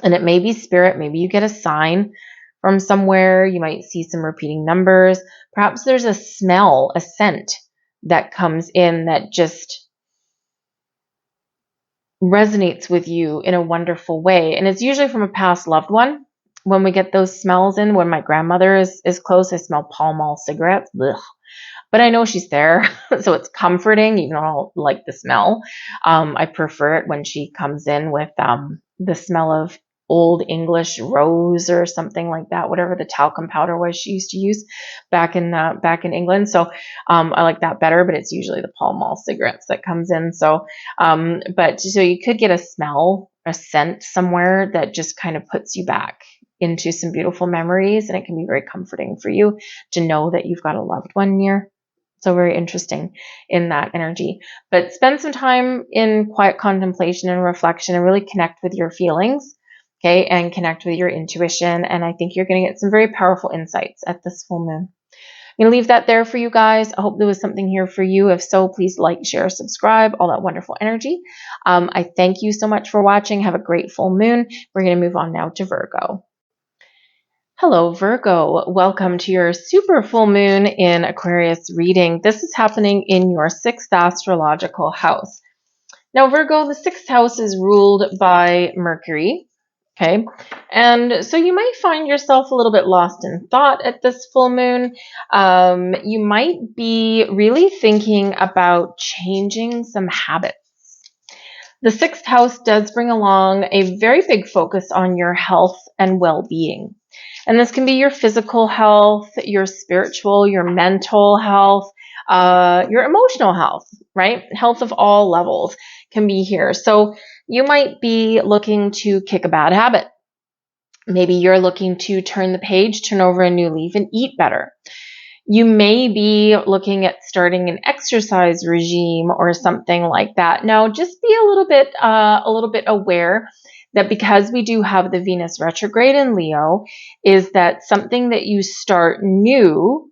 And it may be spirit. Maybe you get a sign from somewhere. You might see some repeating numbers. Perhaps there's a smell, a scent that comes in that just resonates with you in a wonderful way. And it's usually from a past loved one. When we get those smells in, when my grandmother is close, I smell Pall Mall cigarettes. Ugh. But I know she's there, so it's comforting, even though I don't like the smell. I prefer it when she comes in with the smell of old English rose or something like that, whatever the talcum powder was she used to use back in England. So I like that better, but it's usually the Pall Mall cigarettes that comes in. So so you could get a smell, a scent somewhere that just kind of puts you back into some beautiful memories, and it can be very comforting for you to know that you've got a loved one near. So very interesting in that energy. But spend some time in quiet contemplation and reflection and really connect with your feelings, okay, and connect with your intuition. And I think you're going to get some very powerful insights at this full moon. I'm going to leave that there for you guys. I hope there was something here for you. If so, please like, share, subscribe, all that wonderful energy. I thank you so much for watching. Have a great full moon. We're going to move on now to Virgo. Hello, Virgo. Welcome to your super full moon in Aquarius reading. This is happening in your 6th astrological house. Now, Virgo, the 6th house is ruled by Mercury. Okay. And so you might find yourself a little bit lost in thought at this full moon. You might be really thinking about changing some habits. The 6th house does bring along a very big focus on your health and well-being. And this can be your physical health, your spiritual, your mental health, your emotional health, right? Health of all levels can be here. So you might be looking to kick a bad habit. Maybe you're looking to turn the page, turn over a new leaf, and eat better. You may be looking at starting an exercise regime or something like that. Now, just be a little bit aware that because we do have the Venus retrograde in Leo, is that something that you start new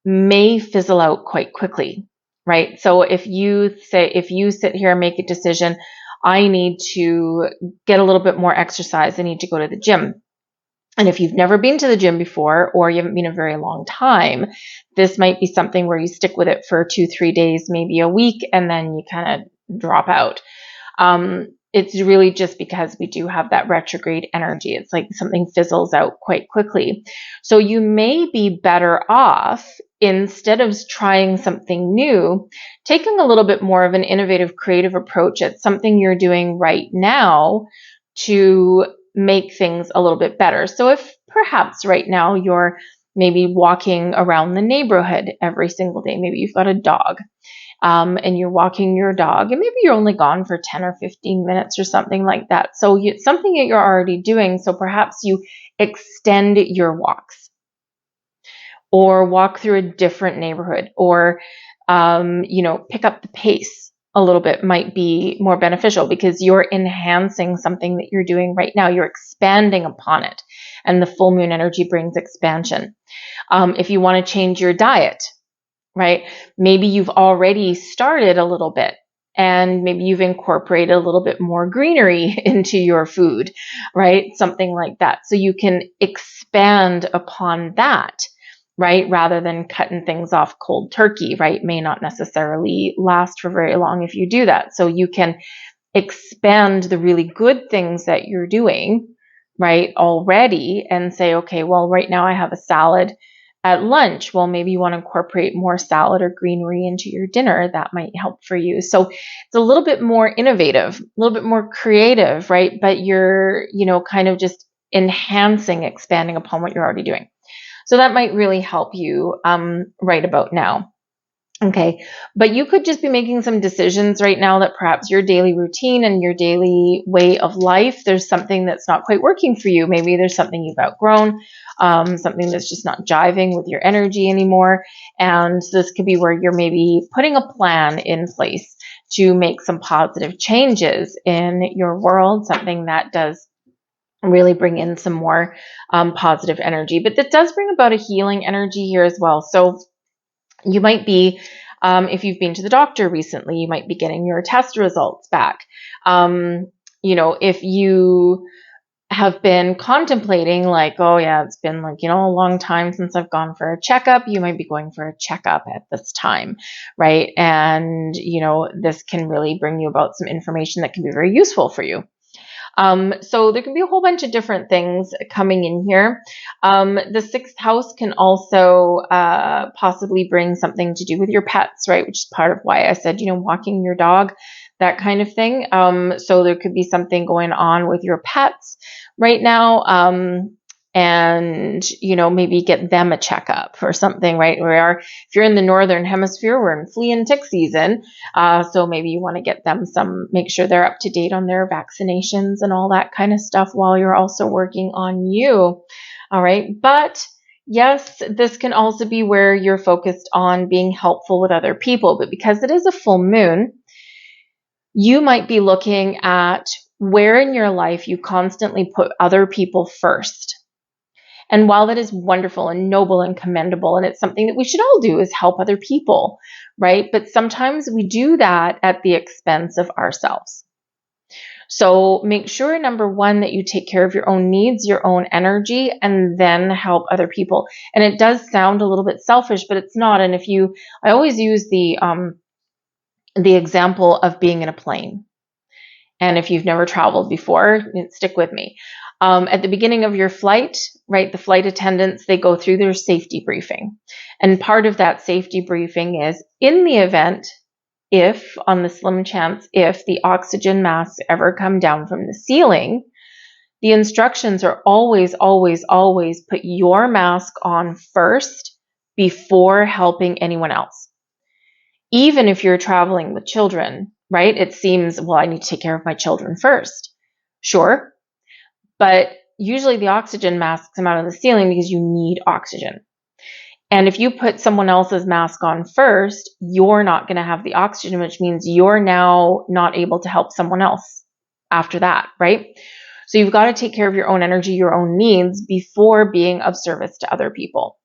may fizzle out quite quickly, right? So if you sit here and make a decision, I need to get a little bit more exercise, I need to go to the gym. And if you've never been to the gym before, or you haven't been a very long time, this might be something where you stick with it for 2-3 days, maybe a week, and then you kind of drop out. It's really just because we do have that retrograde energy. It's like something fizzles out quite quickly. So you may be better off, instead of trying something new, taking a little bit more of an innovative, creative approach at something you're doing right now to make things a little bit better. So if perhaps right now you're maybe walking around the neighborhood every single day, maybe you've got a dog, and you're walking your dog, and maybe you're only gone for 10 or 15 minutes or something like that. So it's something that you're already doing. So perhaps you extend your walks, or walk through a different neighborhood, or pick up the pace a little bit might be more beneficial, because you're enhancing something that you're doing right now. You're expanding upon it. And the full moon energy brings expansion. If you want to change your diet, right? Maybe you've already started a little bit, and maybe you've incorporated a little bit more greenery into your food, right? Something like that. So you can expand upon that, right? Rather than cutting things off cold turkey, right? May not necessarily last for very long if you do that. So you can expand the really good things that you're doing, right, already, and say, okay, well, right now I have a salad at lunch. Well, maybe you want to incorporate more salad or greenery into your dinner. That might help for you. So it's a little bit more innovative, a little bit more creative, right? But you're, kind of just enhancing, expanding upon what you're already doing. So that might really help you right about now. Okay, but you could just be making some decisions right now that perhaps your daily routine and your daily way of life, there's something that's not quite working for you. Maybe there's something you've outgrown, something that's just not jiving with your energy anymore. And this could be where you're maybe putting a plan in place to make some positive changes in your world, something that does really bring in some more positive energy. But that does bring about a healing energy here as well. So you might be, if you've been to the doctor recently, you might be getting your test results back. If you have been contemplating like, oh yeah, it's been like, a long time since I've gone for a checkup, you might be going for a checkup at this time, right? And, this can really bring you about some information that can be very useful for you. So there can be a whole bunch of different things coming in here. The sixth house can also possibly bring something to do with your pets, right? Which is part of why I said, walking your dog, that kind of thing. So there could be something going on with your pets right now. And, maybe get them a checkup or something, right? If you're in the northern hemisphere, we're in flea and tick season. So maybe you want to get them make sure they're up to date on their vaccinations and all that kind of stuff while you're also working on you. All right. But yes, this can also be where you're focused on being helpful with other people. But because it is a full moon, you might be looking at where in your life you constantly put other people first. And while that is wonderful and noble and commendable, and it's something that we should all do, is help other people, right? But sometimes we do that at the expense of ourselves. So make sure, number one, that you take care of your own needs, your own energy, and then help other people. And it does sound a little bit selfish, but it's not. And I always use the example of being in a plane. And if you've never traveled before, stick with me. At the beginning of your flight, right, the flight attendants, they go through their safety briefing. And part of that safety briefing is, in the event, on the slim chance, if the oxygen masks ever come down from the ceiling, the instructions are always, always, always put your mask on first before helping anyone else. Even if you're traveling with children, right? It seems, well, I need to take care of my children first. Sure. But usually the oxygen masks come out of the ceiling because you need oxygen. And if you put someone else's mask on first, you're not going to have the oxygen, which means you're now not able to help someone else after that, right? So you've got to take care of your own energy, your own needs before being of service to other people.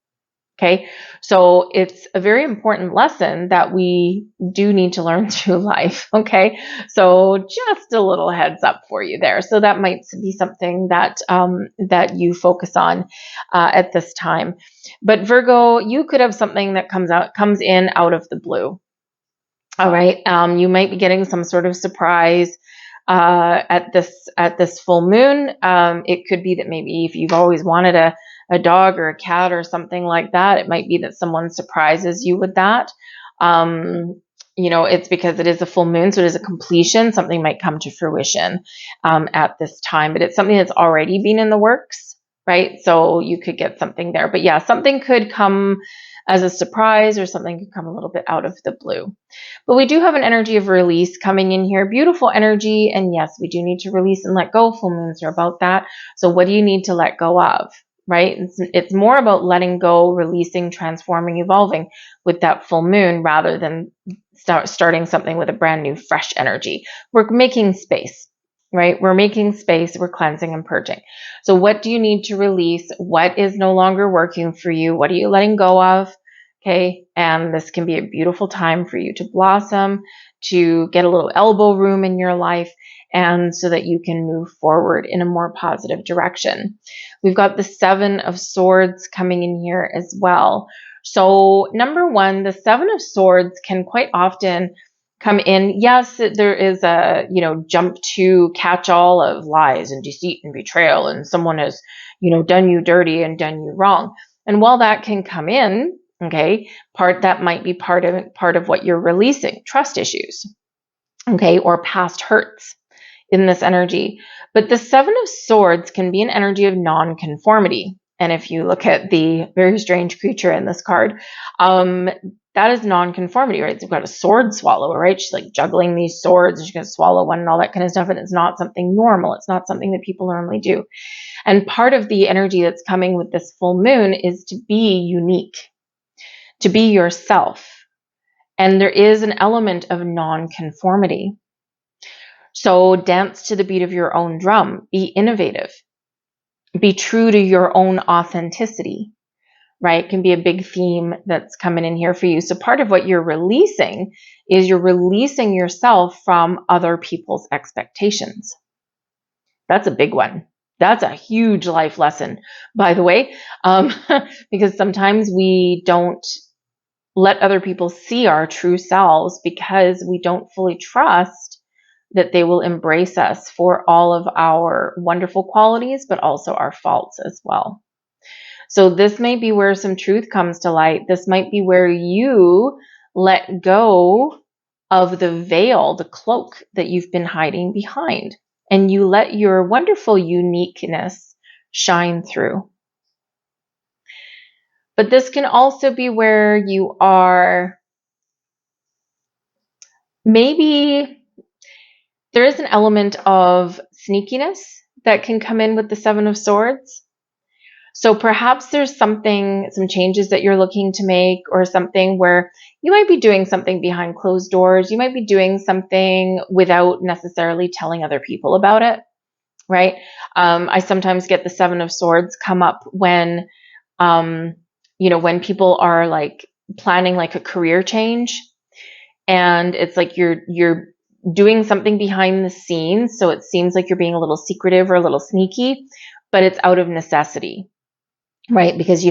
Okay, so it's a very important lesson that we do need to learn through life. Okay, so just a little heads up for you there. So that might be something that you focus on at this time. But Virgo, you could have something that comes in out of the blue. All right, you might be getting some sort of surprise at this full moon. It could be that maybe if you've always wanted a dog or a cat or something like that, it might be that someone surprises you with that. It's because it is a full moon, so it is a completion. Something might come to fruition at this time, but it's something that's already been in the works, right? So you could get something there. But yeah, something could come as a surprise, or something could come a little bit out of the blue. But we do have an energy of release coming in here, beautiful energy. And yes, we do need to release and let go. Full moons are about that. So what do you need to let go of, right? It's more about letting go, releasing, transforming, evolving with that full moon, rather than starting something with a brand new, fresh energy. We're making space, right? We're making space, we're cleansing and purging. So what do you need to release? What is no longer working for you? What are you letting go of? Okay, and this can be a beautiful time for you to blossom, to get a little elbow room in your life, and so that you can move forward in a more positive direction. We've got the Seven of Swords coming in here as well. So number one, the Seven of Swords can quite often come in. Yes, there is a, jump to catch all of lies and deceit and betrayal, and someone has, done you dirty and done you wrong. And while that can come in, okay, that might be part of what you're releasing, trust issues, okay, or past hurts in this energy. But the Seven of Swords can be an energy of non-conformity. And if you look at the very strange creature in this card, that is non-conformity, right? So we've got a sword swallower, right? She's like juggling these swords, and she's going to swallow one and all that kind of stuff. And it's not something normal. It's not something that people normally do. And part of the energy that's coming with this full moon is to be unique, to be yourself. And there is an element of non-conformity. So dance to the beat of your own drum. Be innovative. Be true to your own authenticity, right? It can be a big theme that's coming in here for you. So part of what you're releasing is you're releasing yourself from other people's expectations. That's a big one. That's a huge life lesson, by the way, because sometimes we don't let other people see our true selves because we don't fully trust that they will embrace us for all of our wonderful qualities, but also our faults as well. So this may be where some truth comes to light. This might be where you let go of the veil, the cloak that you've been hiding behind, and you let your wonderful uniqueness shine through. But this can also be where you are, maybe there is an element of sneakiness that can come in with the Seven of Swords. So perhaps there's some changes that you're looking to make, or something where you might be doing something behind closed doors. You might be doing something without necessarily telling other people about it, right? I sometimes get the Seven of Swords come up when, when people are like planning like a career change, and it's like you're doing something behind the scenes. So it seems like you're being a little secretive or a little sneaky, but it's out of necessity. Right, because you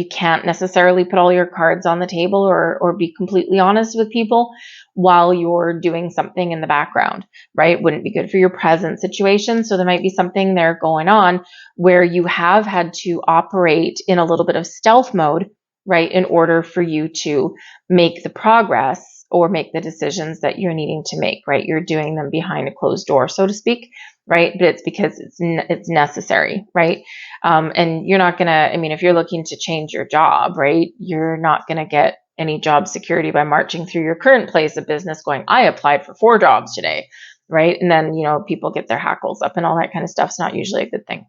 can't necessarily put all your cards on the table or be completely honest with people while you're doing something in the background, right? Wouldn't be good for your present situation. So there might be something there going on where you have had to operate in a little bit of stealth mode, right, in order for you to make the progress or make the decisions that you're needing to make, right? You're doing them behind a closed door, so to speak, right? But it's because it's necessary, right? And you're not going to, if you're looking to change your job, right, you're not going to get any job security by marching through your current place of business going, I applied for 4 jobs today, right? And then, people get their hackles up and all that kind of stuff. It's not usually a good thing.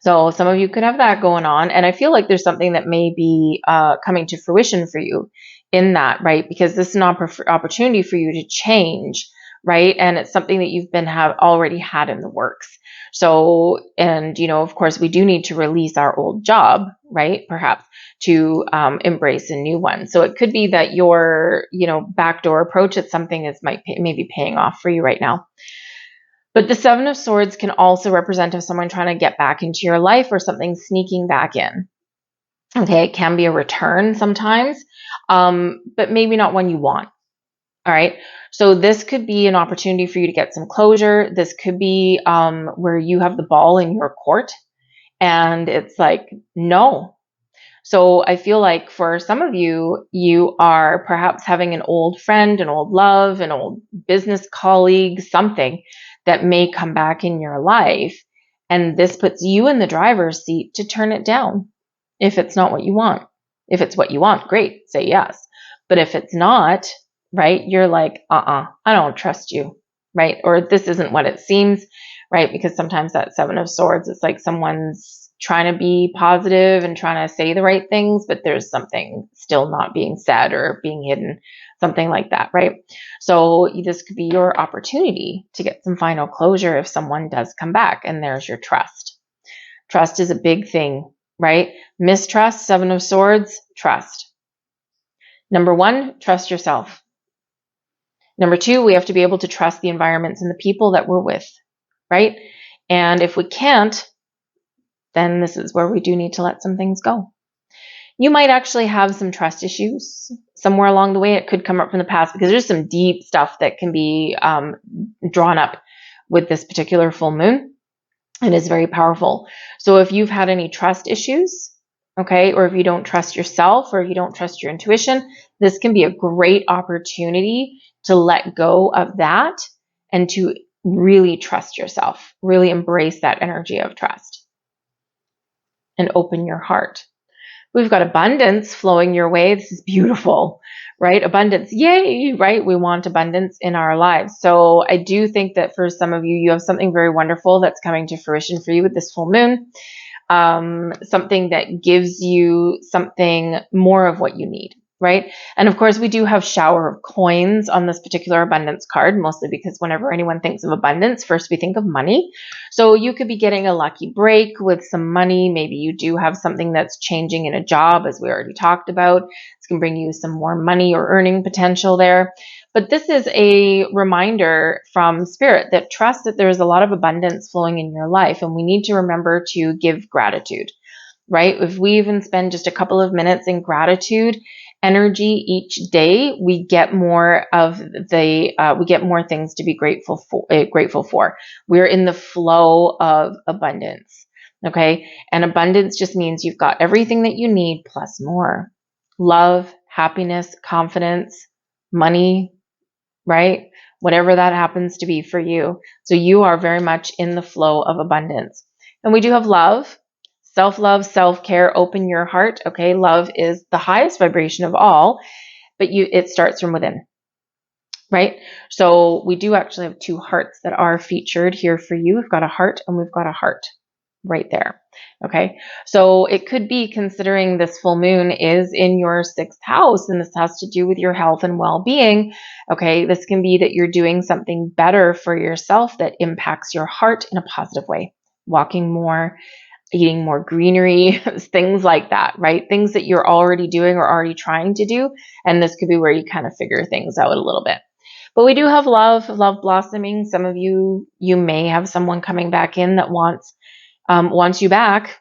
So some of you could have that going on. And I feel like there's something that may be coming to fruition for you in that, right? Because this is an opportunity for you to change, right? And it's something that you've already had in the works. So, and, of course, we do need to release our old job, right? Perhaps to embrace a new one. So it could be that your, backdoor approach at something may be paying off for you right now. But the Seven of Swords can also represent of someone trying to get back into your life or something sneaking back in. Okay, it can be a return sometimes, but maybe not one you want. All right. So this could be an opportunity for you to get some closure. This could be where you have the ball in your court and it's like, no. So I feel like for some of you, you are perhaps having an old friend, an old love, an old business colleague, something that may come back in your life. And this puts you in the driver's seat to turn it down if it's not what you want. If it's what you want, great, say yes. But if it's not, right, you're like, I don't trust you, right? Or this isn't what it seems, right? Because sometimes that Seven of Swords, it's like someone's trying to be positive and trying to say the right things, but there's something still not being said or being hidden, something like that, right? So this could be your opportunity to get some final closure if someone does come back, and there's your trust. Trust is a big thing, right? Mistrust, Seven of Swords, trust. Number 1, trust yourself. Number 2, we have to be able to trust the environments and the people that we're with, right? And if we can't, then this is where we do need to let some things go. You might actually have some trust issues somewhere along the way. It could come up from the past because there's some deep stuff that can be drawn up with this particular full moon. It is very powerful. So if you've had any trust issues, okay, or if you don't trust yourself or if you don't trust your intuition, this can be a great opportunity to let go of that and to really trust yourself, really embrace that energy of trust and open your heart. We've got abundance flowing your way. This is beautiful, right? Abundance, yay, right? We want abundance in our lives. So I do think that for some of you, you have something very wonderful that's coming to fruition for you with this full moon. Something that gives you something more of what you need, right? And of course, we do have shower of coins on this particular abundance card, mostly because whenever anyone thinks of abundance, first we think of money. So you could be getting a lucky break with some money. Maybe you do have something that's changing in a job, as we already talked about. This can bring you some more money or earning potential there. But this is a reminder from Spirit that trust that there is a lot of abundance flowing in your life, and we need to remember to give gratitude, right? If we even spend just a couple of minutes in gratitude energy each day, we get more of we get more things to be grateful for. We're in the flow of abundance. Okay. And abundance just means you've got everything that you need plus more. Love, happiness, confidence, money, right? Whatever that happens to be for you. So you are very much in the flow of abundance. And we do have love, self-love, self-care, open your heart. Okay. Love is the highest vibration of all, but it starts from within, right? So we do actually have two hearts that are featured here for you. We've got a heart and we've got a heart right there. Okay. So it could be, considering this full moon is in your 6th house, and this has to do with your health and well-being. Okay. This can be that you're doing something better for yourself that impacts your heart in a positive way. Walking more, eating more greenery, things like that, right? Things that you're already doing or already trying to do. And this could be where you kind of figure things out a little bit. But we do have love blossoming. Some of you may have someone coming back in that wants you back.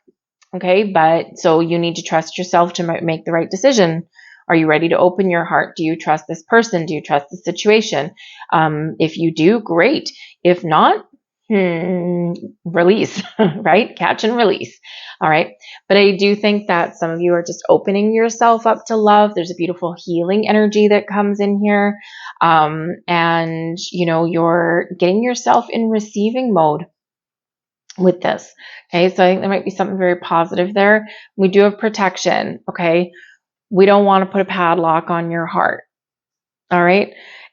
Okay. But so you need to trust yourself to make the right decision. Are you ready to open your heart? Do you trust this person? Do you trust the situation? If you do, great. If not, release, right? Catch and release. All right. But I do think that some of you are just opening yourself up to love. There's a beautiful healing energy that comes in here. And you're getting yourself in receiving mode with this. Okay. So I think there might be something very positive there. We do have protection. Okay. We don't want to put a padlock on your heart. All right.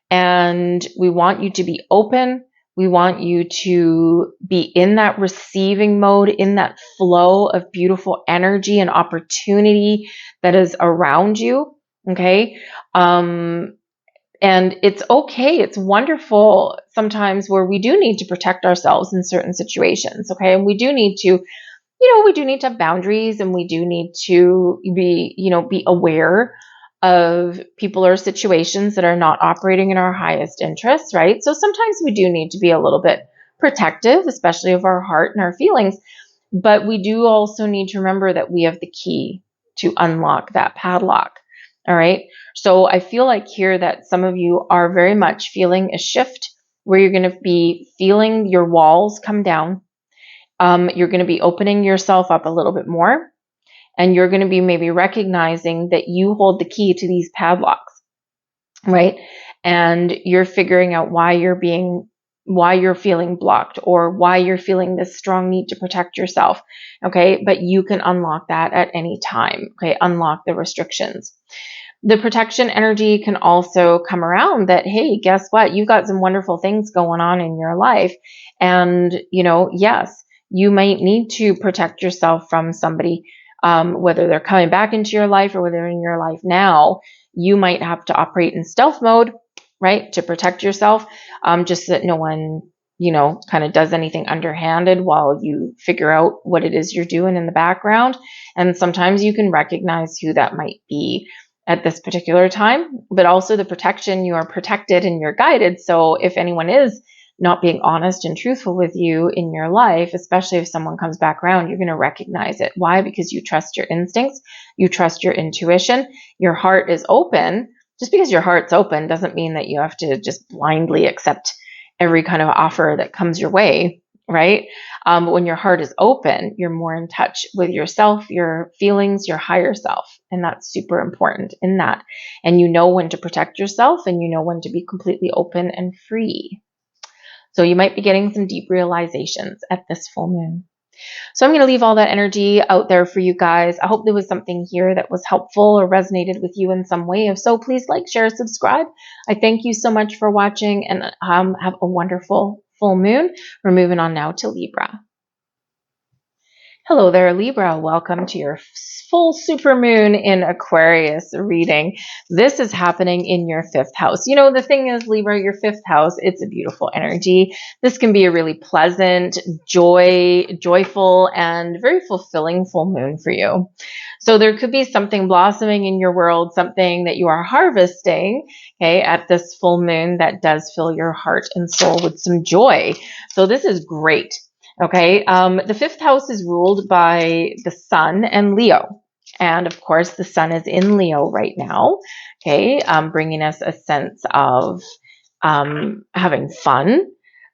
And we want you to be open. We want you to be in that receiving mode, in that flow of beautiful energy and opportunity that is around you. Okay. And it's okay. It's wonderful sometimes where we do need to protect ourselves in certain situations. Okay. And we do need to, we do need to have boundaries, and we do need to be aware of people or situations that are not operating in our highest interests, right? So sometimes we do need to be a little bit protective, especially of our heart and our feelings. But we do also need to remember that we have the key to unlock that padlock. All right. So I feel like here that some of you are very much feeling a shift where you're going to be feeling your walls come down. You're going to be opening yourself up a little bit more. And you're going to be maybe recognizing that you hold the key to these padlocks, right? And you're figuring out why you're feeling blocked, or why you're feeling this strong need to protect yourself. Okay. But you can unlock that at any time. Okay. Unlock the restrictions. The protection energy can also come around that, hey, guess what? You've got some wonderful things going on in your life. And, yes, you might need to protect yourself from somebody, whether they're coming back into your life or whether they're in your life now. You might have to operate in stealth mode, right, to protect yourself, just so that no one, kind of does anything underhanded while you figure out what it is you're doing in the background. And sometimes you can recognize who that might be at this particular time, but also the protection, you are protected and you're guided. So if anyone is not being honest and truthful with you in your life, especially if someone comes back around, you're going to recognize it. Why? Because you trust your instincts, you trust your intuition, your heart is open. Just because your heart's open doesn't mean that you have to just blindly accept every kind of offer that comes your way, right? But when your heart is open, you're more in touch with yourself, your feelings, your higher self. And that's super important in that. And you know when to protect yourself, and you know when to be completely open and free. So you might be getting some deep realizations at this full moon. So I'm going to leave all that energy out there for you guys. I hope there was something here that was helpful or resonated with you in some way. If so, please like, share, subscribe. I thank you so much for watching, and have a wonderful full moon. We're moving on now to Libra. Hello there, Libra. Welcome to your full supermoon in Aquarius reading. This is happening in your fifth house. You know, the thing is, Libra, your fifth house, it's a beautiful energy. This can be a really pleasant, joyful, and very fulfilling full moon for you. So there could be something blossoming in your world, something that you are harvesting, okay, at this full moon that does fill your heart and soul with some joy. So this is great. Okay, the fifth house is ruled by the sun and Leo. And of course, the sun is in Leo right now, okay, bringing us a sense of having fun,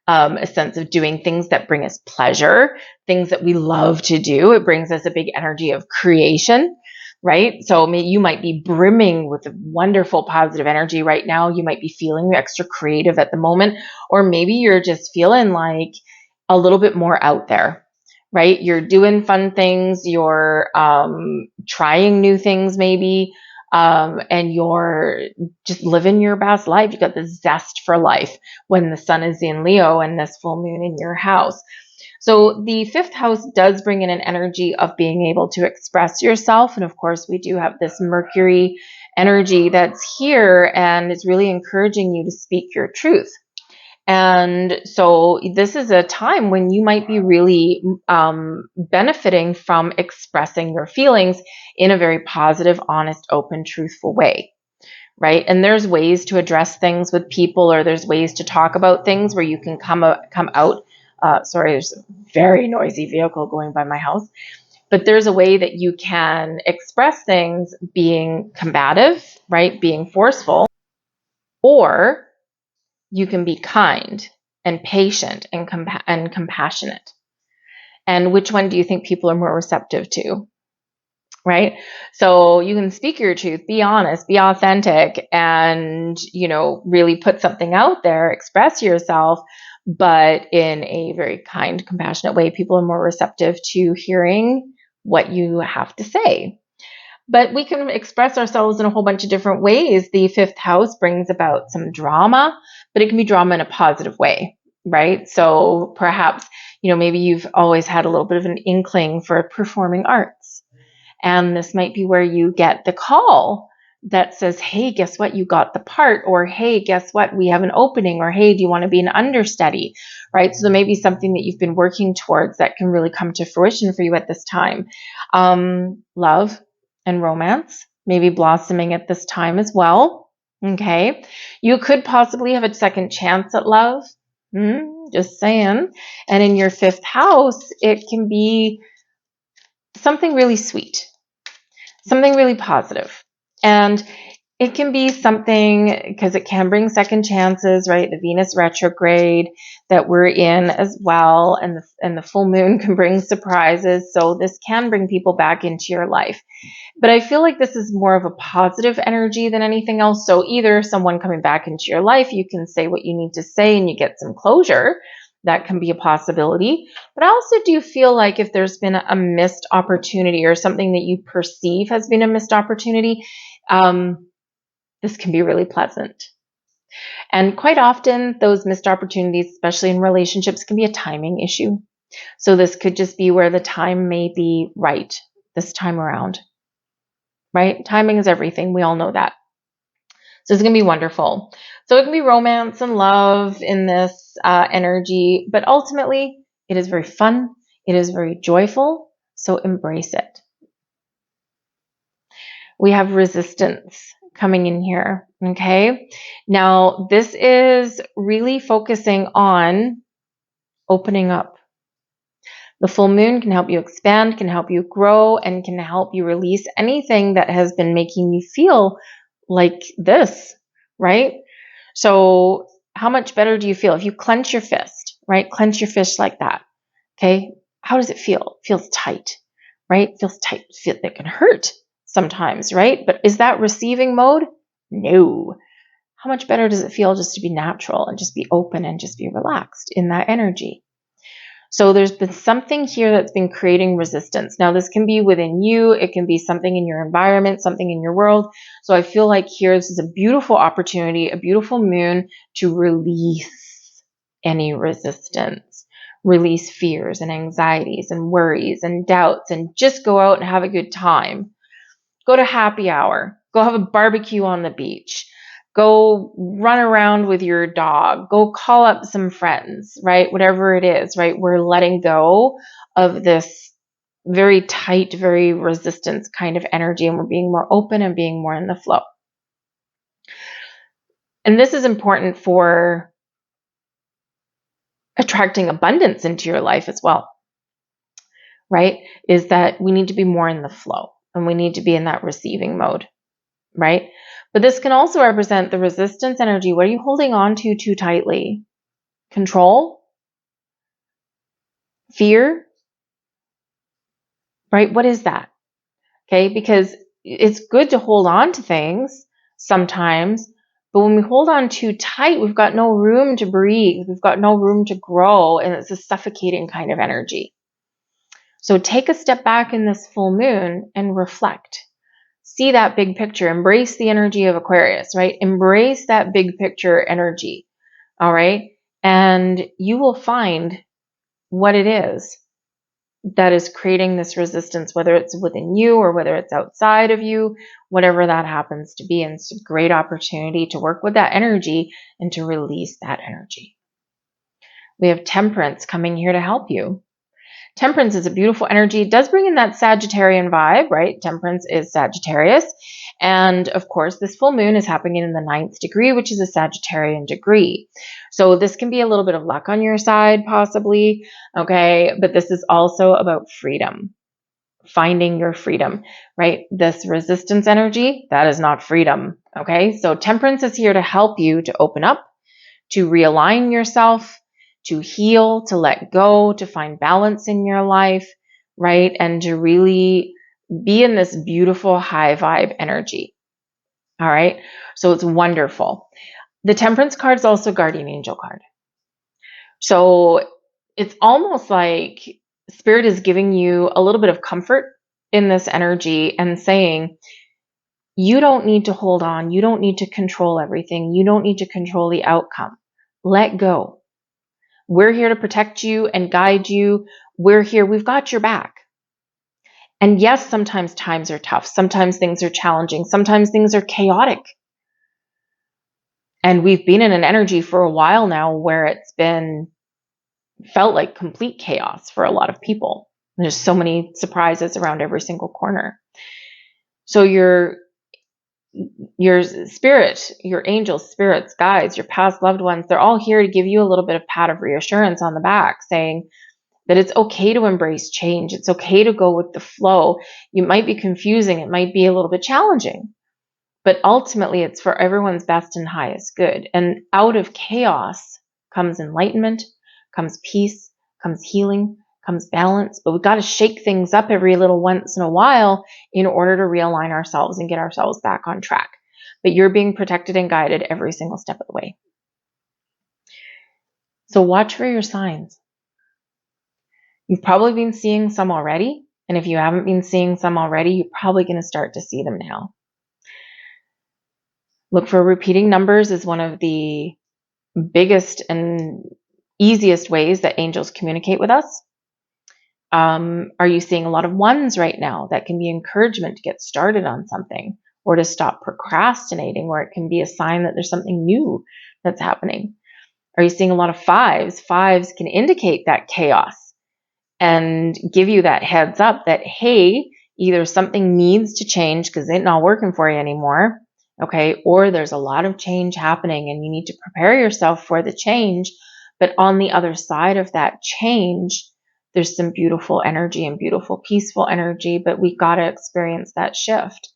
a sense of doing things that bring us pleasure, things that we love to do. It brings us a big energy of creation, right? So you might be brimming with wonderful positive energy right now. You might be feeling extra creative at the moment, or maybe you're just feeling like a little bit more out there, right? You're doing fun things, you're trying new things maybe, and you're just living your best life. You got the zest for life when the sun is in Leo and this full moon in your house. So the fifth house does bring in an energy of being able to express yourself. And of course, we do have this Mercury energy that's here and it's really encouraging you to speak your truth. And so this is a time when you might be really benefiting from expressing your feelings in a very positive, honest, open, truthful way, right? And there's ways to address things with people, or there's ways to talk about things where you can come out. Sorry, there's a very noisy vehicle going by my house. But there's a way that you can express things being combative, right? Being forceful, or you can be kind and patient and compassionate. And which one do you think people are more receptive to? Right? So you can speak your truth, be honest, be authentic, and, really put something out there, express yourself, but in a very kind, compassionate way. People are more receptive to hearing what you have to say. But we can express ourselves in a whole bunch of different ways. The fifth house brings about some drama, but it can be drama in a positive way, right? So perhaps, maybe you've always had a little bit of an inkling for performing arts. And this might be where you get the call that says, hey, guess what? You got the part. Or, hey, guess what? We have an opening. Or, hey, do you want to be an understudy? Right? So there may be something that you've been working towards that can really come to fruition for you at this time. Love and romance maybe blossoming at this time as well. Okay. You could possibly have a second chance at love. Just saying. And in your fifth house, it can be something really sweet, something really positive. And it can be something, because it can bring second chances, right? The Venus retrograde that we're in as well, and the full moon can bring surprises. So this can bring people back into your life. But I feel like this is more of a positive energy than anything else. So either someone coming back into your life, you can say what you need to say and you get some closure. That can be a possibility. But I also do feel like if there's been a missed opportunity or something that you perceive has been a missed opportunity, this can be really pleasant. And quite often, those missed opportunities, especially in relationships, can be a timing issue. So this could just be where the time may be right this time around, right? Timing is everything. We all know that. So it's going to be wonderful. So it can be romance and love in this energy, but ultimately, it is very fun. It is very joyful. So embrace it. We have resistance coming in here. Okay. Now, this is really focusing on opening up. The full moon can help you expand, can help you grow, and can help you release anything that has been making you feel like this, right? So how much better do you feel if you clench your fist, right? Clench your fist like that. Okay. How does it feel? It feels tight, right? It feels tight. It can hurt sometimes, right? But is that receiving mode? No. How much better does it feel just to be natural and just be open and just be relaxed in that energy? So there's been something here that's been creating resistance. Now, this can be within you. It can be something in your environment, something in your world. So I feel like here, this is a beautiful opportunity, a beautiful moon to release any resistance, release fears and anxieties and worries and doubts and just go out and have a good time. Go to happy hour. Go have a barbecue on the beach. Go run around with your dog. Go call up some friends, right? Whatever it is, right? We're letting go of this very tight, very resistance kind of energy, and we're being more open and being more in the flow. And this is important for attracting abundance into your life as well, right? Is that we need to be more in the flow and we need to be in that receiving mode, right? But this can also represent the resistance energy. What are you holding on to too tightly? Control? Fear? Right? What is that? Okay, because it's good to hold on to things sometimes, but when we hold on too tight, we've got no room to breathe. We've got no room to grow, and it's a suffocating kind of energy. So take a step back in this full moon and reflect. See that big picture. Embrace the energy of Aquarius, right? Embrace that big picture energy, all right? And you will find what it is that is creating this resistance, whether it's within you or whether it's outside of you, whatever that happens to be. And it's a great opportunity to work with that energy and to release that energy. We have Temperance coming here to help you. Temperance is a beautiful energy. It does bring in that Sagittarian vibe, right? Temperance is Sagittarius. And of course, this full moon is happening in the 9th degree, which is a Sagittarian degree. So this can be a little bit of luck on your side, possibly. Okay. But this is also about freedom, finding your freedom, right? This resistance energy, that is not freedom. Okay. So Temperance is here to help you to open up, to realign yourself, to heal, to let go, to find balance in your life, right? And to really be in this beautiful high vibe energy. All right. So it's wonderful. The Temperance card is also Guardian Angel card. So it's almost like Spirit is giving you a little bit of comfort in this energy and saying, you don't need to hold on. You don't need to control everything. You don't need to control the outcome. Let go. We're here to protect you and guide you. We're here. We've got your back. And yes, sometimes times are tough. Sometimes things are challenging. Sometimes things are chaotic. And we've been in an energy for a while now where it's felt like complete chaos for a lot of people. There's so many surprises around every single corner. So your spirit, your angels, spirits, guides, your past loved ones, they're all here to give you a little bit of pat of reassurance on the back saying that it's okay to embrace change. It's okay to go with the flow. You might be confusing. It might be a little bit challenging, but ultimately it's for everyone's best and highest good. And out of chaos comes enlightenment, comes peace, comes healing, comes balance. But we've got to shake things up every little once in a while in order to realign ourselves and get ourselves back on track. But you're being protected and guided every single step of the way. So watch for your signs. You've probably been seeing some already. And if you haven't been seeing some already, you're probably going to start to see them now. Look for repeating numbers is one of the biggest and easiest ways that angels communicate with us. Are you seeing a lot of ones right now? That can be encouragement to get started on something or to stop procrastinating, or it can be a sign that there's something new that's happening. Are you seeing a lot of fives? Fives can indicate that chaos and give you that heads up that, hey, either something needs to change because it's not working for you anymore, okay, or there's a lot of change happening and you need to prepare yourself for the change. But on the other side of that change, there's some beautiful energy and beautiful, peaceful energy, but we got to experience that shift,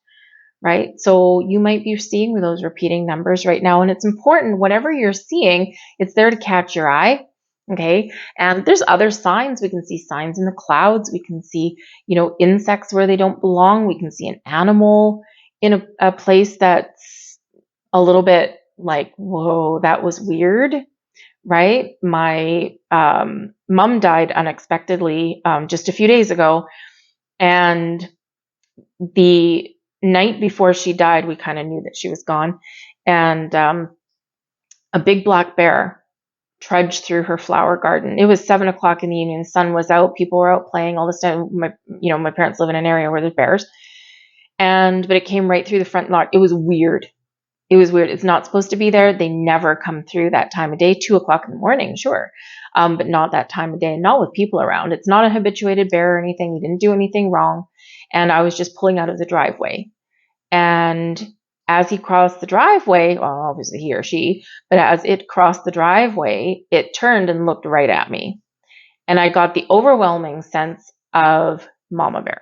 right? So you might be seeing those repeating numbers right now, and it's important, whatever you're seeing, it's there to catch your eye. Okay. And there's other signs. We can see signs in the clouds. We can see, insects where they don't belong. We can see an animal in a place that's a little bit like, whoa, that was weird, right? My mom died unexpectedly just a few days ago. And the night before she died, we kind of knew that she was gone. And a big black bear trudge through her flower garden. It was 7 o'clock in the evening. The sun was out. People were out playing all this time. My parents live in an area where there's bears. But it came right through the front lot. It was weird. It's not supposed to be there. They never come through that time of day. 2 o'clock in the morning, sure. But not that time of day, and not with people around. It's not a habituated bear or anything. He didn't do anything wrong. And I was just pulling out of the driveway. And as he crossed the driveway, well, obviously he or she, but as it crossed the driveway, it turned and looked right at me. And I got the overwhelming sense of Mama Bear.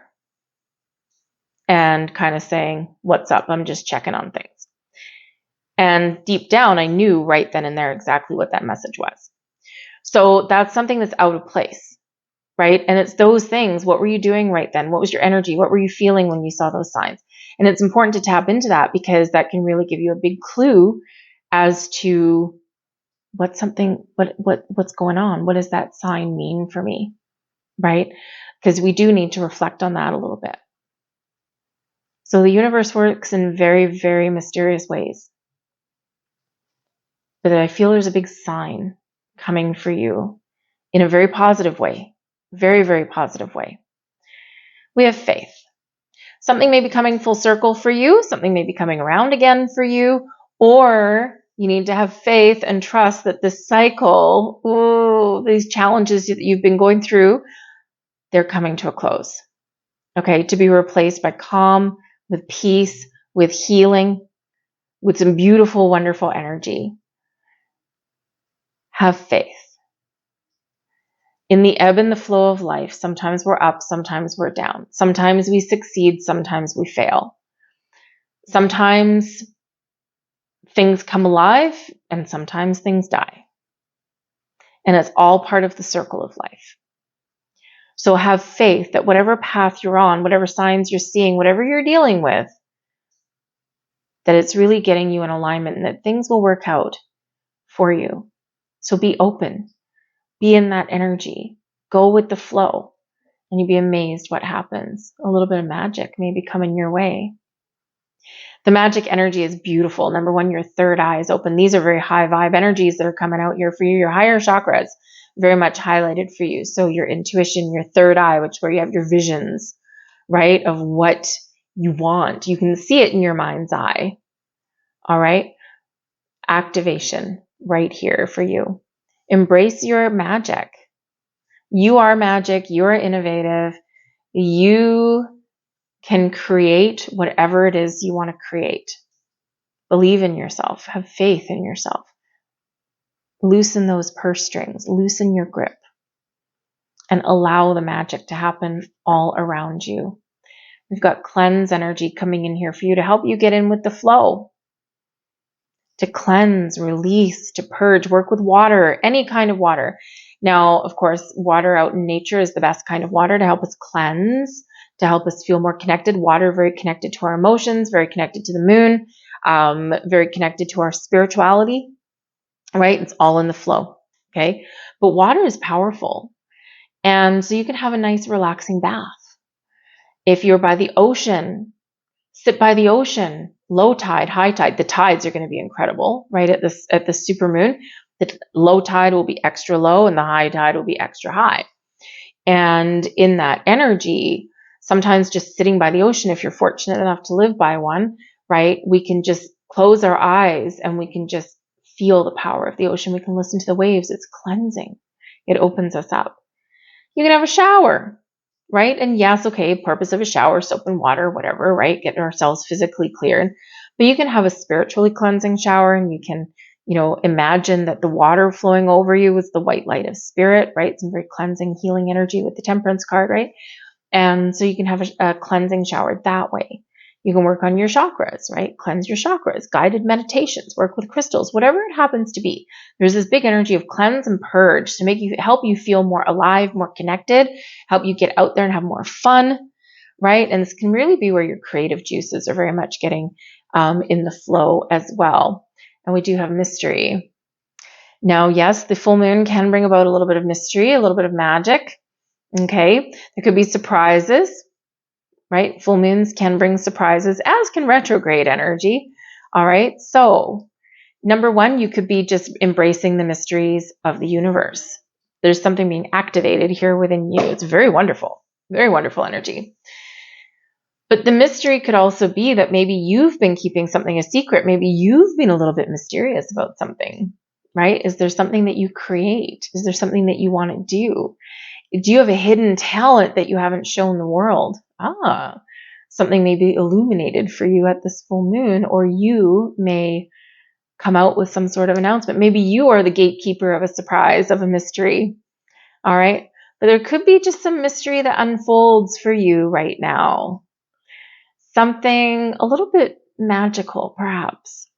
And kind of saying, what's up? I'm just checking on things. And deep down, I knew right then and there exactly what that message was. So that's something that's out of place, right? And it's those things. What were you doing right then? What was your energy? What were you feeling when you saw those signs? And it's important to tap into that because that can really give you a big clue as to what's going on. What does that sign mean for me, right? Because we do need to reflect on that a little bit. So the universe works in very, very mysterious ways. But I feel there's a big sign coming for you in a very positive way. Very, very positive way. We have faith. Something may be coming full circle for you. Something may be coming around again for you. Or you need to have faith and trust that this cycle, these challenges that you've been going through, they're coming to a close. Okay, to be replaced by calm, with peace, with healing, with some beautiful, wonderful energy. Have faith. In the ebb and the flow of life, sometimes we're up, sometimes we're down. Sometimes we succeed, sometimes we fail. Sometimes things come alive, and sometimes things die. And it's all part of the circle of life. So have faith that whatever path you're on, whatever signs you're seeing, whatever you're dealing with, that it's really getting you in alignment and that things will work out for you. So be open. Be in that energy. Go with the flow. And you'll be amazed what happens. A little bit of magic may be coming your way. The magic energy is beautiful. Number one, your third eye is open. These are very high vibe energies that are coming out here for you. Your higher chakras, very much highlighted for you. So your intuition, your third eye, which where you have your visions, right, of what you want. You can see it in your mind's eye. All right. Activation right here for you. Embrace your magic. You are magic. You are innovative. You can create whatever it is you want to create. Believe in yourself. Have faith in yourself. Loosen those purse strings. Loosen your grip. And allow the magic to happen all around you. We've got cleanse energy coming in here for you to help you get in with the flow. To cleanse, release, to purge, work with water, any kind of water. Now, of course, water out in nature is the best kind of water to help us cleanse, to help us feel more connected. Water, very connected to our emotions, very connected to the moon, very connected to our spirituality, right? It's all in the flow, okay? But water is powerful. And so you can have a nice relaxing bath. If you're by the ocean, sit by the ocean, low tide, high tide. The tides are going to be incredible, right? At the supermoon, the low tide will be extra low and the high tide will be extra high. And in that energy, sometimes just sitting by the ocean, if you're fortunate enough to live by one, right? We can just close our eyes and we can just feel the power of the ocean. We can listen to the waves. It's cleansing. It opens us up. You can have a shower. Right? And yes, okay, purpose of a shower, soap and water, whatever, right? Getting ourselves physically cleared. But you can have a spiritually cleansing shower and you can, imagine that the water flowing over you is the white light of spirit, right? Some very cleansing, healing energy with the Temperance card, right? And so you can have a cleansing shower that way. You can work on your chakras, right? Cleanse your chakras, guided meditations, work with crystals, whatever it happens to be. There's this big energy of cleanse and purge to help you feel more alive, more connected, help you get out there and have more fun, right? And this can really be where your creative juices are very much getting in the flow as well. And we do have mystery. Now, yes, the full moon can bring about a little bit of mystery, a little bit of magic. Okay. There could be surprises. Right? Full moons can bring surprises, as can retrograde energy. All right. So Number one, you could be just embracing the mysteries of the universe. There's something being activated here within you. It's very wonderful energy. But the mystery could also be that maybe you've been keeping something a secret. Maybe you've been a little bit mysterious about something, right? Is there something that you create? Is there something that you want to do? Do you have a hidden talent that you haven't shown the world? Something may be illuminated for you at this full moon, or you may come out with some sort of announcement. Maybe you are the gatekeeper of a surprise, of a mystery. All right. But there could be just some mystery that unfolds for you right now. Something a little bit magical, perhaps.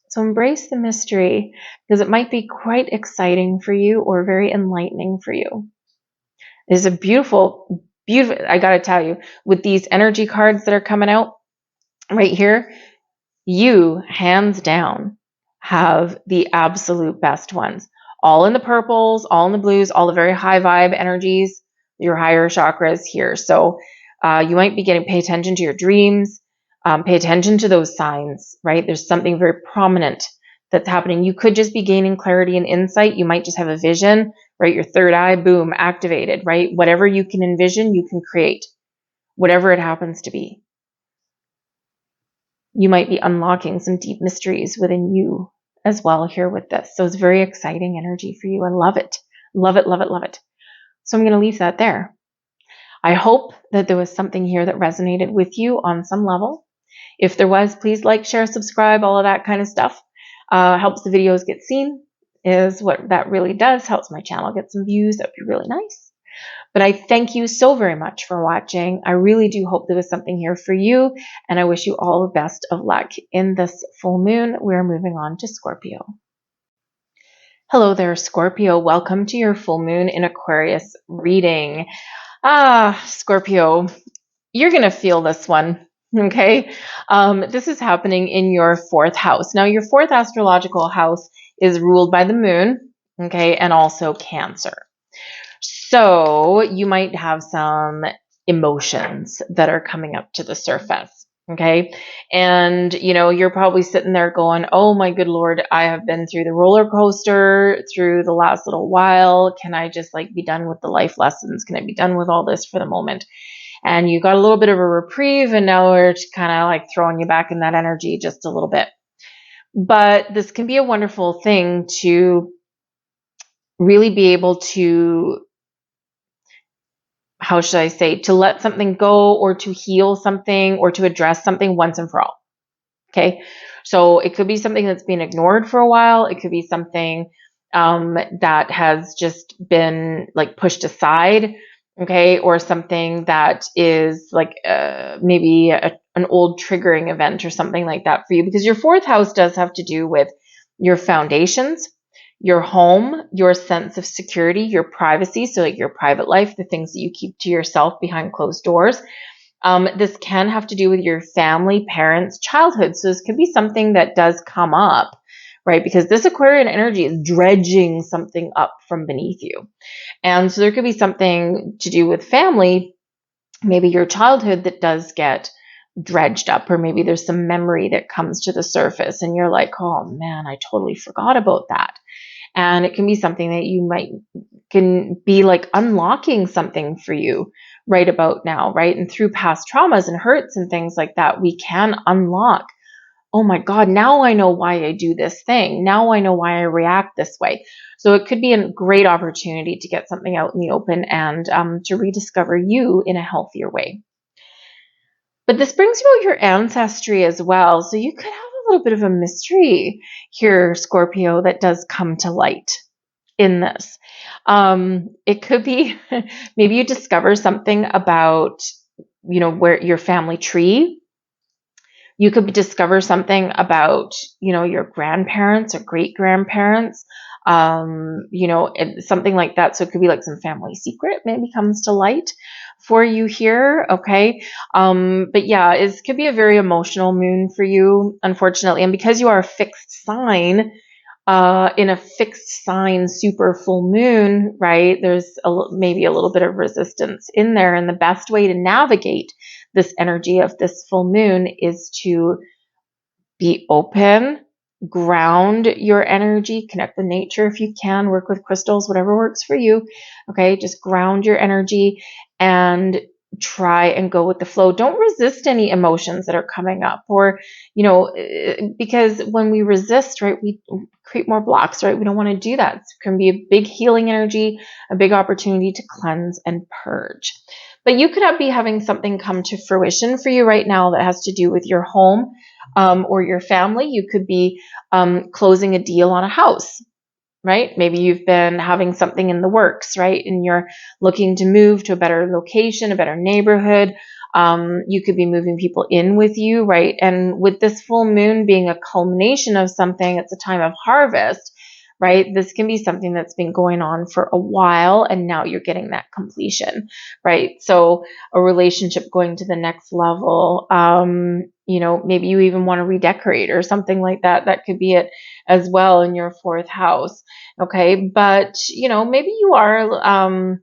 So embrace the mystery, because it might be quite exciting for you or very enlightening for you. It's a beautiful, I got to tell you, with these energy cards that are coming out right here, you, hands down, have the absolute best ones. All in the purples, all in the blues, all the very high vibe energies, your higher chakras here. So you might be pay attention to your dreams, pay attention to those signs, right? There's something very prominent that's happening. You could just be gaining clarity and insight. You might just have a vision, right? Your third eye, boom, activated, right? Whatever you can envision, you can create, whatever it happens to be. You might be unlocking some deep mysteries within you as well here with this. So it's very exciting energy for you. I love it. Love it, love it, love it. So I'm going to leave that there. I hope that there was something here that resonated with you on some level. If there was, please like, share, subscribe, all of that kind of stuff. Helps the videos get seen, is what that really does. Helps my channel get some views. That would be really nice. But I thank you so very much for watching. I really do hope there was something here for you, and I wish you all the best of luck in this full moon. We're moving on to Scorpio. Hello there, Scorpio. Welcome to your full moon in Aquarius reading. Scorpio, you're going to feel this one, okay? This is happening in your fourth house. Now, your fourth astrological house is ruled by the moon, okay, and also Cancer. So you might have some emotions that are coming up to the surface, okay? And, you're probably sitting there going, oh my good Lord, I have been through the roller coaster through the last little while. Can I just be done with the life lessons? Can I be done with all this for the moment? And you got a little bit of a reprieve, and now we're kind of throwing you back in that energy just a little bit. But this can be a wonderful thing to really be able to, how should I say, to let something go, or to heal something, or to address something once and for all. Okay. So it could be something that's been ignored for a while. It could be something that has just been pushed aside. Okay. Or something that is maybe an old triggering event or something like that for you, because your fourth house does have to do with your foundations, your home, your sense of security, your privacy. So your private life, the things that you keep to yourself behind closed doors. This can have to do with your family, parents, childhood. So this could be something that does come up, right? Because this Aquarian energy is dredging something up from beneath you. And so there could be something to do with family, maybe your childhood, that does get dredged up, or maybe there's some memory that comes to the surface and you're like, oh man, I totally forgot about that. And it can be something that you can be unlocking something for you right about now, right? And through past traumas and hurts and things like that, we can unlock, oh my God, now I know why I do this thing. Now I know why I react this way. So it could be a great opportunity to get something out in the open and to rediscover you in a healthier way. But this brings you out your ancestry as well. So you could have a little bit of a mystery here, Scorpio, that does come to light in this. It could be maybe you discover something about, where your family tree. You could discover something about, your grandparents or great grandparents, something like that. So it could be some family secret maybe comes to light for you here. Okay. But yeah, it could be a very emotional moon for you, unfortunately. And because you are a fixed sign, in a fixed sign, super full moon, right? There's maybe a little bit of resistance in there. And the best way to navigate this energy of this full moon is to be open, ground your energy, connect with nature if you can, work with crystals, whatever works for you. Okay, just ground your energy and try and go with the flow. Don't resist any emotions that are coming up, or, because when we resist, right, we create more blocks, right? We don't want to do that. It can be a big healing energy, a big opportunity to cleanse and purge. But you could be having something come to fruition for you right now that has to do with your home, or your family. You could be closing a deal on a house, right? Maybe you've been having something in the works, right? And you're looking to move to a better location, a better neighborhood. You could be moving people in with you, right? And with this full moon being a culmination of something, it's a time of harvest, right? This can be something that's been going on for a while, and now you're getting that completion, right? So a relationship going to the next level, maybe you even want to redecorate or something like that. That could be it as well in your fourth house. Okay. But, maybe you are,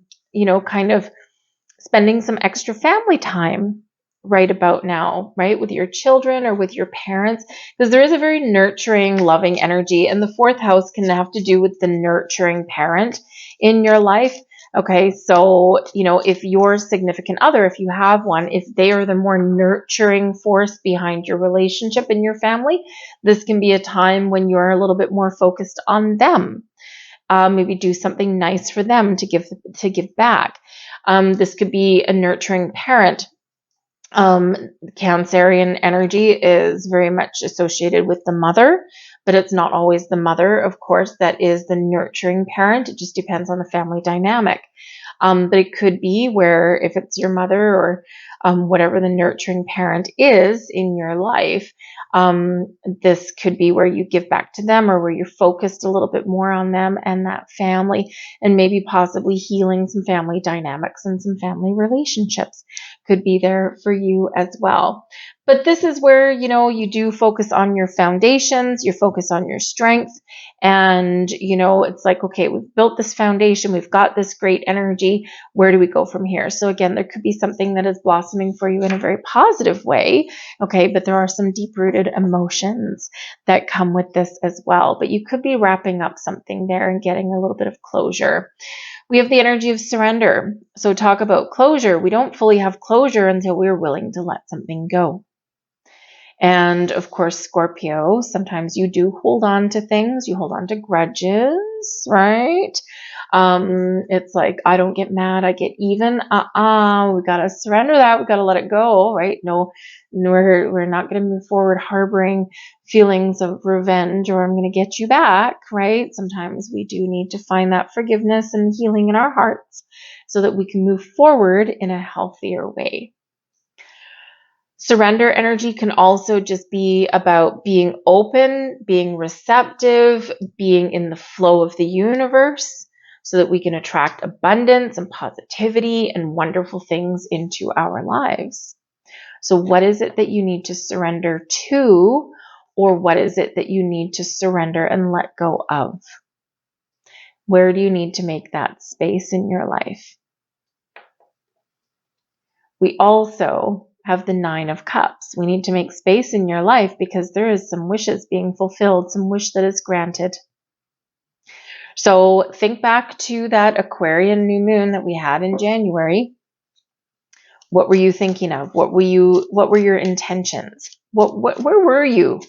kind of spending some extra family time right about now, right? With your children or with your parents, because there is a very nurturing, loving energy. And the fourth house can have to do with the nurturing parent in your life. Okay. So, if your significant other, if you have one, if they are the more nurturing force behind your relationship and your family, this can be a time when you're a little bit more focused on them. Maybe do something nice for them to give back. This could be a nurturing parent. Cancerian energy is very much associated with the mother, but it's not always the mother, of course, that is the nurturing parent. It just depends on the family dynamic. But it could be where, if it's your mother or whatever the nurturing parent is in your life, this could be where you give back to them, or where you're focused a little bit more on them and that family, and maybe possibly healing some family dynamics and some family relationships could be there for you as well. But this is where, you do focus on your foundations, you focus on your strengths, and, it's like, okay, we've built this foundation, we've got this great energy, where do we go from here? So again, there could be something that is blossoming for you in a very positive way, okay, but there are some deep-rooted emotions that come with this as well. But you could be wrapping up something there and getting a little bit of closure. We have the energy of surrender. So talk about closure. We don't fully have closure until we're willing to let something go. And of course, Scorpio, sometimes you do hold on to things. You hold on to grudges, right? It's like, I don't get mad, I get even. We got to surrender that. We got to let it go, right? No, we're not going to move forward harboring feelings of revenge, or I'm going to get you back, right? Sometimes we do need to find that forgiveness and healing in our hearts so that we can move forward in a healthier way. Surrender energy can also just be about being open, being receptive, being in the flow of the universe so that we can attract abundance and positivity and wonderful things into our lives. So what is it that you need to surrender to, or what is it that you need to surrender and let go of? Where do you need to make that space in your life? We also have the 9 of Cups. We need to make space in your life because there is some wishes being fulfilled, some wish that is granted. So think back to that Aquarian new moon that we had in January. What were you thinking of? What were your intentions? Where were you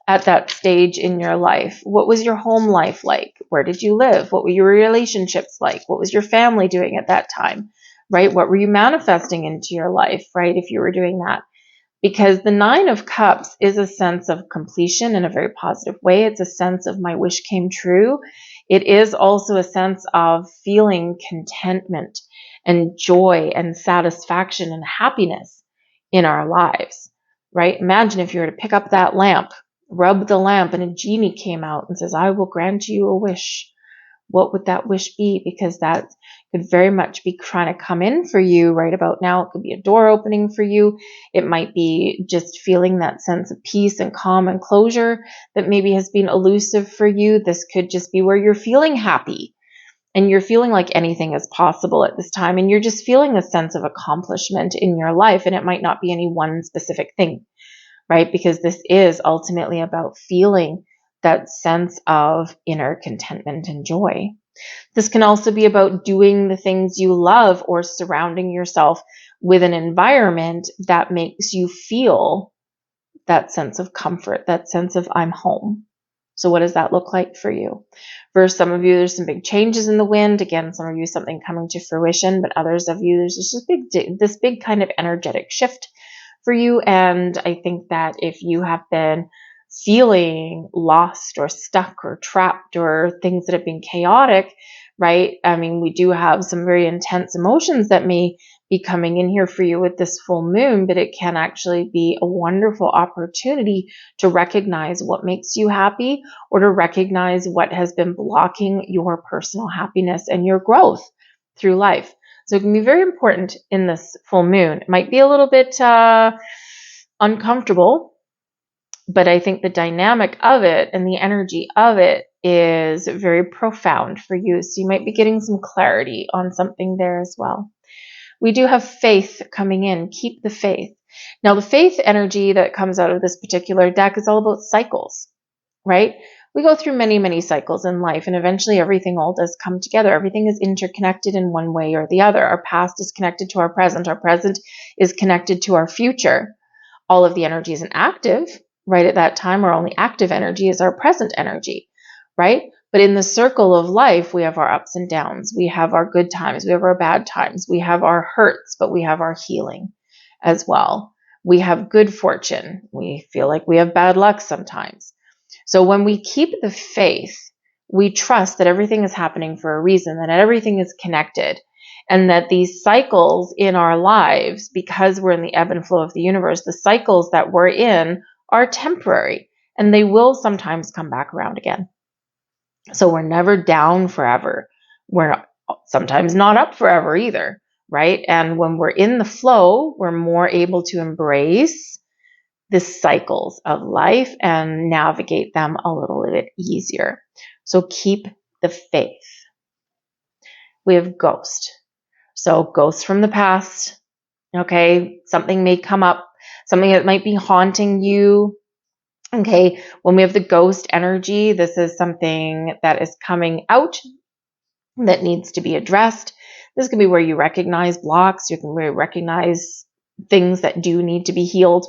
at that stage in your life? What was your home life like? Where did you live? What were your relationships like? What was your family doing at that time? Right? What were you manifesting into your life, right? If you were doing that. Because the 9 of Cups is a sense of completion in a very positive way. It's a sense of my wish came true. It is also a sense of feeling contentment and joy and satisfaction and happiness in our lives, right? Imagine if you were to pick up that lamp, rub the lamp, and a genie came out and says, I will grant you a wish. What would that wish be? Because that could very much be trying to come in for you right about now. It could be a door opening for you. It might be just feeling that sense of peace and calm and closure that maybe has been elusive for you. This could just be where you're feeling happy and you're feeling like anything is possible at this time. And you're just feeling a sense of accomplishment in your life. And it might not be any one specific thing, right? Because this is ultimately about feeling that sense of inner contentment and joy. This can also be about doing the things you love or surrounding yourself with an environment that makes you feel that sense of comfort, that sense of I'm home. So what does that look like for you? For some of you, there's some big changes in the wind. Again, some of you, something coming to fruition, but others of you, there's just this big kind of energetic shift for you. And I think that if you have been feeling lost or stuck or trapped or things that have been chaotic, right? I mean, we do have some very intense emotions that may be coming in here for you with this full moon, but it can actually be a wonderful opportunity to recognize what makes you happy or to recognize what has been blocking your personal happiness and your growth through life. So it can be very important in this full moon. It might be a little bit uncomfortable, but I think the dynamic of it and the energy of it is very profound for you. So you might be getting some clarity on something there as well. We do have faith coming in. Keep the faith. Now, the faith energy that comes out of this particular deck is all about cycles, right? We go through many, many cycles in life, and eventually everything all does come together. Everything is interconnected in one way or the other. Our past is connected to our present. Our present is connected to our future. All of the energy isn't active right at that time. Our only active energy is our present energy, right? But in the circle of life, we have our ups and downs. We have our good times. We have our bad times. We have our hurts, but we have our healing as well. We have good fortune. We feel like we have bad luck sometimes. So when we keep the faith, we trust that everything is happening for a reason, that everything is connected, and that these cycles in our lives, because we're in the ebb and flow of the universe, the cycles that we're in are temporary, and they will sometimes come back around again. So we're never down forever. We're sometimes not up forever either, right? And when we're in the flow, we're more able to embrace the cycles of life and navigate them a little bit easier. So keep the faith. We have ghost. So ghosts from the past, okay? Something may come up, something that might be haunting you. Okay, when we have the ghost energy, this is something that is coming out that needs to be addressed. This can be where you recognize blocks, you can recognize things that do need to be healed.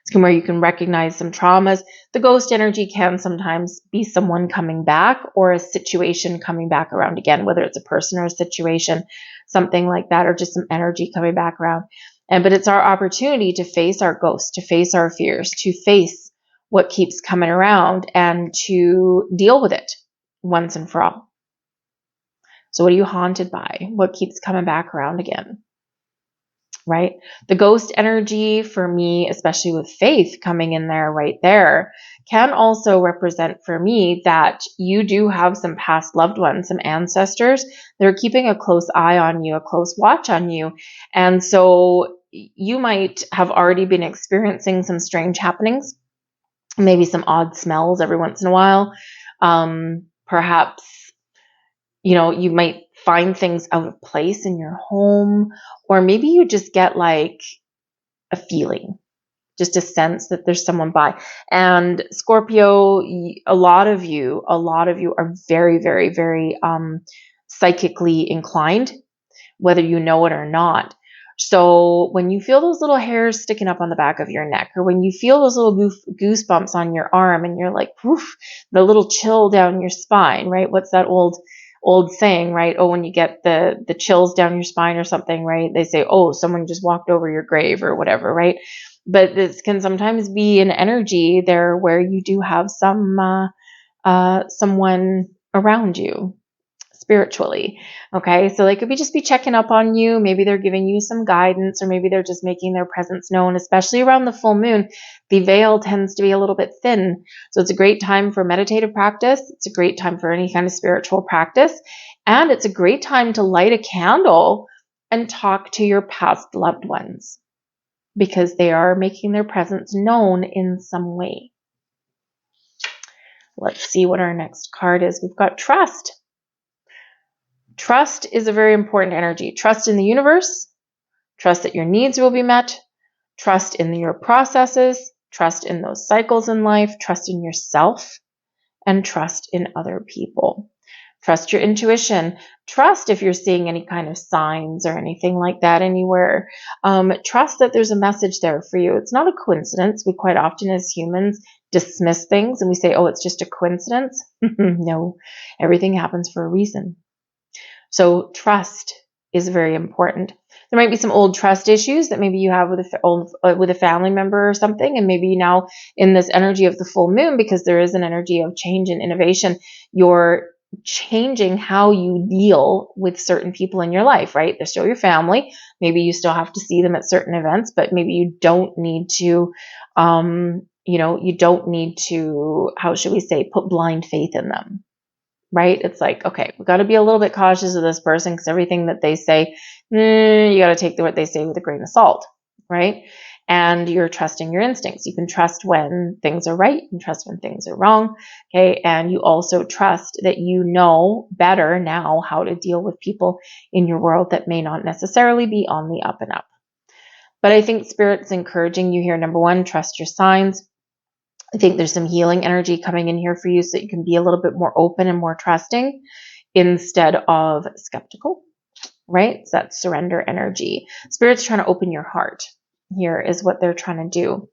It's where you can recognize some traumas. The ghost energy can sometimes be someone coming back or a situation coming back around again, whether it's a person or a situation, something like that, or just some energy coming back around. But it's our opportunity to face our ghosts, to face our fears, to face what keeps coming around and to deal with it once and for all. So what are you haunted by? What keeps coming back around again? Right? The ghost energy for me, especially with faith coming in there right there, can also represent for me that you do have some past loved ones, some ancestors that are keeping a close eye on you, a close watch on you. And so you might have already been experiencing some strange happenings, maybe some odd smells every once in a while. Perhaps, you might find things out of place in your home, or maybe you just get like a feeling, just a sense that there's someone by. And Scorpio, a lot of you are very, very, very psychically inclined, whether you know it or not. So when you feel those little hairs sticking up on the back of your neck, or when you feel those little goosebumps on your arm and you're like, woof, the little chill down your spine, right? What's that old saying, right? Oh, when you get the chills down your spine or something, right? They say, oh, someone just walked over your grave or whatever, right? But this can sometimes be an energy there where you do have someone around you spiritually. Okay, so they could just be checking up on you. Maybe they're giving you some guidance, or maybe they're just making their presence known. Especially around the full moon, the veil tends to be a little bit thin. So it's a great time for meditative practice. It's a great time for any kind of spiritual practice. And it's a great time to light a candle and talk to your past loved ones, because they are making their presence known in some way. Let's see what our next card is. We've got trust. Trust is a very important energy. Trust in the universe. Trust that your needs will be met. Trust in your processes. trust in those cycles in life, trust in yourself, and trust in other people. Trust your intuition. Trust if you're seeing any kind of signs or anything like that anywhere. Trust that there's a message there for you. It's not a coincidence. We quite often as humans dismiss things and we say, oh, it's just a coincidence. No, everything happens for a reason. So trust is very important. There might be some old trust issues that maybe you have with a family member or something, and maybe now in this energy of the full moon, because there is an energy of change and innovation, you're changing how you deal with certain people in your life, right? They're still your family. Maybe you still have to see them at certain events, but maybe you don't need to, you don't need to, how should we say, put blind faith in them. Right? It's like, okay, we got to be a little bit cautious of this person because everything that they say, you got to take what they say with a grain of salt, right? And you're trusting your instincts. You can trust when things are right and trust when things are wrong, okay? And you also trust that you know better now how to deal with people in your world that may not necessarily be on the up and up. But I think Spirit's encouraging you here. Number one, trust your signs. I think there's some healing energy coming in here for you so you can be a little bit more open and more trusting instead of skeptical, right? So that's surrender energy. Spirit's trying to open your heart here is what they're trying to do.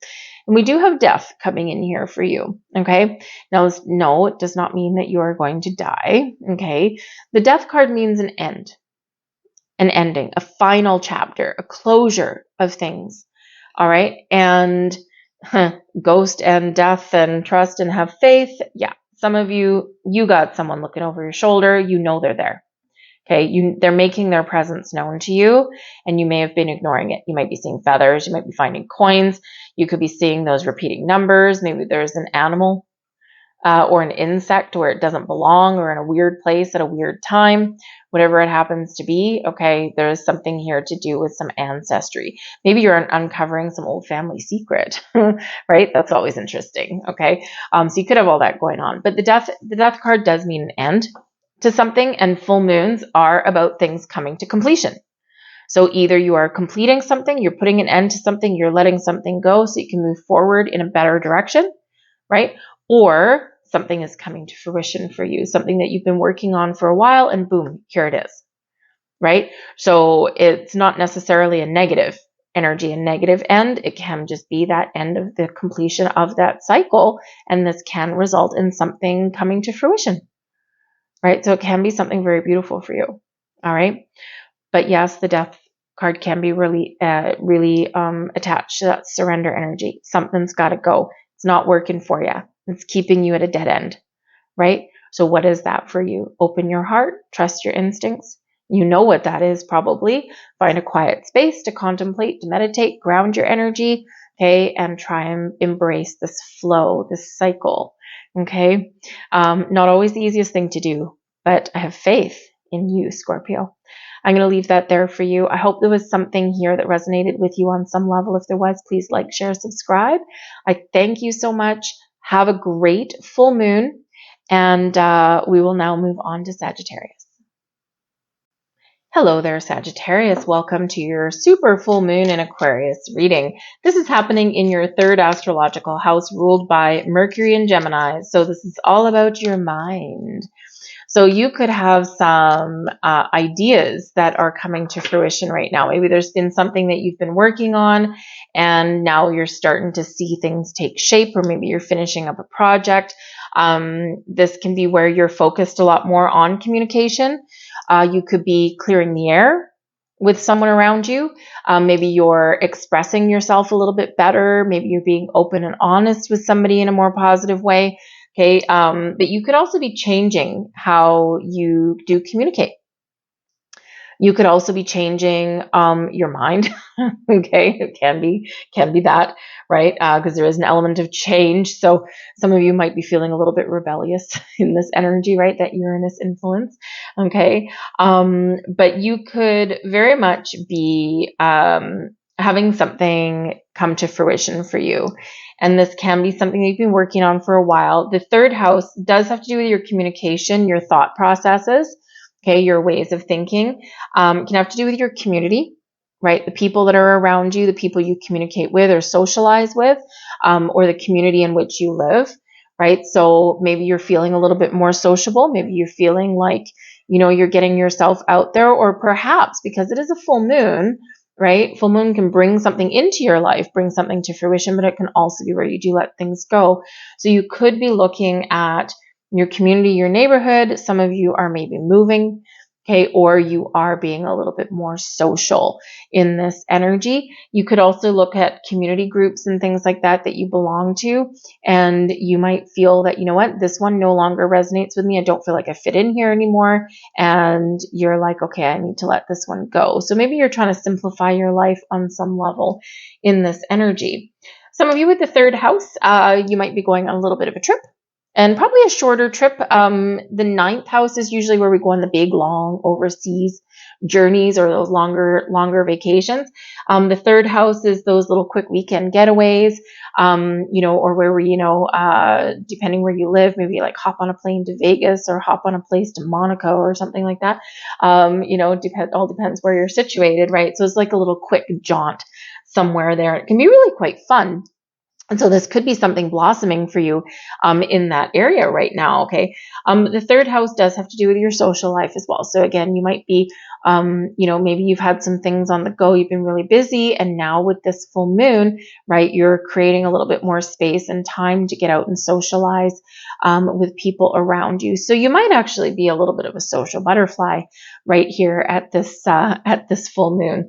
And we do have death coming in here for you, okay? Now, no, it does not mean that you are going to die, okay? The death card means an end, an ending, a final chapter, a closure of things, all right? And ghost and death and trust and have faith. Yeah. Some of you got someone looking over your shoulder. You know they're there. Okay. They're making their presence known to you and you may have been ignoring it. You might be seeing feathers. You might be finding coins. You could be seeing those repeating numbers. Maybe there's an animal or an insect where it doesn't belong or in a weird place at a weird time. Whatever it happens to be, okay, there's something here to do with some ancestry. Maybe you're uncovering some old family secret, right? That's always interesting, okay? So you could have all that going on. But the death card does mean an end to something, and full moons are about things coming to completion. So either you are completing something, you're putting an end to something, you're letting something go so you can move forward in a better direction, right? Or something is coming to fruition for you, something that you've been working on for a while, and boom, here it is, right? So it's not necessarily a negative energy, a negative end. It can just be that end of the completion of that cycle, and this can result in something coming to fruition, right? So it can be something very beautiful for you, all right? But yes, the death card can be really attached to that surrender energy. Something's got to go. It's not working for you. It's keeping you at a dead end, right? So what is that for you? Open your heart, trust your instincts. You know what that is probably. Find a quiet space to contemplate, to meditate, ground your energy, okay, and try and embrace this flow, this cycle, okay? Not always the easiest thing to do, but I have faith in you, Scorpio. I'm going to leave that there for you. I hope there was something here that resonated with you on some level. If there was, please like, share, subscribe. I thank you so much. Have a great full moon, and we will now move on to Sagittarius. Hello there, Sagittarius. Welcome to your super full moon in Aquarius reading. This is happening in your third astrological house ruled by Mercury and Gemini. So this is all about your mind. So you could have some ideas that are coming to fruition right now. Maybe there's been something that you've been working on and now you're starting to see things take shape, or maybe you're finishing up a project. This can be where you're focused a lot more on communication. You could be clearing the air with someone around you. Maybe you're expressing yourself a little bit better. Maybe you're being open and honest with somebody in a more positive way. Okay, but you could also be changing how you do communicate. You could also be changing your mind. Okay, it can be that, right? Because there is an element of change. So some of you might be feeling a little bit rebellious in this energy, right? That Uranus influence. Okay, but you could very much be having something come to fruition for you. And this can be something that you've been working on for a while. The third house does have to do with your communication, your thought processes, okay, your ways of thinking. It can have to do with your community, right? The people that are around you, the people you communicate with or socialize with, or the community in which you live, right? So maybe you're feeling a little bit more sociable. Maybe you're feeling like, you're getting yourself out there, or perhaps because it is a full moon, right? Full moon can bring something into your life, bring something to fruition, but it can also be where you do let things go. So you could be looking at your community, your neighborhood. Some of you are maybe moving, okay, or you are being a little bit more social in this energy. You could also look at community groups and things like that you belong to, and you might feel that, this one no longer resonates with me. I don't feel like I fit in here anymore. And you're like, okay, I need to let this one go. So maybe you're trying to simplify your life on some level in this energy. Some of you with the third house, you might be going on a little bit of a trip. And probably a shorter trip. The ninth house is usually where we go on the big, long overseas journeys or those longer vacations. The third house is those little quick weekend getaways, or where we, depending where you live, maybe like hop on a plane to Vegas or hop on a place to Monaco or something like that. All depends where you're situated, right? So it's like a little quick jaunt somewhere there. It can be really quite fun. And so this could be something blossoming for you in that area right now, okay? The third house does have to do with your social life as well. So again, you might be, maybe you've had some things on the go, you've been really busy, and now with this full moon, right, you're creating a little bit more space and time to get out and socialize with people around you. So you might actually be a little bit of a social butterfly right here at this full moon.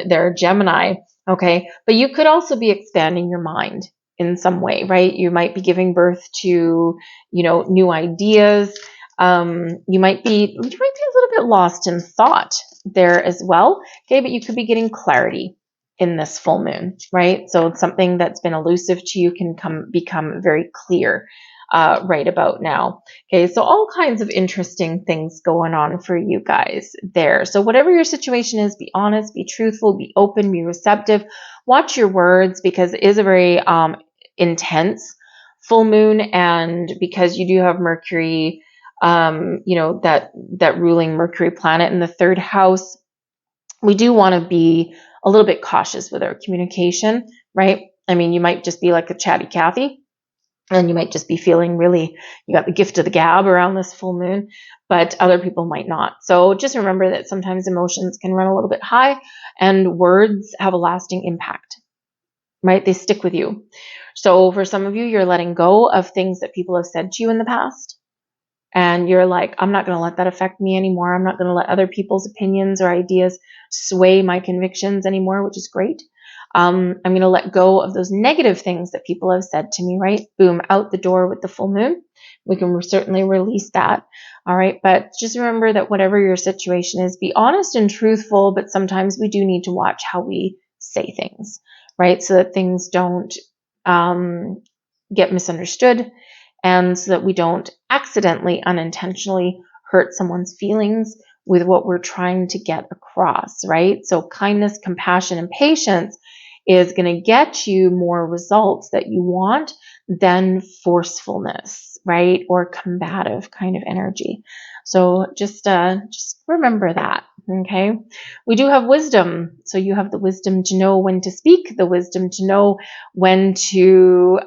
There, Gemini. Okay, but you could also be expanding your mind in some way, right? You might be giving birth to, new ideas. You might be a little bit lost in thought there as well. Okay, but you could be getting clarity in this full moon, right? So something that's been elusive to you can become very clear right about now. Okay, so all kinds of interesting things going on for you guys there. So whatever your situation is, be honest, be truthful, be open, be receptive. Watch your words, because it is a very intense full moon, and because you do have Mercury, that ruling Mercury planet in the third house, we do want to be a little bit cautious with our communication, right? I mean, you might just be like a chatty Cathy, and you might just be feeling really, you got the gift of the gab around this full moon, but other people might not. So just remember that sometimes emotions can run a little bit high, and words have a lasting impact, right? They stick with you. So for some of you, you're letting go of things that people have said to you in the past. And you're like, I'm not going to let that affect me anymore. I'm not going to let other people's opinions or ideas sway my convictions anymore, which is great. I'm going to let go of those negative things that people have said to me, right? Boom, out the door with the full moon. We can certainly release that. All right. But just remember that whatever your situation is, be honest and truthful, but sometimes we do need to watch how we say things, right? So that things don't get misunderstood, and so that we don't accidentally, unintentionally hurt someone's feelings with what we're trying to get across, right? So kindness, compassion, and patience is going to get you more results that you want than forcefulness, right? Or combative kind of energy. So just remember that, okay? We do have wisdom. So you have the wisdom to know when to speak, the wisdom to know when to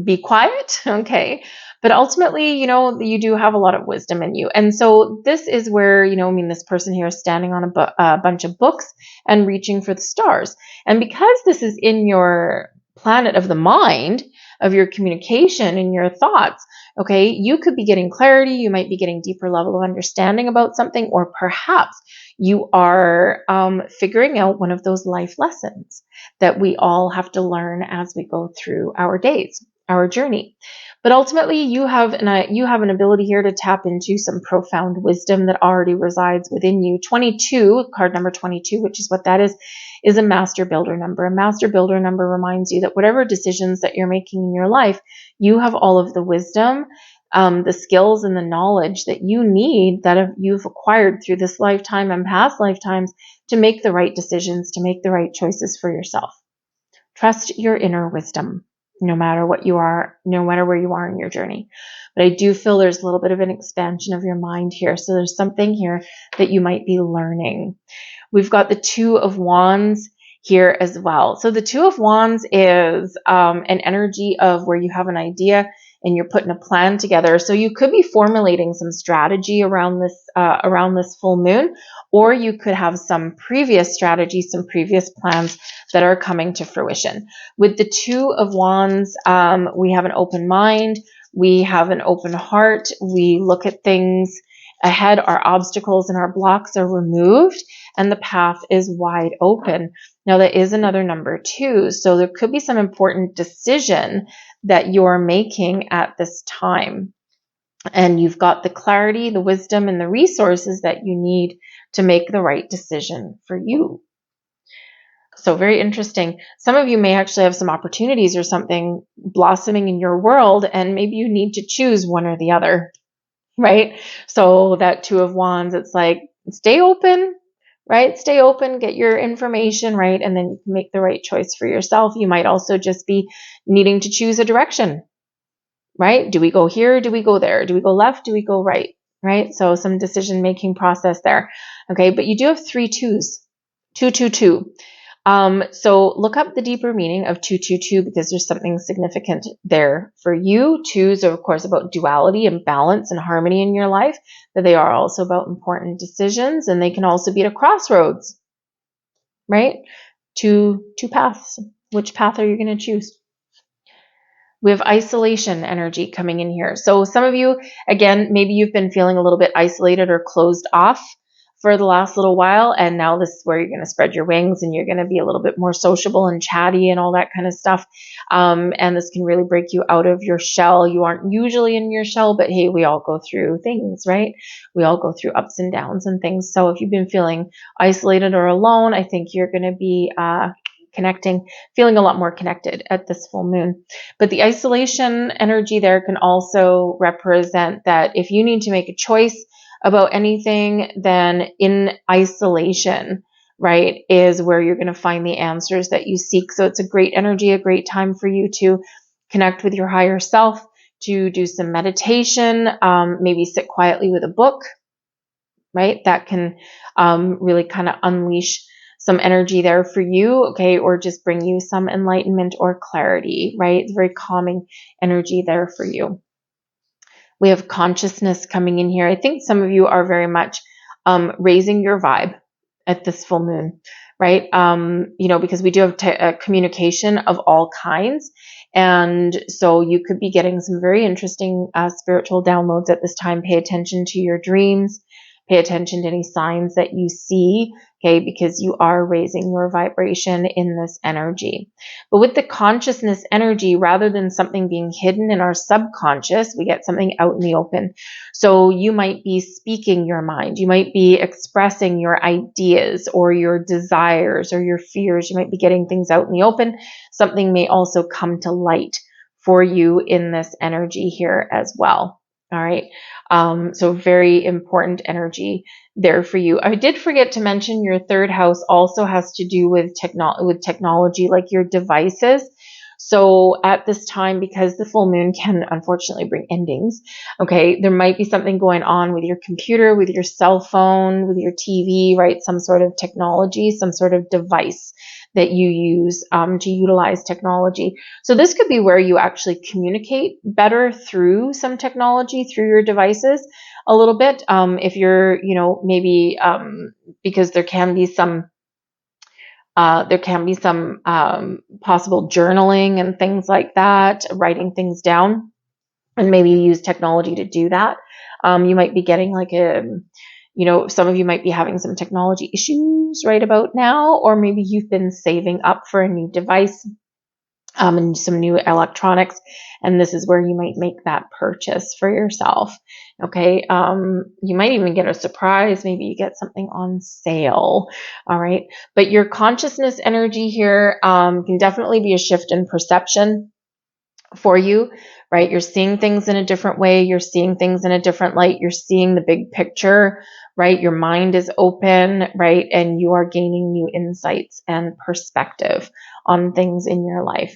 be quiet, okay? But ultimately, you do have a lot of wisdom in you. And so this is where, this person here is standing on a bunch of books and reaching for the stars. And because this is in your planet of the mind, of your communication and your thoughts, okay, you could be getting clarity. You might be getting deeper level of understanding about something, or perhaps you are figuring out one of those life lessons that we all have to learn as we go through our days, our journey. But ultimately, you have an ability here to tap into some profound wisdom that already resides within you. 22, card number 22, which is what that is a master builder number. A master builder number reminds you that whatever decisions that you're making in your life, you have all of the wisdom, the skills and the knowledge that you need, that you've acquired through this lifetime and past lifetimes, to make the right decisions, to make the right choices for yourself. Trust your inner wisdom. no matter what you are, no matter where you are in your journey. But I do feel there's a little bit of an expansion of your mind here. So there's something here that you might be learning. We've got the Two of Wands here as well. So the Two of Wands is an energy of where you have an idea and you're putting a plan together. So you could be formulating some strategy around this full moon, or you could have some previous strategy, some previous plans that are coming to fruition. With the Two of Wands, we have an open mind, we have an open heart, we look at things ahead, our obstacles and our blocks are removed, and the path is wide open. Now, that is another number 2, so there could be some important decision that you're making at this time. And you've got the clarity, the wisdom, and the resources that you need to make the right decision for you. So very interesting. Some of you may actually have some opportunities or something blossoming in your world, and maybe you need to choose one or the other, right? So that Two of Wands, it's like, stay open, right? Stay open, get your information right, and then you can make the right choice for yourself. You might also just be needing to choose a direction, right? Do we go here? Do we go there? Do we go left? Do we go right? Right? So some decision-making process there. Okay, but you do have 3 twos, 2, 2, 2. So look up the deeper meaning of 222 because there's something significant there for you. Twos are, of course, about duality and balance and harmony in your life, but they are also about important decisions, and they can also be at a crossroads, right? Two paths. Which path are you going to choose? We have isolation energy coming in here. So some of you, again, maybe you've been feeling a little bit isolated or closed off for the last little while, and now this is where you're going to spread your wings and you're going to be a little bit more sociable and chatty and all that kind of stuff. And this can really break you out of your shell. You aren't usually in your shell, but hey, we all go through things, right? We all go through ups and downs and things. So if you've been feeling isolated or alone, I think you're going to be feeling a lot more connected at this full moon. But the isolation energy there can also represent that if you need to make a choice about anything, then in isolation, right, is where you're going to find the answers that you seek. So it's a great energy, a great time for you to connect with your higher self, to do some meditation, maybe sit quietly with a book, right? That can really kind of unleash some energy there for you, okay, or just bring you some enlightenment or clarity, right? It's very calming energy there for you. We have consciousness coming in here. I think some of you are very much raising your vibe at this full moon, right? Because we do have communication of all kinds. And so you could be getting some very interesting spiritual downloads at this time. Pay attention to your dreams. Pay attention to any signs that you see, okay, because you are raising your vibration in this energy. But with the consciousness energy, rather than something being hidden in our subconscious, we get something out in the open. So you might be speaking your mind. You might be expressing your ideas or your desires or your fears. You might be getting things out in the open. Something may also come to light for you in this energy here as well. All right. So very important energy there for you. I did forget to mention your third house also has to do with technology, like your devices. So at this time, because the full moon can unfortunately bring endings, okay, there might be something going on with your computer, with your cell phone, with your TV, right? Some sort of technology, some sort of device that you use to utilize technology. So this could be where you actually communicate better through some technology, through your devices a little bit. If you're, maybe because there can be some possible journaling and things like that, writing things down, and maybe you use technology to do that. You might be getting some of you might be having some technology issues right about now, or maybe you've been saving up for a new device and some new electronics, and this is where you might make that purchase for yourself. Okay, you might even get a surprise. Maybe you get something on sale. All right, but your consciousness energy here can definitely be a shift in perception for you, right? You're seeing things in a different way. You're seeing things in a different light. You're seeing the big picture, right? Your mind is open, right? And you are gaining new insights and perspective on things in your life.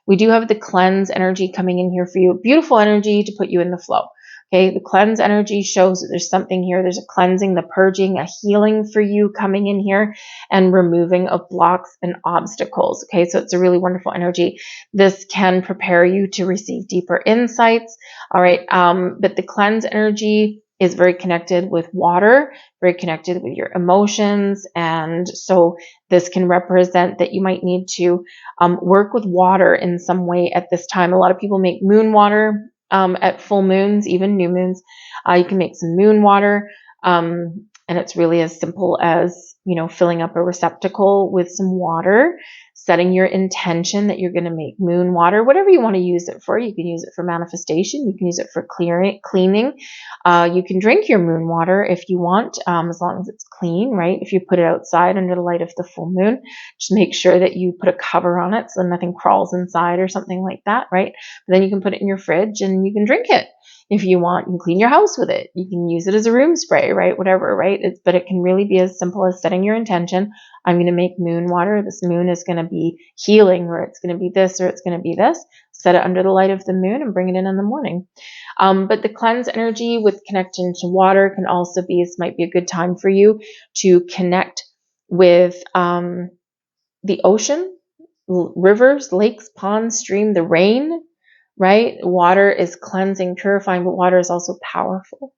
We do have the cleanse energy coming in here for you. Beautiful energy to put you in the flow. Okay, the cleanse energy shows that there's something here. There's a cleansing, the purging, a healing for you coming in here, and removing of blocks and obstacles. Okay, so it's a really wonderful energy. This can prepare you to receive deeper insights. All right, but the cleanse energy is very connected with water, very connected with your emotions. And so this can represent that you might need to work with water in some way at this time. A lot of people make moon water at full moons, even new moons. You can make some moon water. And it's really as simple as, filling up a receptacle with some water, setting your intention that you're going to make moon water, whatever you want to use it for. You can use it for manifestation. You can use it for cleaning. You can drink your moon water if you want, as long as it's clean, right? If you put it outside under the light of the full moon, just make sure that you put a cover on it so nothing crawls inside or something like that, right? But then you can put it in your fridge and you can drink it. If you want, you can clean your house with it. You can use it as a room spray, right? Whatever, right? But it can really be as simple as setting your intention. I'm going to make moon water. This moon is going to be healing, or it's going to be this, or it's going to be this. Set it under the light of the moon and bring it in the morning. But the cleanse energy with connection to water can also be, this might be a good time for you to connect with the ocean, rivers, lakes, ponds, stream, the rain, right? Water is cleansing, purifying, but water is also powerful,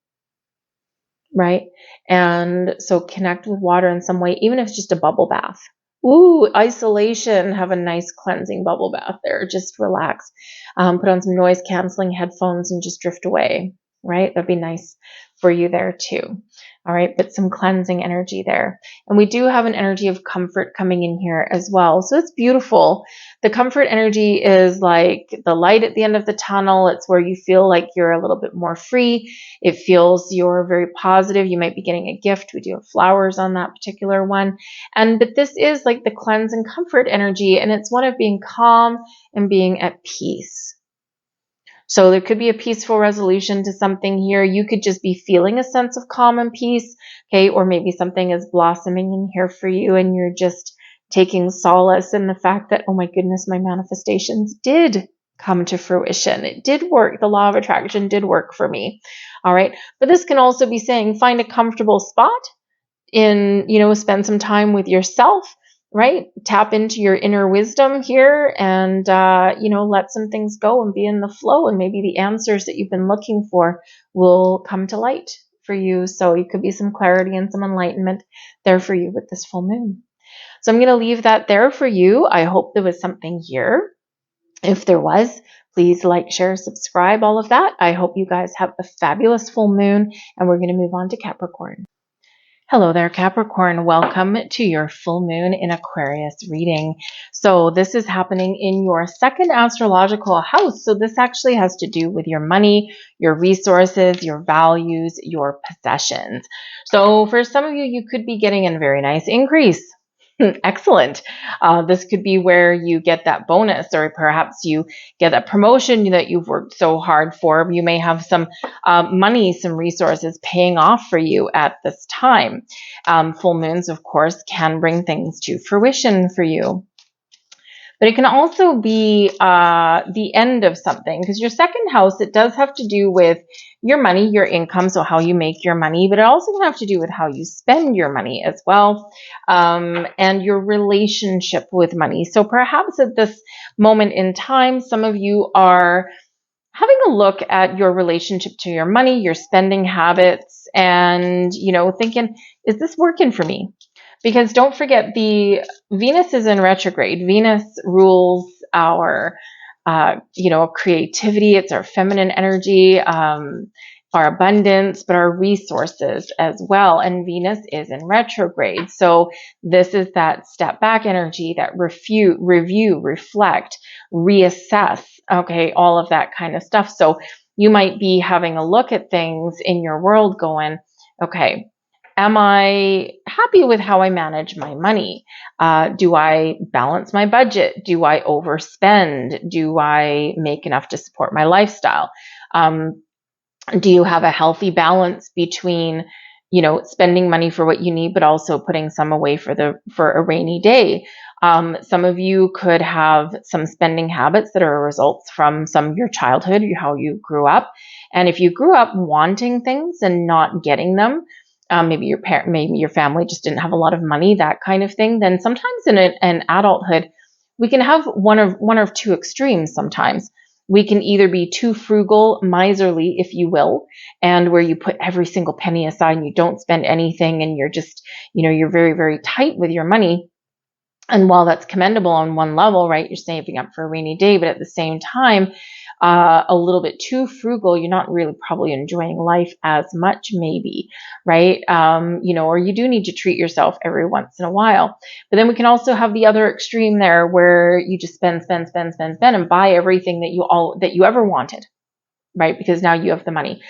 right? And so connect with water in some way, even if it's just a bubble bath. Ooh, isolation, have a nice cleansing bubble bath there. Just relax. Put on some noise canceling headphones and just drift away, right? That'd be nice for you there too. All right, but some cleansing energy there. And we do have an energy of comfort coming in here as well. So it's beautiful. The comfort energy is like the light at the end of the tunnel. It's where you feel like you're a little bit more free. It feels you're very positive. You might be getting a gift. We do have flowers on that particular one. But this is like the cleanse and comfort energy. And it's one of being calm and being at peace. So there could be a peaceful resolution to something here. You could just be feeling a sense of calm and peace, okay? Or maybe something is blossoming in here for you and you're just taking solace in the fact that, oh my goodness, my manifestations did come to fruition. It did work. The law of attraction did work for me. All right. But this can also be saying find a comfortable spot in, spend some time with yourself, right? Tap into your inner wisdom here and, let some things go and be in the flow. And maybe the answers that you've been looking for will come to light for you. So it could be some clarity and some enlightenment there for you with this full moon. So I'm going to leave that there for you. I hope there was something here. If there was, please like, share, subscribe, all of that. I hope you guys have a fabulous full moon, and we're going to move on to Capricorn. Hello there, Capricorn. Welcome to your full moon in Aquarius reading. So this is happening in your second astrological house. So this actually has to do with your money, your resources, your values, your possessions. So for some of you, you could be getting a very nice increase. Excellent. This could be where you get that bonus, or perhaps you get that promotion that you've worked so hard for. You may have some money, some resources paying off for you at this time. Full moons, of course, can bring things to fruition for you. But it can also be the end of something, because your second house, it does have to do with your money, your income, so how you make your money, but it also can have to do with how you spend your money as well, and your relationship with money. So perhaps at this moment in time, some of you are having a look at your relationship to your money, your spending habits, and, thinking, is this working for me? Because don't forget, the Venus is in retrograde. Venus rules our, creativity. It's our feminine energy, our abundance, but our resources as well. And Venus is in retrograde. So this is that step back energy, that review, reflect, reassess, okay, all of that kind of stuff. So you might be having a look at things in your world going, okay, am I happy with how I manage my money? Do I balance my budget? Do I overspend? Do I make enough to support my lifestyle? Do you have a healthy balance between, spending money for what you need, but also putting some away for a rainy day? Some of you could have some spending habits that are results from some of your childhood, how you grew up. And if you grew up wanting things and not getting them, maybe your family just didn't have a lot of money, that kind of thing, then sometimes in an adulthood, we can have one of two extremes sometimes. We can either be too frugal, miserly, if you will, and where you put every single penny aside and you don't spend anything and you're just, you're very, very tight with your money. And while that's commendable on one level, right, you're saving up for a rainy day, but at the same time, a little bit too frugal, you're not really probably enjoying life as much, maybe, right? Or you do need to treat yourself every once in a while. But then we can also have the other extreme there where you just spend and buy everything that you ever wanted, right? Because now you have the money.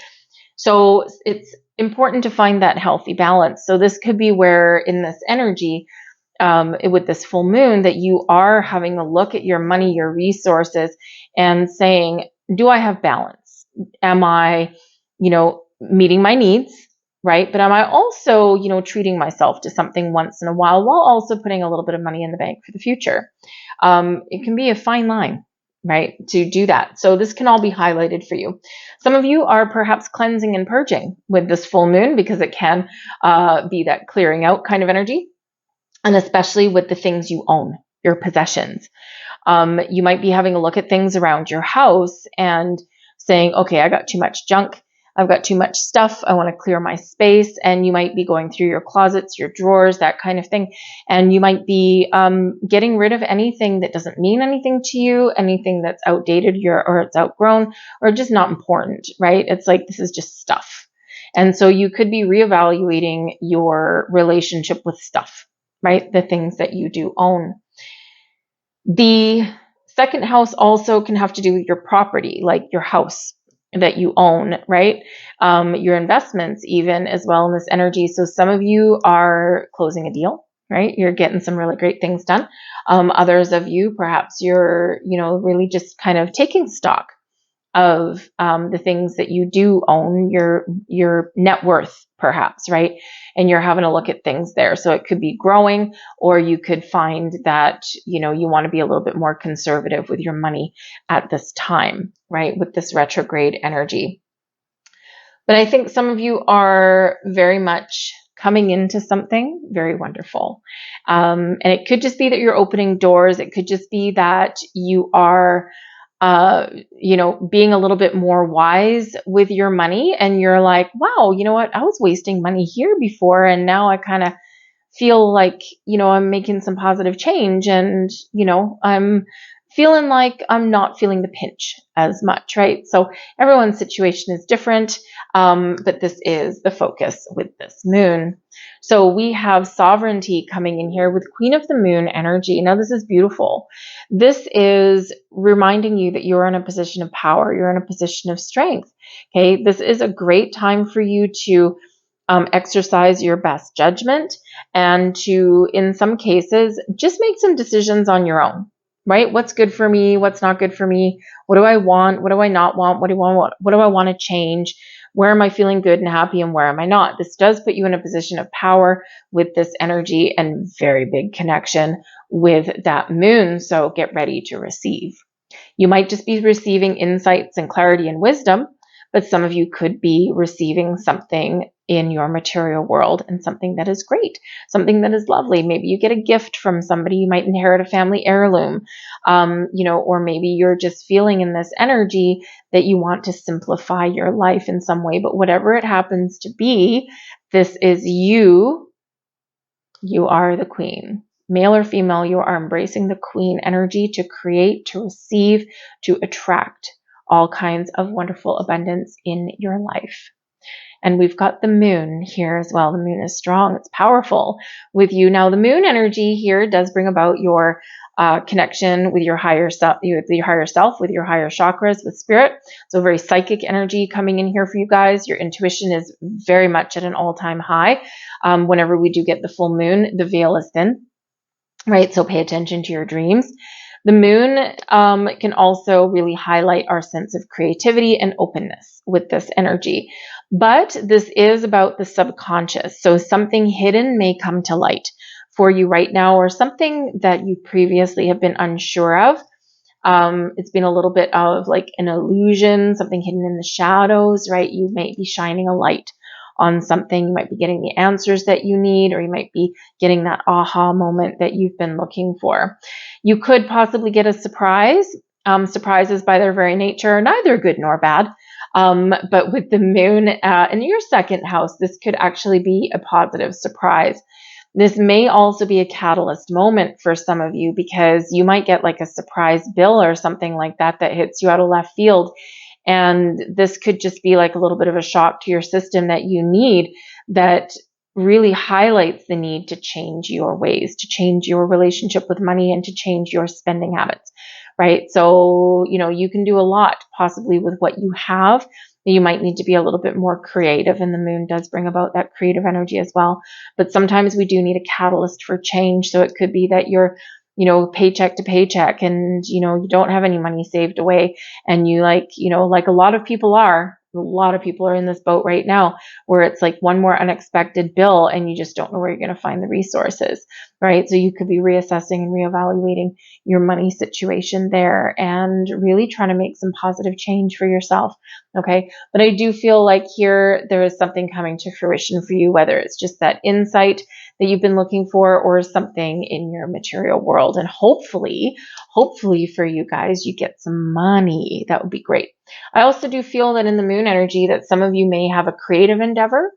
So it's important to find that healthy balance. So this could be where in this energy, with this full moon, that you are having a look at your money, your resources, and saying, do I have balance? Am I, meeting my needs, right? But am I also, treating myself to something once in a while also putting a little bit of money in the bank for the future? It can be a fine line, right, to do that. So this can all be highlighted for you. Some of you are perhaps cleansing and purging with this full moon because it can be that clearing out kind of energy. And especially with the things you own, your possessions. You might be having a look at things around your house and saying, okay, I got too much junk. I've got too much stuff. I want to clear my space. And you might be going through your closets, your drawers, that kind of thing. And you might be getting rid of anything that doesn't mean anything to you, anything that's outdated or it's outgrown or just not important, right? It's like, this is just stuff. And so you could be reevaluating your relationship with stuff, right? The things that you do own. The second house also can have to do with your property, like your house that you own, right? Your investments even as well in this energy. So some of you are closing a deal, right? You're getting some really great things done. Others of you, perhaps you're, really just kind of taking stock of the things that you do own, your net worth, perhaps, right? And you're having a look at things there. So it could be growing, or you could find that, you want to be a little bit more conservative with your money at this time, right? With this retrograde energy. But I think some of you are very much coming into something very wonderful. And it could just be that you're opening doors. It could just be that you are being a little bit more wise with your money, and you're like, wow, you know what? I was wasting money here before, and now I kind of feel like, I'm making some positive change, and, I'm feeling like I'm not feeling the pinch as much, right? So everyone's situation is different, but this is the focus with this moon. So we have sovereignty coming in here with Queen of the Moon energy. Now this is beautiful. This is reminding you that you're in a position of power. You're in a position of strength. Okay, this is a great time for you to exercise your best judgment and to, in some cases, just make some decisions on your own, right? What's good for me? What's not good for me? What do I want? What do I not want? What do I want to change? Where am I feeling good and happy, and where am I not? This does put you in a position of power with this energy and very big connection with that moon. So get ready to receive. You might just be receiving insights and clarity and wisdom, but some of you could be receiving something in your material world, and something that is great, something that is lovely. Maybe you get a gift from somebody. You might inherit a family heirloom, or maybe you're just feeling in this energy that you want to simplify your life in some way. But whatever it happens to be, this is you. You are the queen. Male or female, you are embracing the queen energy to create, to receive, to attract all kinds of wonderful abundance in your life. And we've got the moon here as well. The moon is strong. It's powerful with you. Now, the moon energy here does bring about your connection with your higher self, with your higher chakras, with spirit. So very psychic energy coming in here for you guys. Your intuition is very much at an all-time high. Whenever we do get the full moon, the veil is thin, right? So pay attention to your dreams. The moon can also really highlight our sense of creativity and openness with this energy. But this is about the subconscious. So something hidden may come to light for you right now, or something that you previously have been unsure of. It's been a little bit of like an illusion, something hidden in the shadows, right? You might be shining a light on something. You might be getting the answers that you need, or you might be getting that aha moment that you've been looking for. You could possibly get a surprise. Surprises by their very nature are neither good nor bad. But with the moon in your second house, this could actually be a positive surprise. This may also be a catalyst moment for some of you, because you might get like a surprise bill or something like that that hits you out of left field. And this could just be like a little bit of a shock to your system that you need, that really highlights the need to change your ways, to change your relationship with money, and to change your spending habits, right? So, you can do a lot possibly with what you have. You might need to be a little bit more creative, and the moon does bring about that creative energy as well. But sometimes we do need a catalyst for change. So it could be that you're, paycheck to paycheck, and, you don't have any money saved away, and you like a lot of people are in this boat right now, where it's like one more unexpected bill and you just don't know where you're going to find the resources, right? So you could be reassessing and reevaluating your money situation there, and really trying to make some positive change for yourself. Okay. But I do feel like here there is something coming to fruition for you, whether it's just that insight that you've been looking for, or something in your material world. And hopefully for you guys, you get some money. That would be great. I also do feel that in the moon energy that some of you may have a creative endeavor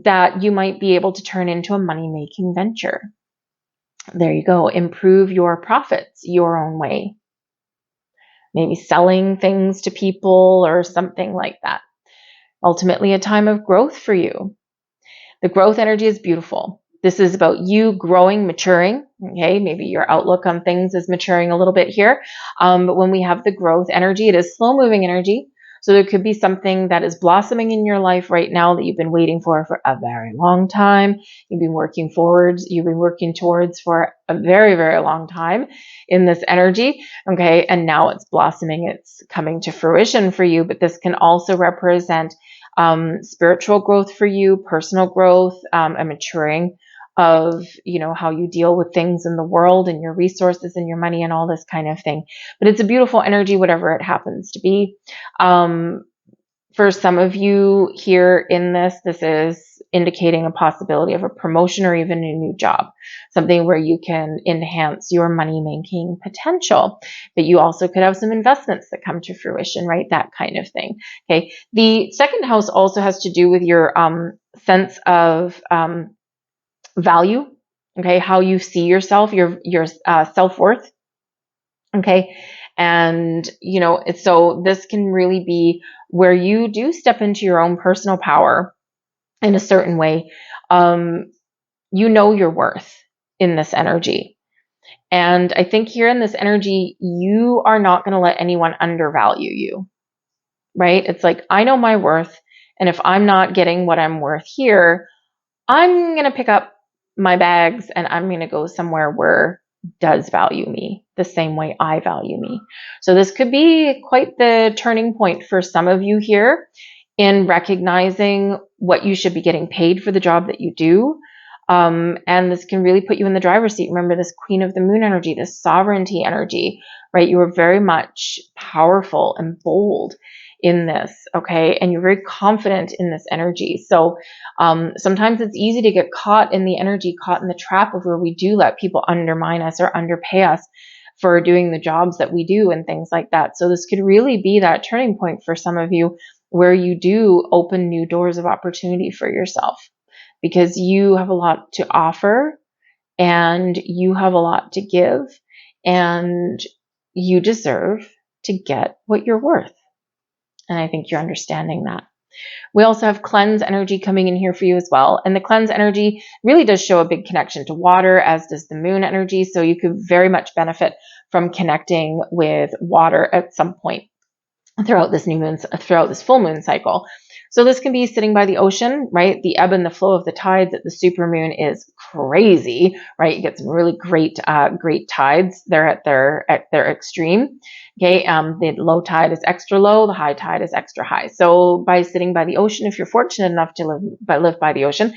that you might be able to turn into a money-making venture. There you go. Improve your profits your own way. Maybe selling things to people or something like that. Ultimately, a time of growth for you. The growth energy is beautiful. This is about you growing, maturing. Okay, maybe your outlook on things is maturing a little bit here. But when we have the growth energy, it is slow-moving energy. So there could be something that is blossoming in your life right now that you've been waiting for a very long time. You've been working towards for a very, very long time in this energy. Okay, and now it's blossoming. It's coming to fruition for you. But this can also represent spiritual growth for you, personal growth, a maturing of, how you deal with things in the world and your resources and your money and all this kind of thing. But it's a beautiful energy, whatever it happens to be. For some of you here in this is indicating a possibility of a promotion or even a new job, something where you can enhance your money-making potential. But you also could have some investments that come to fruition, right? That kind of thing. Okay. The second house also has to do with your sense of value. Okay. How you see yourself, your self-worth. Okay. And, so this can really be where you do step into your own personal power in a certain way. Your worth in this energy. And I think here in this energy, you are not going to let anyone undervalue you, right? It's like, I know my worth. And if I'm not getting what I'm worth here, I'm going to pick up my bags and I'm going to go somewhere where does value me the same way I value me. So this could be quite the turning point for some of you here in recognizing what you should be getting paid for the job that you do. And this can really put you in the driver's seat. Remember this Queen of the Moon energy, this sovereignty energy, right? You are very much powerful and bold in this, okay? And you're very confident in this energy. So sometimes it's easy to get caught in the energy, caught in the trap of where we do let people undermine us or underpay us for doing the jobs that we do and things like that. So this could really be that turning point for some of you where you do open new doors of opportunity for yourself, because you have a lot to offer and you have a lot to give and you deserve to get what you're worth. And I think you're understanding that. We also have cleanse energy coming in here for you as well. And the cleanse energy really does show a big connection to water, as does the moon energy. So you could very much benefit from connecting with water at some point throughout this full moon cycle. So this can be sitting by the ocean, right? The ebb and the flow of the tides at the supermoon is crazy, right? You get some really great tides. They're at their extreme. Okay, the low tide is extra low, the high tide is extra high. So by sitting by the ocean, if you're fortunate enough to live by the ocean,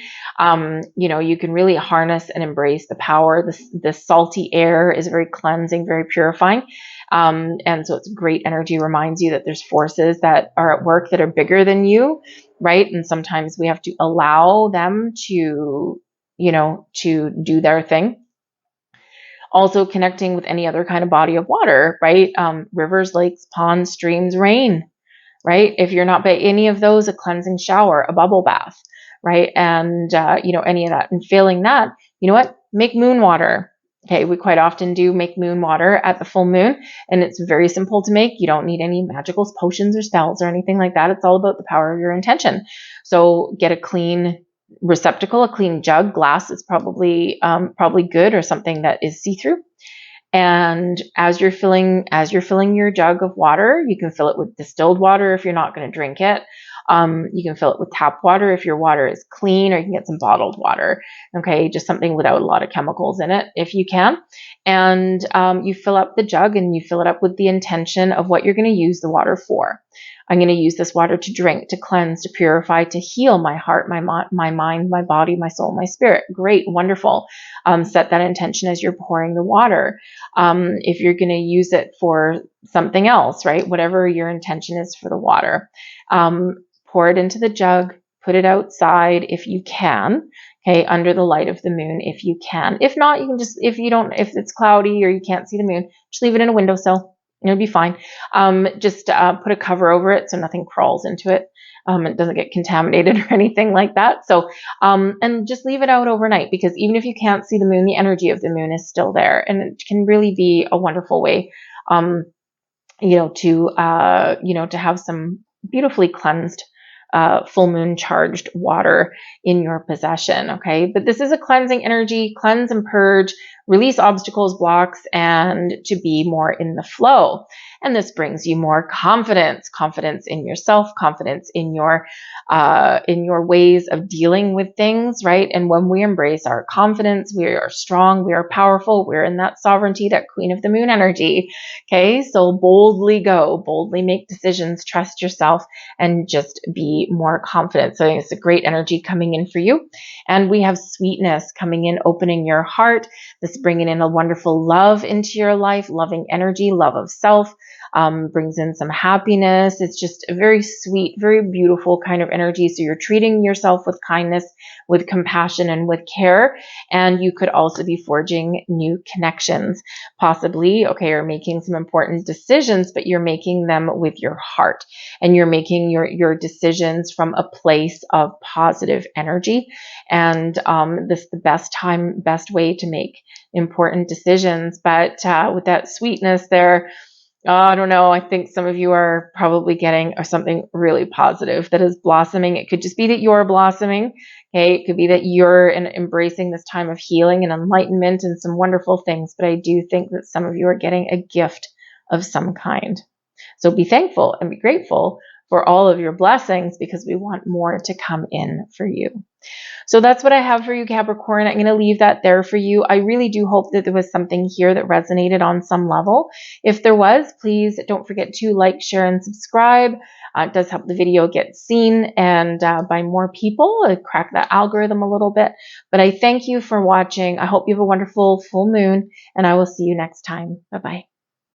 you can really harness and embrace the power. The salty air is very cleansing, very purifying. And so it's great energy, reminds you that there's forces that are at work that are bigger than you, right? And sometimes we have to allow them to do their thing. Also connecting with any other kind of body of water, right? Rivers, lakes, ponds, streams, rain, right? If you're not by any of those, a cleansing shower, a bubble bath, right? And, any of that. And failing that, you know what? Make moon water. Okay, we quite often do make moon water at the full moon, and it's very simple to make. You don't need any magical potions or spells or anything like that. It's all about the power of your intention. So get a clean receptacle, a clean jug. Glass is probably good, or something that is see-through. And as you're filling your jug of water, you can fill it with distilled water if you're not going to drink it. You can fill it with tap water if your water is clean, or you can get some bottled water. Okay, just something without a lot of chemicals in it if you can. And you fill up the jug and you fill it up with the intention of what you're going to use the water for. I'm going to use this water to drink, to cleanse, to purify, to heal my heart, my mind, my body, my soul, my spirit. Great, wonderful. Set that intention as you're pouring the water. If you're going to use it for something else, right? Whatever your intention is for the water, pour it into the jug, put it outside if you can, okay, under the light of the moon if you can. If not, you can just, if it's cloudy or you can't see the moon, just leave it in a windowsill. It'll be fine. Just put a cover over it so nothing crawls into it. It doesn't get contaminated or anything like that. So, and just leave it out overnight, because even if you can't see the moon, the energy of the moon is still there, and it can really be a wonderful way, to have some beautifully cleansed, full moon charged water in your possession. Okay. But this is a cleansing energy. Cleanse and purge, release obstacles, blocks, and to be more in the flow. And this brings you more confidence in yourself, confidence in your ways of dealing with things, right? And when we embrace our confidence, we are strong, we are powerful, we're in that sovereignty, that queen of the moon energy. Okay. So boldly go, boldly make decisions, trust yourself, and just be more confident. So it's a great energy coming in for you. And we have sweetness coming in, opening your heart. This bringing in a wonderful love into your life, loving energy, love of self, brings in some happiness. It's just a very sweet, very beautiful kind of energy. So you're treating yourself with kindness, with compassion, and with care. And you could also be forging new connections, possibly, okay, or making some important decisions, but you're making them with your heart, and you're making your decisions from a place of positive energy. And this is the best way to make important decisions. But with that sweetness there, I don't know. I think some of you are probably getting something really positive that is blossoming. It could just be that you're blossoming. Okay. It could be that you're embracing this time of healing and enlightenment and some wonderful things. But I do think that some of you are getting a gift of some kind. So be thankful and be grateful for all of your blessings, because we want more to come in for you. So that's what I have for you, Capricorn. I'm going to leave that there for you. I really do hope that there was something here that resonated on some level. If there was, please don't forget to like, share, and subscribe. It does help the video get seen and by more people. Crack that algorithm a little bit. But I thank you for watching. I hope you have a wonderful full moon, and I will see you next time. Bye-bye.